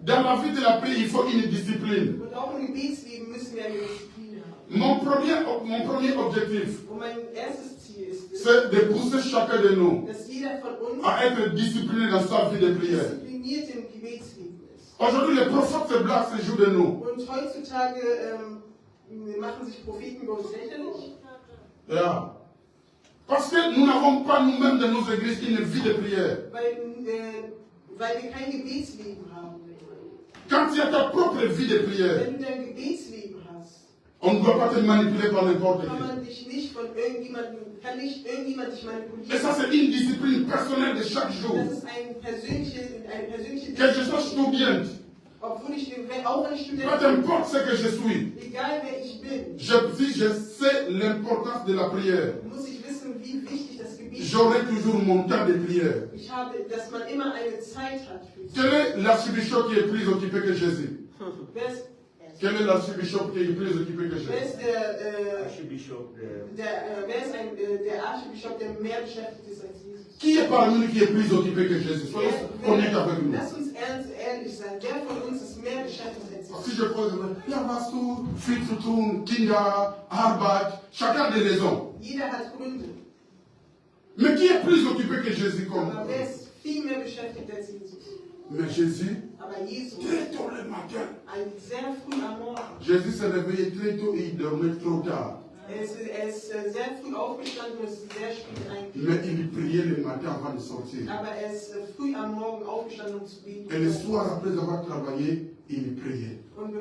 E: Dans la vie de la paix, il faut une discipline.
D: Und auch im Gebetsleben müssen wir eine Disziplin haben.
E: Mon premier objectif,
D: Und mein erstes Ziel ist es,
E: c'est de pousser chacun de nous
D: dass jeder von uns
E: à être discipliné dans sa vie de prière.
D: diszipliniert im Gebetsleben ist.
E: Aujourd'hui, les prophètes se blaguent ce jour de nous.
D: Und heutzutage machen sich Propheten über uns lächerlich.
E: Yeah. Parce que nous n'avons pas nous-mêmes dans nos églises une vie de prière.
D: Weil wir kein Gebetsleben haben.
E: Quand tu as ta propre vie de prière,
D: Wenn du dein Gebetsleben hast,
E: on ne doit pas te manipuler par n'importe
D: kann
E: qui.
D: man dich nicht von irgendjemandem kann nicht irgendjemand dich
E: Et
D: manipulieren.
E: ça, c'est une discipline personnelle de chaque jour.
D: Das ist eine persönliche
E: Que je sois student,
D: obwohl auch ein Student
E: peu importe ce que je suis,
D: egal wer ich bin,
E: je sais l'importance de la prière.
D: muss ich wissen, wie wichtig das Gebet ist.
E: J'aurai toujours mon temps de prière.
D: Dass man immer eine Zeit hat für
E: Quel est l'archbishop qui est plus occupé que Jésus?
D: Wer ist,
E: Quel est l'archbishop qui est plus occupé que
D: wer
E: Jésus?
D: ist der Archbischof, der mehr beschäftigt ist als Jesus?
E: Qui est parmi nous qui est plus occupé que Jésus? Soyons honnêtes avec nous.
D: Lass uns ehrlich sein. Wer von uns ist mehr beschäftigt als Jesus?
E: Si je pose, ja, was du, viel zu tun, Kinder, Arbeit, chacun a des raisons.
D: Jeder hat Gründe.
E: Mais qui est plus occupé que Jésus comme
D: Aber wer ist viel mehr beschäftigt als Jesus?
E: Mais Jésus,
D: Aber Jesus,
E: très tôt le matin,
D: sehr früh am Morgen.
E: Jésus s'est réveillé très tôt et il dormait trop tard.
D: Er ist sehr früh aufgestanden und ist sehr spät
E: Mais
D: eingeschlafen.
E: il priait le matin avant de sortir.
D: Aber er ist früh am Morgen aufgestanden, um zu beten.
E: Et le soir, après avoir travaillé, il priait.
D: Und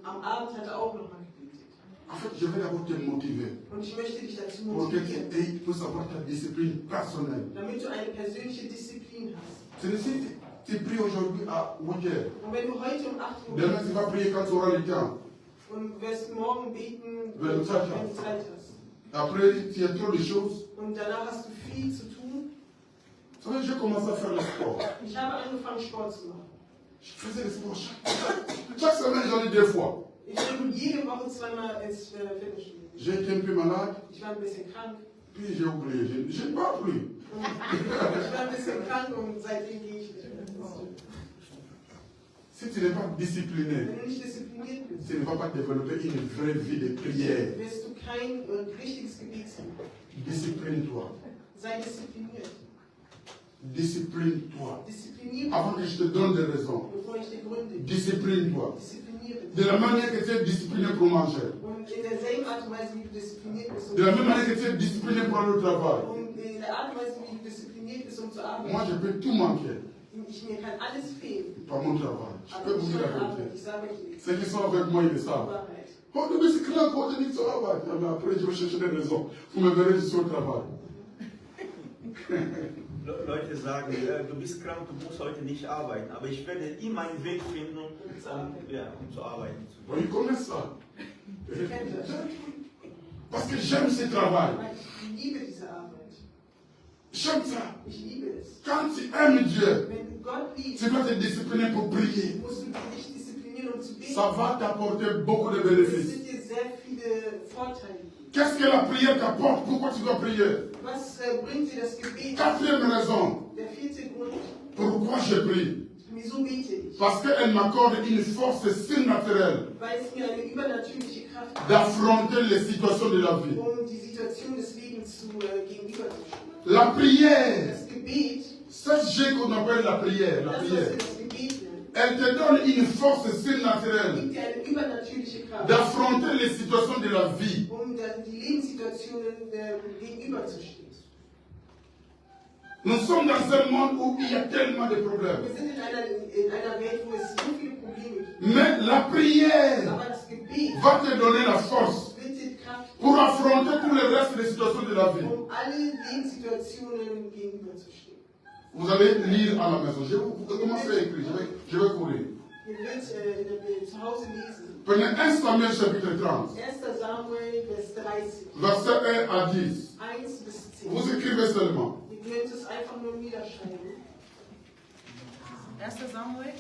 D: am Abend hat er auch nochmal gebetet.
E: En fait, je vais d'abord te motiver
D: Und ich möchte dich dazu
E: pour que
D: motivieren,
E: tu puisses avoir ta discipline personnelle.
D: damit du eine persönliche Disziplin hast.
E: C'est si tu pries aujourd'hui à 8 heures.
D: Und wenn du heute um 8 Uhr
E: Demain, tu vas prier quand tu auras le temps.
D: und wirst morgen beten,
E: Wenn du Zeit hast.
D: wenn du Zeit hast.
E: Après, tu as trop de choses.
D: Und danach hast du viel zu tun.
E: Vous savez, j'ai commencé à faire le sport.
D: Ich habe angefangen, Sport zu machen.
E: Je faisais le sport chaque semaine, j'en ai 2 fois.
D: Ich bin jede Woche zweimal ins Fitnessstudio.
E: J'ai été un peu malade,
D: Ich war ein bisschen krank.
E: puis j'ai oublié. Je n'ai pas plus.
D: Und ich war ein bisschen krank und seitdem gehe ich nicht mehr ins Fitnessstudio.
E: Si tu n'es pas discipliné,
D: Wenn du nicht diszipliniert bist,
E: tu ne vas pas développer une vraie vie de prière.
D: wirst du kein richtiges Gebetsleben.
E: Discipline-toi.
D: Sei diszipliniert.
E: Discipline-toi.
D: Diszipliniere
E: Avant que je te donne des raisons,
D: bevor ich dir Gründe gebe.
E: discipline-toi.
D: Diszipliniere
E: De la manière que tu es discipliné pour manger.
D: Und in derselben Art und Weise, wie du diszipliniert bist,
E: De la même manière que tu es discipliné pour aller au travail.
D: und in der Art und Weise, wie du diszipliniert bist, um zu arbeiten.
E: Moi, je peux tout manquer.
D: Mir kann alles fehlen.
E: Par mon travail. Je peux
D: Aber
E: vous
D: ich
E: dire la
D: kann arbeiten.
E: vérité.
D: Ich sage euch die
E: Ceux qui sont avec moi, ils le savent.
D: Wahrheit.
E: Oh, mais c'est clair quand je dis que ça va. Mais après, je vais chercher des raisons. Vous me verrez, je suis au travail.
F: Leute sagen, du bist krank, du musst heute nicht arbeiten, aber ich werde immer einen Weg finden, um zu arbeiten.
E: Bon, ils connaissent ça.
D: Sie kennen das.
E: Parce que j'aime ce travail.
D: Ich liebe diese Arbeit.
E: J'aime ça.
D: Ich liebe es.
E: Quand tu aimes Dieu,
D: Wenn du Gott liebst,
E: tu dois te discipliner pour prier.
D: musst du dich disziplinieren, um zu beten.
E: Ça va t'apporter beaucoup de
D: Es
E: bénéfices.
D: sind dir sehr viele Vorteile.
E: Qu'est-ce que la prière t'apporte? Pourquoi tu dois prier?
D: Was bringt dir das Gebet?
E: Quatrième raison,
D: Der vierte Grund,
E: pourquoi je prie?
D: wieso bete ich?
E: Parce qu'elle m'accorde une force surnaturelle
D: Weil es mir eine übernatürliche Kraft gibt,
E: d'affronter les situations de la vie.
D: um die Situation des Lebens gegenüberzustellen.
E: La prière,
D: Das Gebet,
E: cette G qu'on appelle la prière,
D: das, was wir das Gebet nennen,
E: elle te donne une force surnaturelle
D: gibt dir eine übernatürliche Kraft,
E: d'affronter les situations de la vie.
D: um die Lebenssituationen gegenüberzustehen.
E: Nous sommes dans un monde où il y a tellement de problèmes.
D: Wir sind in einer Welt, wo es so viele Probleme gibt.
E: Mais la prière
D: Aber das Gebet
E: va te donner la force
D: wird dir Kraft
E: pour affronter tout le reste des situations de la vie.
D: um alle Lebenssituationen gegenüberzustehen.
E: Vous allez lire à la maison. Je vais commencer à écrire. Je vais courir.
D: Ihr werdet zu Hause lesen.
E: Prenez 1 Samuel chapitre 30,
D: 1. Samuel, Vers 30,
E: verset 1 à 10.
D: 1 bis 10.
E: Vous écrivez seulement.
D: Ihr könnt es einfach nur niederschreiben.
G: 1. Samuel,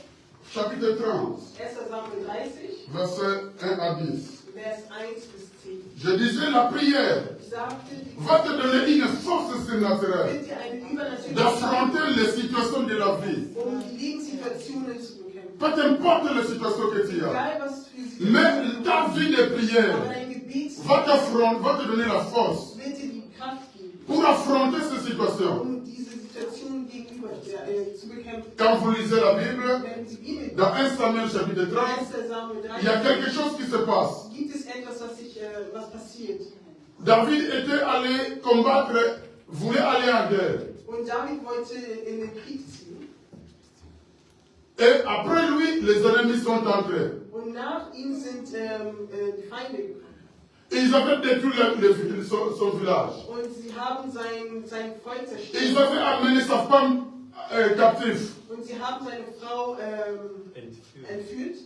E: Chapitre 30,
D: 1. Samuel 30,
E: verset 1 à 10.
D: Vers 1 bis 10.
E: Je disais, la prière
D: Ich sagte, die
E: va te donner une force surnaturelle
D: wird dir eine übernatürliche
E: d'affronter les situations de la vie.
D: um die Lebenssituationen zu bekämpfen.
E: Peu importe les situations que tu as.
D: Egal was für sie
E: Mais ta vie de
D: aber
E: prière
D: dein Gebet
E: va te donner la force
D: wird dir die Kraft geben,
E: pour affronter ces situations.
D: um diese Situation gegenüber zu bekämpfen.
E: Quand vous lisez la Bible,
D: Wenn die Bibel
E: dans 1 Samuel chapitre 30,
D: 1. Samuel
E: il y a
D: 30
E: quelque chose qui se passe.
D: gibt es etwas, was passiert.
E: David était allé combattre, voulait aller en guerre.
D: Und David wollte in den Krieg ziehen.
E: Et après lui, les ennemis sont entrés.
D: Und nach ihm sind die Feinde gekommen.
E: Ils avaient détruit son village.
D: Und sie haben sein Volk
E: Ils
D: zerstört.
E: avaient amené sa femme captive.
D: Und sie haben seine Frau entführt.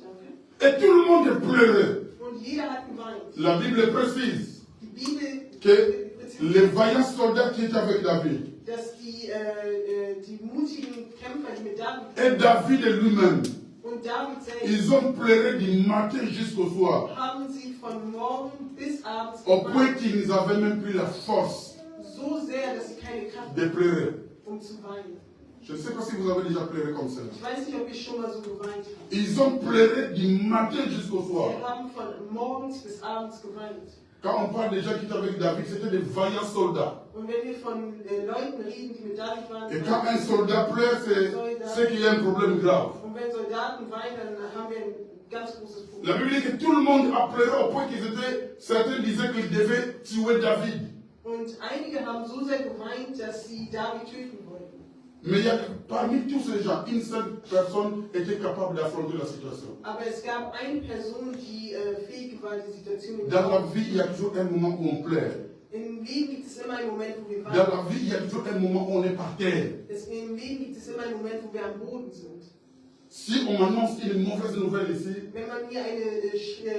E: Et tout le monde pleurait.
D: Und jeder hat geweint.
E: La Bible précise
D: Die Bibel
E: que les vaillants soldats qui étaient avec David,
D: dass die mutigen Kämpfer, die mit David
E: et David lui-même,
D: und David selbst,
E: ils ont pleuré du matin jusqu'au soir,
D: haben sie von morgen bis abends
E: au point
D: geweint.
E: qu'ils n'avaient même plus la force
D: So sehr, dass sie keine Kraft
E: de
D: hatten,
E: pleurer.
D: zu weinen.
E: Je ne sais pas si vous avez déjà pleuré comme ça.
D: Ich weiß nicht, ob ich schon mal so geweint habe.
E: Ils ont pleuré du matin jusqu'au soir.
D: Wir haben von morgens bis abends geweint.
E: Quand on parle des gens qui étaient avec David, c'était des vaillants soldats.
D: Und wenn wir von Leuten reden, die mit David waren,
E: Et quand un soldat pleure, c'est qu'il y a un problème grave.
D: und wenn Soldaten weinen, dann haben wir ein ganz großes
E: La
D: Problem.
E: Bible dit que tout le monde a pleuré au point certains disaient qu'ils devaient tuer David.
D: Und einige haben so sehr geweint, dass sie David töten wollten.
E: Mais parmi tous ces gens, une seule personne était capable d'affronter la situation.
D: Aber es gab eine Person, die fähig war, die Situation in
E: Dans la vie, il y a toujours un moment où on pleure.
D: Im Leben gibt es immer einen Moment, wo wir
E: Dans
D: weinen.
E: la vie, il y a toujours un moment où on est par terre.
D: Im Leben gibt es immer einen Moment, wo wir am Boden sind.
E: Si on m'annonce une mauvaise nouvelle ici,
D: Wenn man mir eine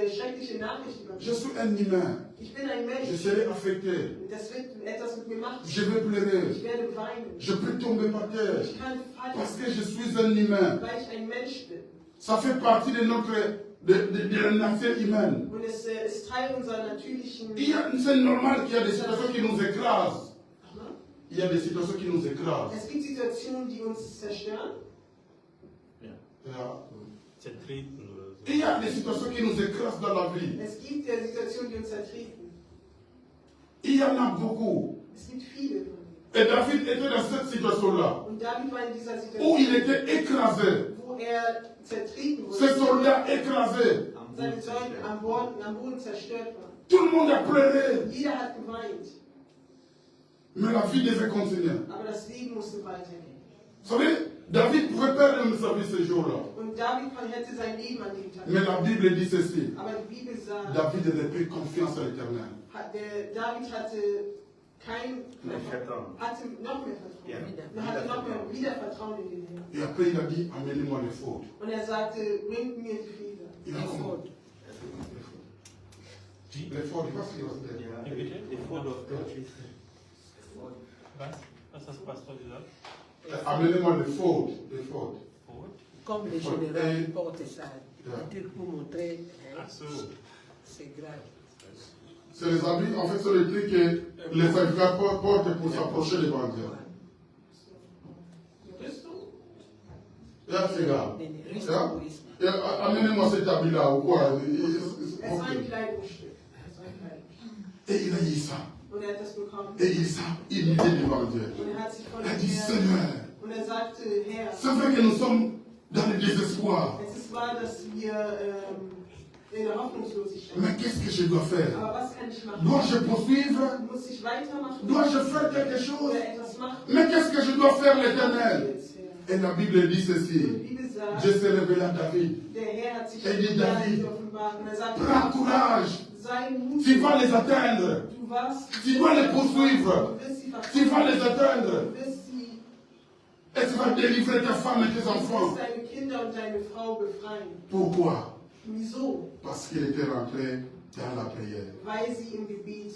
D: schreckliche Nachricht
E: je
D: überbringt,
E: suis un humain.
D: ich bin ein
E: Je
D: Mensch,
E: serai affecté.
D: das wird etwas mit mir machen.
E: Je vais pleurer.
D: Ich werde weinen.
E: Je peux tomber par terre.
D: Ich kann
E: Parce
D: fallen,
E: que je suis un humain.
D: weil ich ein Mensch bin.
E: Ça fait partie de la nature humaine.
D: Und es ist Teil unserer natürlichen...
E: C'est normal qu'il y a des situations qui nous écrasent. Il y a des situations qui nous écrasent.
D: Es gibt Situationen, die uns zerstören.
C: Zertreten oder so.
E: Il y a des situations qui nous écrasent dans la vie.
D: Es gibt Situationen, die uns zertreten.
E: Il y en a beaucoup.
D: Es gibt viele.
E: Et David était dans cette situation-là,
D: Und David war in dieser
E: où il
D: Situation,
E: était écrasé.
D: wo zertreten wurde.
E: Ces soldats écrasés.
D: Seine Zeugen am Boden zerstört waren.
E: Tout le monde a pleuré.
D: Jeder hat geweint.
E: Mais la vie devait continuer.
D: Aber das Leben musste weitergehen.
E: Vous savez, David pouvait perdre sa vie ce jour-là.
D: Und David hätte sein Leben an dem Tag.
E: Mais la Bible dit ceci.
D: Aber die Bibel sagt,
E: David avait pris confiance à l'Éternel.
D: David hatte noch mehr Vertrauen.
F: Ja,
D: Er hatte noch mehr Wiedervertrauen in den Herrn.
E: Et après, il a dit, amenez-moi les fautes.
D: Und er sagte, bringt mir die Flieder.
E: Il a commencé. Les fautes, je sais pas ce qu'il va se dire.
C: Wie bitte?
F: Die Foto auf Deutsch ist.
C: Was hast du Pastor gesagt?
E: Amenez-moi les fautes. Les fautes.
A: Comme le général porte ça, pour montrer,
C: Ach so.
A: c'est grave.
E: C'est les habits, en fait, c'est les trucs que les sacrificateurs portent pour s'approcher de l'évangile. C'est grave. Amenez-moi cet habit-là, ou quoi.
D: Es war ein Kleidungsstück.
E: Et il a dit ça.
D: Und er hat das bekommen.
E: Et il s'est imité devant Dieu.
D: Und er hat sich von
E: Il a
D: dem
E: dit,
D: Herrn,
E: Seigneur,
D: und er sagte, Herr,
E: c'est vrai que nous sommes dans le désespoir.
D: es ist wahr, dass wir in der Hoffnungslosigkeit
E: Mais
D: sind.
E: qu'est-ce que je dois faire?
D: Aber was kann ich machen?
E: Dois-je poursuivre?
D: Muss ich weitermachen?
E: Dois-je faire quelque chose?
D: Oder etwas machen?
E: Mais qu'est-ce que je dois faire,
D: Was mache
E: l'Éternel?
D: ich jetzt, Herr?
E: Et la Bible dit
D: Und die
E: ceci.
D: Bibel sagt,
E: Dieu s'est révélé à David.
D: der Herr hat sich
E: Er dit, David,
D: offenbart. Und er sagt,
E: Prends courage.
D: sei mutig.
E: Tu vas les atteindre.
D: Du warst,
E: Tu dois les poursuivre.
D: du wirst sie
E: Tu vas
D: verfolgen.
E: les atteindre.
D: Du wirst sie,
E: Et tu vas délivrer ta femme et tes
D: du
E: enfants.
D: wirst deine Kinder und deine Frau befreien.
E: Pourquoi?
D: Wieso?
E: Parce qu'il était rentré dans la prière.
D: Weil sie im Gebet.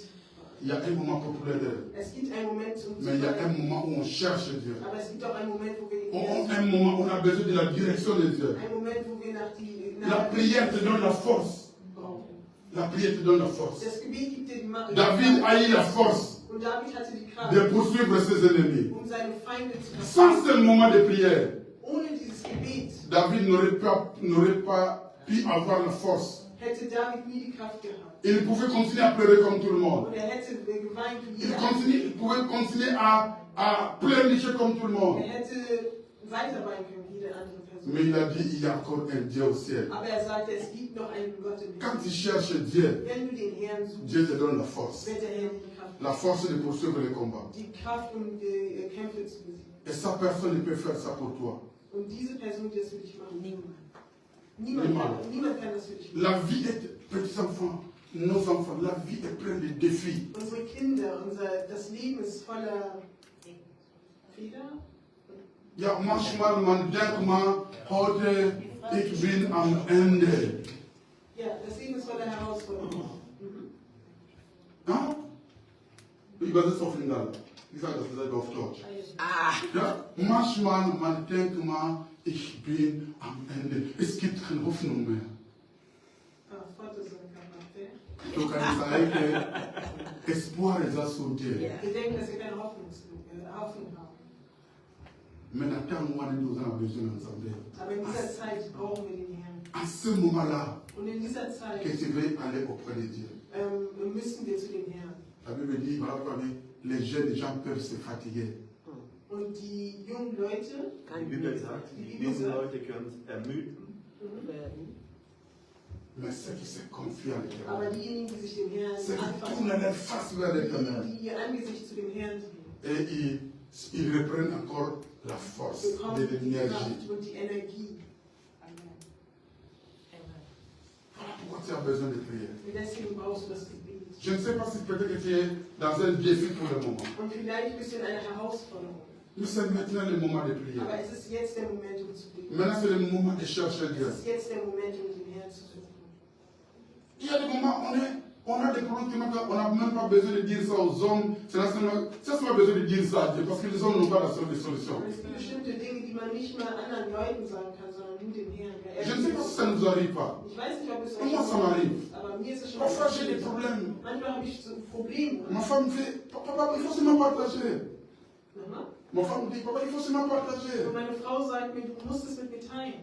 E: Il y a un moment pour pleurer.
D: Es gibt einen Moment zum
E: Mais il y a un
D: Weinen,
E: moment où on cherche Dieu.
D: aber es gibt auch einen Moment, wo wir den Herrn
E: Un moment où on a besoin de la direction de Dieu.
D: Ein Moment, wo wir
E: La prière te donne la force.
D: brauchen.
E: La prière te donne la force.
D: Das Gebet gibt dir die Macht.
E: David a eu la force
D: Und David hatte die Kraft,
E: de poursuivre ses ennemis.
D: seine Feinde zu
E: Sans ce moment de prière,
D: Ohne dieses Gebet
E: David n'aurait pas pu avoir la force.
D: hätte David nie die Kraft gehabt.
E: Il pouvait continuer à pleurer comme tout le monde.
D: Und er hätte geweint wie
E: Il
D: jeder.
E: pouvait continuer à pleurnicher comme tout le monde.
D: Er hätte weiter weinen können wie jede andere Person.
E: Mais il a dit, il y a encore un Dieu au ciel.
D: Aber er sagte, es gibt noch einen Gott im
E: Quand
D: Himmel.
E: tu cherches Dieu,
D: Wenn du den Herrn suchst,
E: Dieu te donne la force.
D: wird der Herr dir die Kraft
E: La force de poursuivre les combats.
D: die Kraft, um die Kämpfe zu besiegen.
E: Et ça, personne ne peut faire ça pour toi.
D: Und diese Person, die das für dich macht,
A: Niemand.
D: niemand kann das für dich machen.
E: La vie est, petits enfants, Nos enfants, la vie est pleine de défis.
D: Unsere Kinder, das Leben ist voller Fehler.
E: Ja, manchmal man denkt man, heute ich bin am Ende.
D: Ja, das Leben ist voller Herausforderungen.
E: Ja? Übersetzt auf Lingala. Ich sage das selber auf Deutsch. Ja, manchmal man denkt man, ich bin am Ende. Es gibt keine Hoffnung mehr. Du kannst sagen, Espoir est à son Dieu.
D: Wir denken, dass wir keine Hoffnung haben.
E: Mais attends, moi, nous avons besoin d'ensemble.
D: Aber in dieser Zeit brauchen wir den Herrn.
E: À ce moment-là,
D: Und in dieser Zeit
E: que tu veux aller auprès de Dieu.
D: müssen wir zu dem Herrn.
E: La Bible dit, voilà, les jeunes gens peuvent se fatiguer.
D: Und die jungen Leute,
F: Die Bibel sagt, die jungen Leute können ermüden.
E: Mais ceux qui se confient à
D: aber
E: l'Éternel,
D: diejenigen, die sich dem Herrn
E: ceux qui
D: anfassen,
E: tournent leur face vers l'Éternel,
D: die ihr Angesicht zu dem Herrn drehen,
E: et ils reprennent encore la force
D: bekommen
E: de
D: die
E: l'énergie.
D: Kraft und die Energie.
E: Voilà pourquoi tu as besoin de prier.
D: Und deswegen brauchst du das Gebet.
E: Je ne sais pas si peut-être que tu es dans un défi pour le moment.
D: Und vielleicht bist du in einer Herausforderung.
E: Mais c'est maintenant le moment de prier.
D: Aber es ist jetzt der Moment, um zu beten.
E: Maintenant, c'est le moment de chercher Dieu.
D: Es ist jetzt der Moment, um den Herrn zu suchen.
E: Il y a des moments où on a des problèmes on n'a même pas besoin de dire ça aux hommes. C'est pas besoin de dire ça à Dieu parce que les hommes n'ont pas la solution.
D: Und es gibt bestimmte Dinge, die man nicht mal anderen Leuten sagen kann, sondern nur dem Herrn.
E: Je ne sais pas si ça nous arrive pas.
D: Ich weiß nicht, ob es
E: Moi, ça m'arrive.
D: aber mir ist es schon
E: Parfois, j'ai des problèmes.
D: Manchmal habe ich so Probleme.
E: Ma femme me fait, papa, il faut seulement partager.
D: Aha.
E: Ma femme me dit, papa, il faut seulement partager.
D: Und meine Frau sagt mir, du musst es mit mir teilen.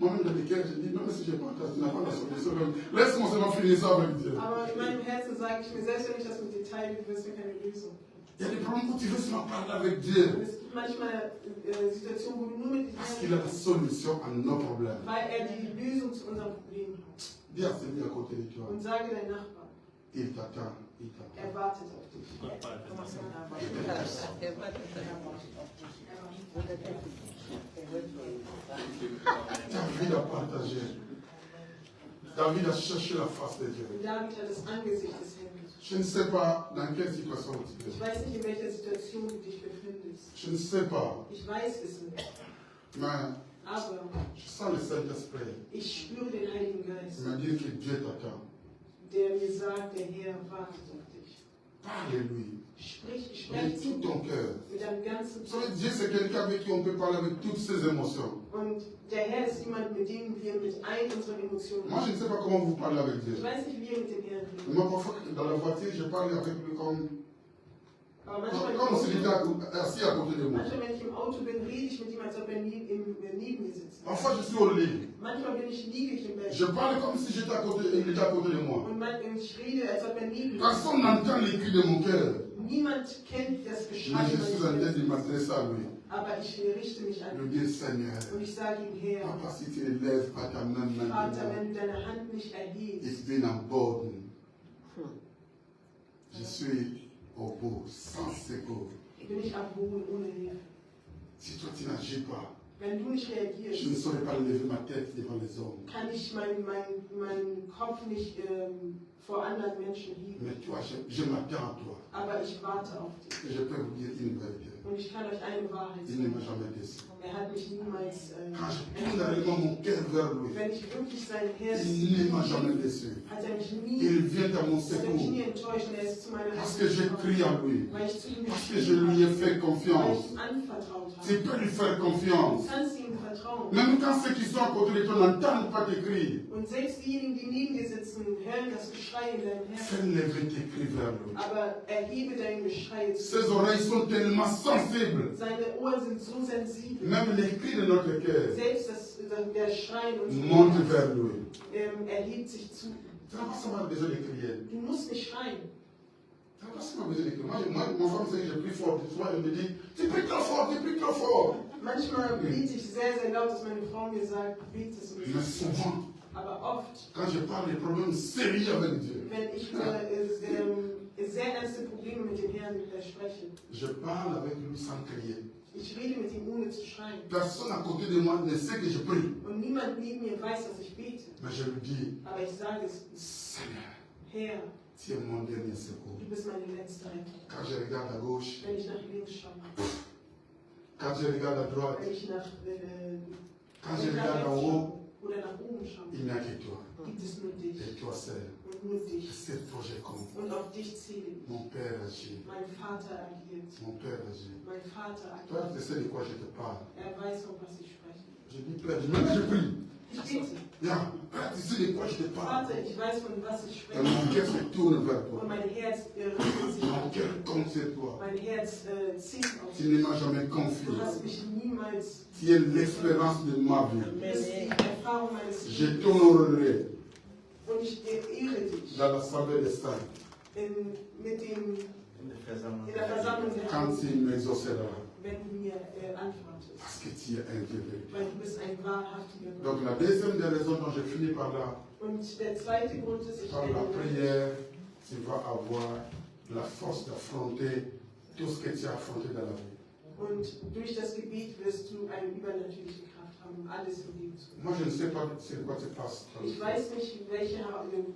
E: Moi-même, dans les cœurs, je dis, même si je partage, tu n'as pas la solution. Laisse-moi seulement finir ça avec Dieu.
D: Aber in meinem Herzen sage ich mir, selbst wenn ich das mit dir teile, du wirst mir keine Lösung.
E: Il y a des problèmes où tu veux seulement parler avec
D: Und
E: Dieu.
D: es gibt manchmal Situationen, wo du nur mit dem
E: Parce qu'il a
D: Herrn
E: la solution à nos problèmes.
D: weil die Lösung zu unserem Problem hat.
E: Dis à celui à côté de toi,
D: Und sage deinem Nachbarn,
E: il t'attend, il t'attend.
D: er wartet auf dich.
E: David a partagé. David a cherché la face de Dieu.
D: Und David hat das Angesicht des Herrn.
E: Je ne sais pas dans quelle situation tu
D: Ich
E: es.
D: weiß nicht, in welcher Situation du dich befindest.
E: Je ne sais pas.
D: Ich weiß es nicht.
E: Mais
D: Aber
E: je sens le Saint-Esprit
D: ich spüre den Heiligen Geist,
E: me dire que Dieu t'attend.
D: der mir sagt, der Herr wartet auf dich.
E: Parle-lui.
D: Sprich
E: De tout ton cœur.
D: mit deinem ganzen
E: Vous savez,
D: Herzen.
E: Dieu, c'est quelqu'un avec qui on peut parler avec toutes ses émotions.
D: Und der Herr ist jemand, mit dem wir mit allen unseren Emotionen
E: Moi, je ne sais pas comment vous parlez avec Dieu.
D: Ich weiß nicht, wie wir mit dem Herrn reden.
E: Moi, parfois, dans la voiture, je parle avec lui
D: Aber manchmal,
E: comme s'il était assis à côté de moi.
D: manchmal, wenn ich im Auto bin, rede ich mit ihm, als ob er neben mir sitzt.
E: Parfois, je suis au lit.
D: Manchmal liege ich im Bett.
E: Je parle comme si j'étais à côté, il était à côté de moi.
D: Und ich rede, als ob er neben mir
E: Personne n'entend les cris de mon cœur.
D: Niemand kennt das Geschrei
E: Mais je suis en train
D: meines
E: de m'adresser à lui.
D: Aber ich richte mich an
E: Je
D: ihn.
E: dis, Seigneur,
D: Und ich sage ihm, Herr,
E: papa, si tu ne lèves pas ta main
D: Vater,
E: maintenant,
D: wenn du deine Hand nicht erhebst,
E: ich bin am Boden. Je suis au bout, sans secours.
D: bin ich am Boden ohne Hilfe.
E: Si toi tu n'agis pas,
D: Wenn du nicht
E: je ne
D: reagierst,
E: saurais pas lever ma tête devant les hommes.
D: kann ich meinen Kopf nicht vor anderen Menschen heben.
E: Mais toi, je m'attends à toi.
D: Aber ich warte auf dich.
E: Et je peux vous dire une vérité.
D: Und ich kann euch eine Wahrheit
E: Il ne m'a
D: sagen.
E: jamais déçu.
D: Er hat mich niemals
E: Quand je tourne réellement mon cœur vers lui,
D: Wenn ich wirklich sein Herz
E: il ne m'a jamais déçu.
D: hat er mich nie,
E: Il vient à mon
D: hat er mich
E: secours.
D: nie enttäuscht und er ist zu meiner
E: Parce
D: Hilfe
E: que j'ai
D: gekommen.
E: crié à lui.
D: Weil ich zu ihm
E: Parce que
D: geschrien
E: je lui ai
D: habe,
E: fait
D: weil
E: confiance.
D: ich ihm anvertraut
E: Tu
D: habe.
E: peux lui faire confiance.
D: Du kannst ihm vertrauen.
E: Même quand ceux qui sont à côté de toi n'entendent pas tes cris,
D: Und selbst diejenigen, die neben dir sitzen, hören das Geschrei in deinem Herzen.
E: fais lever tes cris vers lui.
D: Aber erhebe dein Geschrei zu.
E: Ses oreilles sont tellement sensibles.
D: Seine Ohren sind so sensibel.
E: Même les cris de notre cœur
D: Selbst der Schrei in unserem
E: montent
D: Herzen,
E: vers lui.
D: erhebt sich zu.
E: Tu n'as pas seulement besoin de crier.
D: Du musst nicht schreien.
E: Tu n'as pas seulement besoin de crier. Moi, ma femme sait que je prie fort. Souvent, elle me dit, tu pries trop fort, tu pries trop fort.
D: Manchmal bete ich sehr, sehr laut, dass meine Frau mir sagt, bete es
E: Mais
D: nicht.
E: souvent,
D: Aber oft,
E: quand je parle des problèmes sérieux avec Dieu,
D: wenn ich sehr ernste Probleme mit dem Herrn spreche,
E: je parle avec lui sans crier.
D: ich rede mit ihm ohne zu schreien.
E: Personne à côté de moi ne sait que je prie.
D: Und niemand neben mir weiß, dass ich bete.
E: Mais je lui dis,
D: Aber ich sage es,
E: Seigneur,
D: Herr,
E: tu es mon dernier secours.
D: du bist meine letzte Rettung.
E: Quand je regarde à gauche,
D: Wenn ich nach links schaue,
E: quand je regarde à droite,
D: wenn ich nach
E: quand je regarde en haut,
D: oder nach oben schaue,
E: il n'y a que toi.
D: gibt es nur dich
E: Et toi seul.
D: und nur dich.
E: Cette fois, je compte.
D: Und auf dich zähle ich.
E: Mon Père agit.
D: Mein Vater agiert.
E: Mon Père agit.
D: Mein Vater
E: Toi,
D: agiert.
E: tu sais de quoi je te parle.
D: Weiß, von was ich spreche.
E: Je dis, Père, même je prie.
D: Ich bete.
E: Viens, Père, tu sais de quoi je te parle.
D: Vater, ich weiß, von was ich
E: Et
D: spreche.
E: mon cœur se tourne vers
D: Und
E: toi.
D: mein Herz richtet sich
E: Mon
D: auf
E: cœur
D: dich.
E: compte sur toi.
D: Mein Herz zieht auf
E: Tu
D: dich.
E: ne m'as jamais confié.
D: Du hast mich niemals.
E: Tu es l'espérance de ma vie.
D: Du bist die Erfahrung meines
E: Je
D: Lebens.
E: t'honorerai
D: Und ich ehre dich
E: dans l'assemblée des saints
D: mit dem,
F: In der Versammlung.
D: in der Versammlung der
E: quand
D: Heiligen,
E: tu m'exauceras.
D: wenn du mir antwortest.
E: Parce que tu es un Dieu véritable.
D: Weil du bist ein wahrhaftiger Gott.
E: Donc la deuxième des raisons dont je finis par là,
D: Und der zweite Grund ist, ich
E: par la
D: werde
E: prière, tu vas avoir la force d'affronter tout ce que tu as affronté dans la vie.
D: und durch das Gebet wirst du eine übernatürliche Kraft haben, um alles im Leben zu
E: Moi, je ne sais pas sur quoi tu passes.
D: Ich weiß nicht,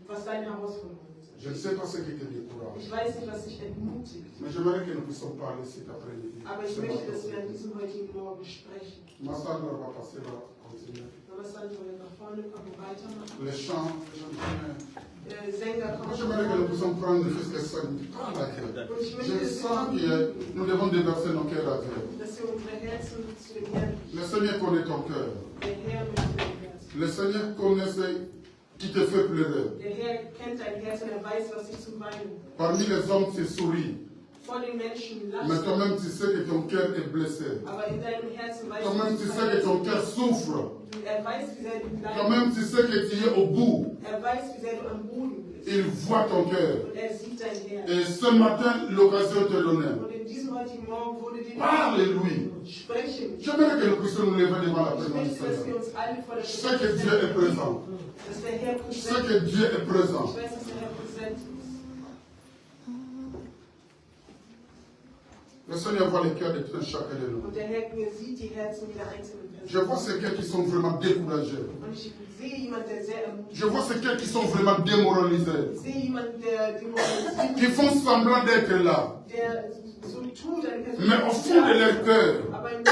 D: was deine Herausforderungen sind.
E: Je ne sais pas ce qui te décourage.
D: Ich weiß nicht, was dich entmutigt.
E: Mais j'aimerais que nous puissions parler cet après-midi.
D: Aber ich möchte, dass wir an diesem heutigen Morgen sprechen.
E: Ma soeur va passer, va continuer.
D: Aber Sandro wird nach vorne kommen und weitermachen.
E: Les chants, je
D: Sänger
E: Moi,
D: kommen.
E: j'aimerais que nous puissions prendre jusqu'à ça. Parle à Dieu.
D: Und ich möchte,
E: Je sens que nous devons déverser nos cœurs à Dieu.
D: dass wir unsere Herzen zu dem Herrn,
E: Le Seigneur connaît ton cœur.
D: der Herr möchte dein Herz.
E: Le Seigneur connaît ce qui te fait pleurer.
D: Der Herr kennt dein Herz und er weiß, was dich zum Weinen.
E: Parmi les hommes, tu souris.
D: Vor den Menschen
E: Mais
D: lachst du,
E: toi-même, tu sais que ton cœur est blessé.
D: aber in deinem Herzen weißt
E: Toi-même, tu sais que ton cœur souffre.
D: Er weiß, wie sehr du leidest.
E: Toi-même, tu sais que tu es au bout.
D: Er weiß, wie sehr du am Boden bist.
E: Il voit ton cœur.
D: Und er sieht dein Herz.
E: Et ce matin, l'occasion te donnée.
D: Und in diesem heutigen Morgen wurde dir
E: Parle-lui.
D: Spreche mit.
E: J'aimerais que nous puissions nous lever devant la
D: Ich
E: présence du
D: möchte, dass wir
E: Seigneur.
D: uns alle vor der
E: Je sais que Dieu est présent.
D: dass der Herr
E: Je sais
D: präsent
E: que Dieu est présent.
D: Ich weiß, dass der Herr präsent ist.
E: Le Seigneur voit les cœurs de tout un chacun de nous.
D: Und der Herr sieht die Herzen jeder einzelnen
E: Je
D: Person.
E: vois ces cœurs qui sont vraiment découragés.
D: Und ich sehe jemanden, der sehr ermutigt
E: Je vois ces cœurs qui sont vraiment démoralisés.
D: ist. Ich sehe jemanden, der demoralisiert
E: Qui font semblant d'être là.
D: der so tut, eine Person.
E: Mais au fond de leur cœur,
D: Aber im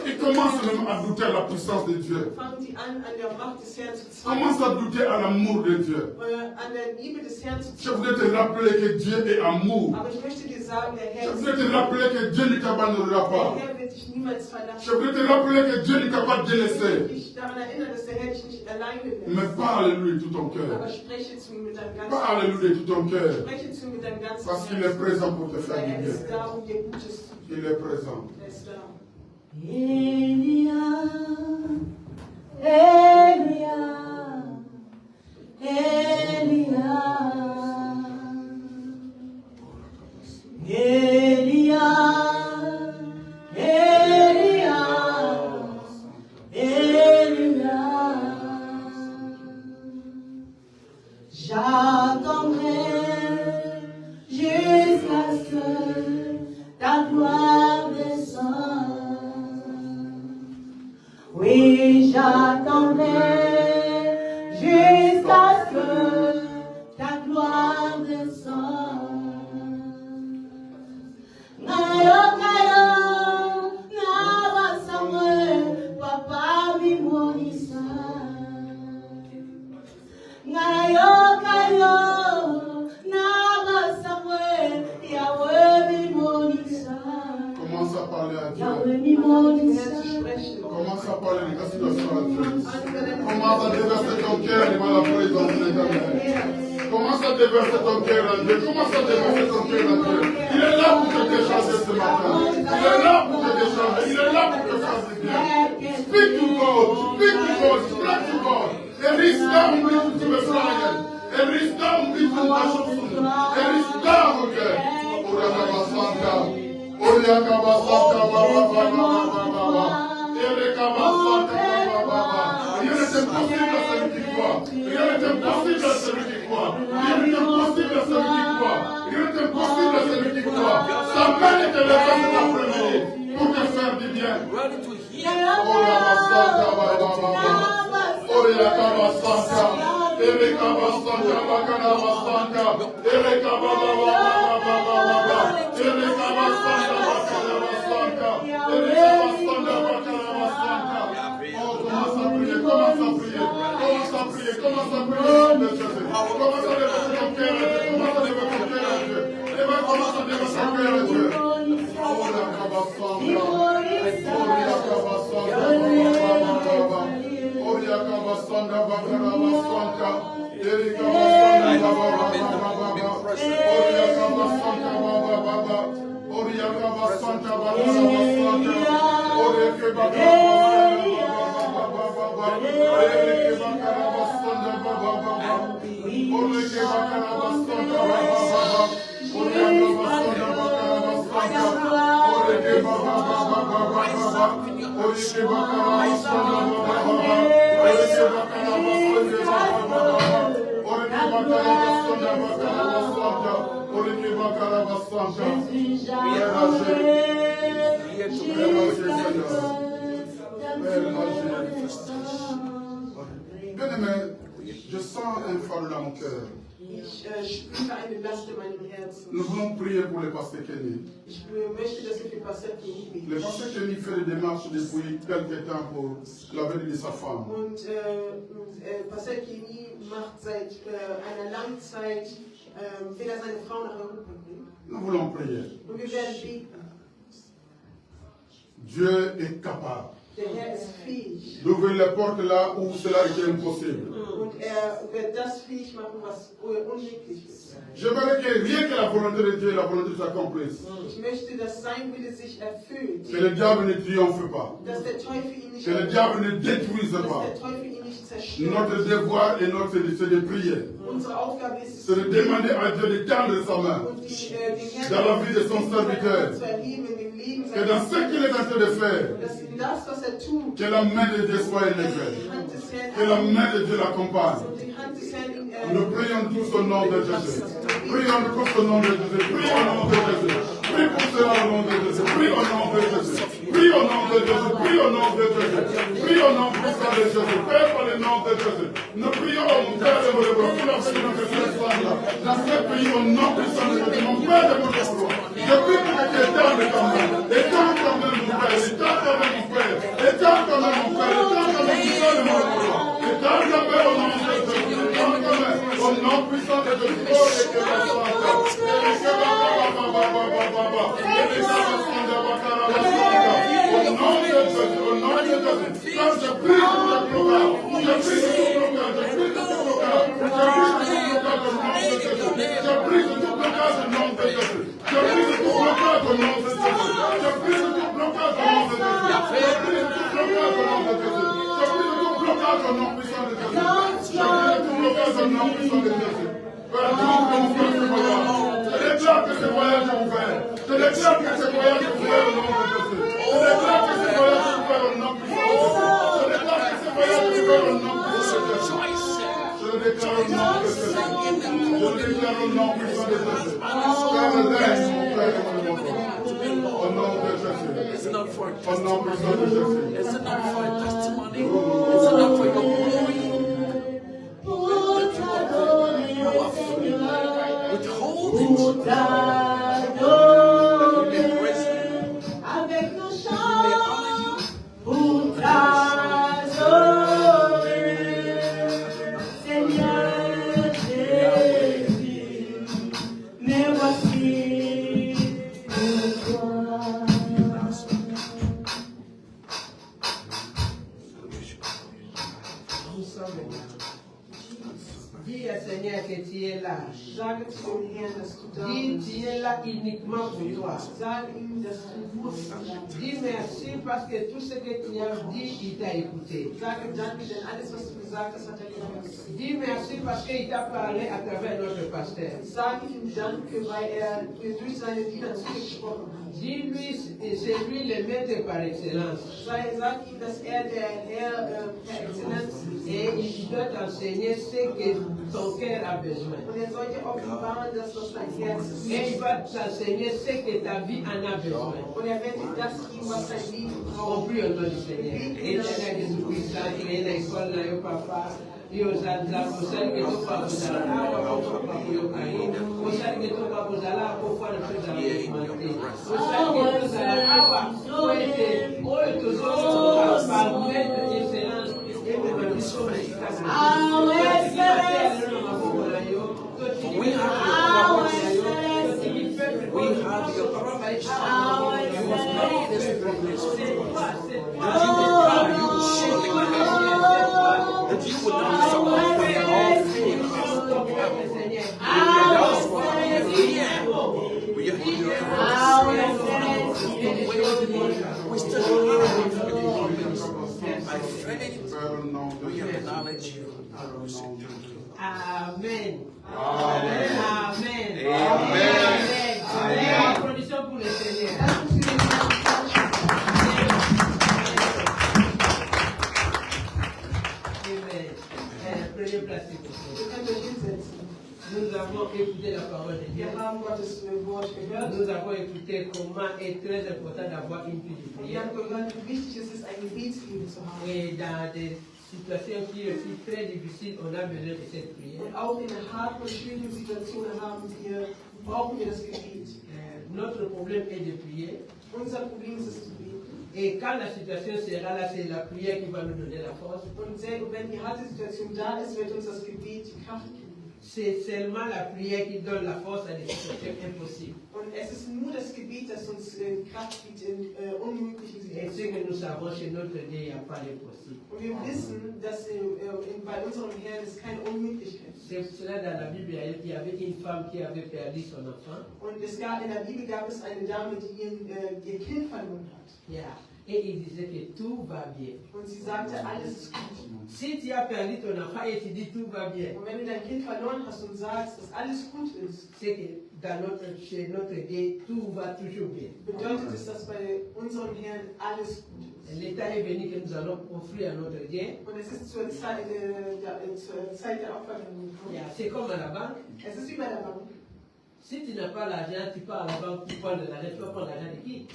E: ils commencent même à douter à la puissance de Dieu.
D: fangen sie an der Macht des Herrn zu
E: Ils
D: zweifeln.
E: commencent à douter à l'amour de Dieu.
D: An der Liebe des Herrn zu
E: Je voudrais te rappeler que Dieu est amour.
D: Aber ich möchte dir sagen, der
E: Je
D: Herr
E: voudrais te rappeler que Dieu ne t'abandonnera pas.
D: der Herr wird dich niemals
E: Je
D: verlassen.
E: voudrais te rappeler que Dieu ne t'a pas
D: Ich möchte
E: délaissé.
D: dich daran erinnern, dass der Herr dich nicht alleine lässt.
E: Mais parle-lui tout ton cœur.
D: Aber spreche zu ihm mit deinem ganzen
E: Parle-lui de tout ton cœur.
D: Spreche zu ihm mit deinem ganzen
E: Parce qu'il est présent pour te faire
D: Weil
E: du
D: er ist
E: bien.
D: da, um dir Gutes zu tun.
E: Il est présent.
D: Er ist da.
I: Elia, Elia, Elia, Elia, Elia, Elia. J'attendrai jusqu'à ce que ta gloire descende. Oui, j'attendrai jusqu'à ce que ta gloire descende. Ngayo, ngayo, ngabasamwe, papa bimonisa. Ngayo, ngayo, ngabasamwe, Yahweh bimonisa.
E: Commence à parler à Dieu.
I: Yahweh bimonisa.
E: Commence à parler de la situation à Dieu. Commence à déverser ton cœur devant la présence de l'Éternel. Commence à déverser ton cœur à Dieu. Commence à déverser ton cœur à Dieu. Il est là pour te décharger ce matin. Il est là pour te décharger. Il est là pour te faire du bien. Speak to God. Speak to God. Speak to God. There is down into the fire. There is down into the nation. There is down, okay. Oriakabasanta. Oriakabasanta. Rien n'est impossible à celui qui croit. Rien n'est impossible à celui qui croit. Rien n'est impossible à celui qui croit. Rien n'est impossible à celui qui croit. Sa main est élevée cet après-midi pour te faire du bien. Oh, la Basanta, Baba, Baba. Oh, la Basanta. Bien-aimé, je sens un fardeau dans mon cœur.
D: Ich spüre eine Last in meinem Herzen.
E: Nous voulons prier pour le pasteur Kenny.
D: Ich möchte, dass wir für Pastor Kenny beten.
E: Le pasteur Kenny fait des démarches depuis quelque temps pour la venue de sa femme.
D: Und Pastor Kenny macht seit einer langen Zeit will seine Frau nach Europa bringen.
E: Nous voulons prier.
D: Und wir werden beten.
E: Dieu est capable
D: Der Herr ist fähig.
E: d'ouvrir les portes là où cela était impossible.
D: Und wird das fähig machen, was unmöglich ist.
E: J'aimerais que rien que la volonté de Dieu, la volonté s'accomplisse.
D: Ich möchte, dass sein Wille sich erfüllt.
E: Que le diable ne triomphe pas.
D: Dass der Teufel ihn nicht
E: Que le diable ne détruise
D: dass
E: pas.
D: der Teufel ihn nicht zerstört.
E: Notre devoir et notre c'est de prier.
D: Unsere Aufgabe ist
E: C'est de demander à Dieu de tendre sa main dans la vie de son serviteur. Que dans ce qu'il est en train de faire, que la main de Dieu soit élevée. Que la main de Dieu l'accompagne. Nous prions tous au nom de Jésus. Prions tous au nom de Jésus. Prions au nom de Jésus. Prie pour cela au nom de Jésus. Prie au nom de Jésus. Prie au nom de Jésus. Prie au nom de Jésus. Prie au nom puissant de Jésus. Père pour le nom de Jésus. Nous prions au Père de mon pour la vie de notre frère dans ce pays au nom puissant de Jésus. Mon Père de mon roi. Je prie pour que tu étends ta main. Étends ta main mon Père. Étends ta main mon Père. Étends ta main mon Père. Étends ta main puissant de mon roi. Étends ta main au nom de Jésus. Étends ta main au nom puissant de Jésus. Oh, et que la
J: It's enough for a testimony. It's enough for a testimony. It's enough for your glory. You are free. Withhold it.
I: Avec nos chants, Seigneur Jésus, me voici pour toi.
A: Nous sommes là. Dis à Seigneur que tu es là.
D: Sage zu dem Herrn, dass du da
A: Dis
D: bist.
A: tu es là uniquement pour toi.
D: Sage ihm, dass du musst.
A: Dis merci parce que tout ce que tu as dit, il t'a écouté.
D: Sage ihm Danke, denn alles, was du gesagt hast, hat er gehört.
A: Dis merci parce qu'il t'a parlé à travers notre pasteur.
D: Sage ihm Danke, weil er durch seine Diener zugesprochen hat.
A: Dis-lui, c'est lui le maître par excellence.
D: Sag ihm, dass er der Herr per Exzellenz ist.
A: Et il doit t'enseigner ce que ton cœur a besoin.
D: Und er soll dir offenbaren, dass das dein Herz ist.
A: Et il va t'enseigner ce que ta vie en a besoin.
D: Und er wird dir das geben, was dein Leben
A: On
D: braucht.
A: prie au nom du Seigneur. Éternel Jésus-Christ, il est dans l'école, là, papa. Io zanza kusali ke toka kuzala awa kutoka kuyokaina. Kusali ke toka kuzala kufana kuzala kumante. Kusali ke kuzala awa kwete oyo tozoto parmet excellence et de mission efficace. We have your promise. You have made this promise. That you will come, you will surely come. That you will not suffer from all pain. We are here. We still have by faith, we acknowledge you. Amen. Amen. Amen. Amen. Applaudissons pour le Seigneur. Amen. Prenez place, s'il vous plaît. Nous avons écouté la parole de Dieu. Nous avons écouté comment est très important d'avoir une vie de prière. Et dans des situations qui sont aussi très difficiles, on a besoin de cette prière. Notre problème est de prier. Et quand la situation sera là, c'est la prière qui va nous donner la force. C'est seulement la prière qui donne la force à des situations impossibles. Et ce que nous savons chez notre Dieu, il n'y a pas d'impossible. C'est pour cela dans la Bible, il y avait une femme qui avait perdu son enfant. Et il disait que tout va bien. Si tu as perdu ton enfant et tu dis tout va bien, c'est que chez notre Dieu, tout va toujours bien. L'état est venu que nous allons offrir à notre Dieu. C'est comme à la banque. Si tu n'as pas l'argent, tu pars à la banque pour prendre l'argent. Tu vas prendre l'argent de qui?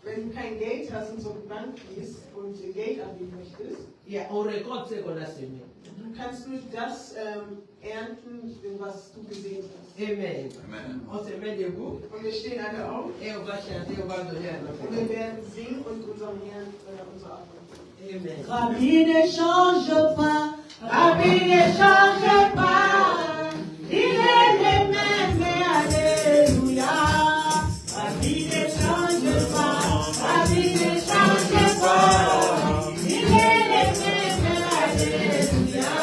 D: Wenn du kein Geld hast und zur Bank gehst und Geld anbieten möchtest,
A: on récolte ce qu'on a semé.
D: Du kannst nur das ernten, was du gesehen hast.
A: Amen. Amen. On se met debout.
D: Und wir stehen alle auf.
A: Et on va chanter, on va donner à notre
D: Und wir werden singen und unserem Herrn unsere Arbeit.
A: Amen.
I: Rabbi ne change pas, Rabbi ne change pas, il est le même, alléluia. Rabbi ne change pas, Rabbi ne change pas, il est le même, alléluia.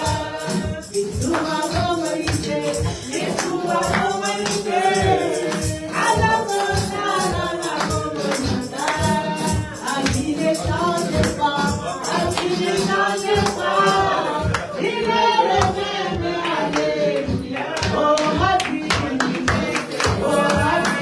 I: Et tout va commencer, et tout va commencer, à la montagne, Rabbi ne change pas. Il ne change pas, il est le même, alléluia. Oh, Rabbi, oh, Rabbi,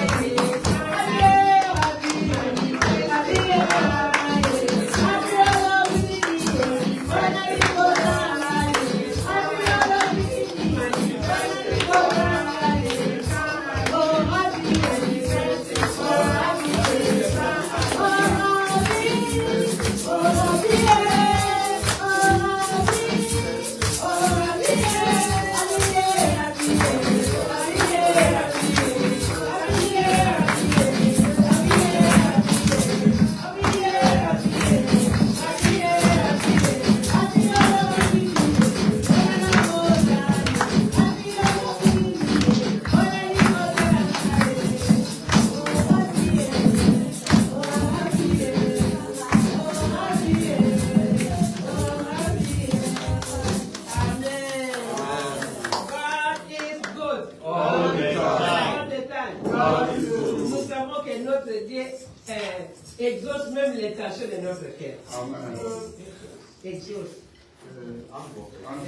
A: exauce même l'intention de notre cœur.
E: Amen.
A: Exauce.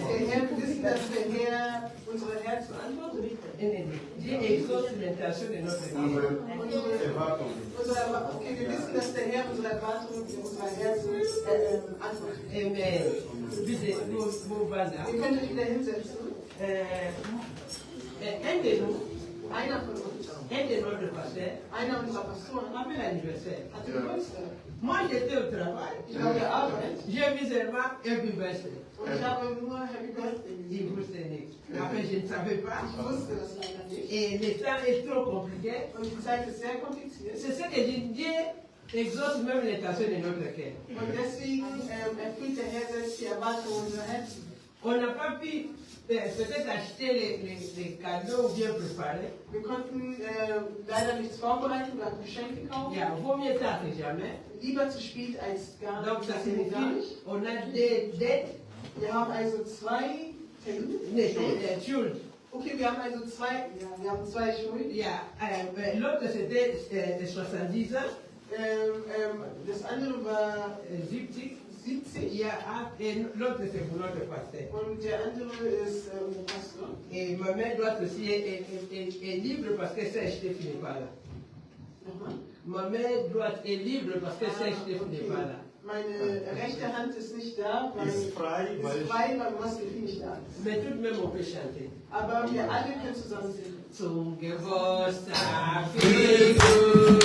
D: Der Herr wissen, dass der Herr unsere Herzen antwortet.
A: Dieu exauce l'intention de notre cœur.
D: Okay, wir wissen, dass der Herr unsere Erwartungen unserer Herzen antwortet.
A: Amen. Bitte, wo war da?
D: Ihr könnt euch wieder hinsetzen.
A: Un de nous,
D: einer von uns,
A: un de notre pasteur
D: einer unserer Pastoren
A: avait l'anniversaire.
D: hatte Geburtstag.
A: Moi, j'étais au travail.
D: Ich war gearbeitet
A: J'ai vu seulement Happy Birthday.
D: und ich habe nur Happy Birthday
A: Il
D: gesehen.
A: wusste nichts. Après, je ne savais pas.
D: Ich wusste das leider nicht.
A: Et le temps est trop compliqué.
D: Und die Zeit ist sehr kompliziert.
A: C'est ce que Dieu exauce même l'intention de notre cœur.
D: Und deswegen erfüllt der Herr selbst die Erwartungen unserer Herzen.
A: On n'a pas pu peut-être acheter les cadeaux ou bien préparer.
D: Wir konnten leider nichts vorbereiten oder Geschenke kaufen.
A: Ja, vaut mieux tard que jamais.
D: Lieber zu spät als gar
A: Donc ça
D: nicht.
A: signifie on a des dettes.
D: Wir haben also zwei Termine.
A: Schuld.
D: Okay, wir haben also zwei Schulden.
A: Ja, l'autre c'était 70 ans.
D: Das andere war
A: 70.
D: 70.
A: Ja, et l'autre c'est pour notre pasteur.
D: Und der andere ist unser Pastor.
A: Et ma main droite aussi est libre parce que ça, je ne finis pas là. Ma main droite est libre parce que ça, je ne finis pas là.
D: Meine rechte Hand ist nicht da, weil
F: Ist frei,
D: weil Maske nicht da ist.
A: Mais tout de même, on peut chanter.
D: Aber wir alle können zusammen singen.
A: Zum Geburtstag, viel Glück.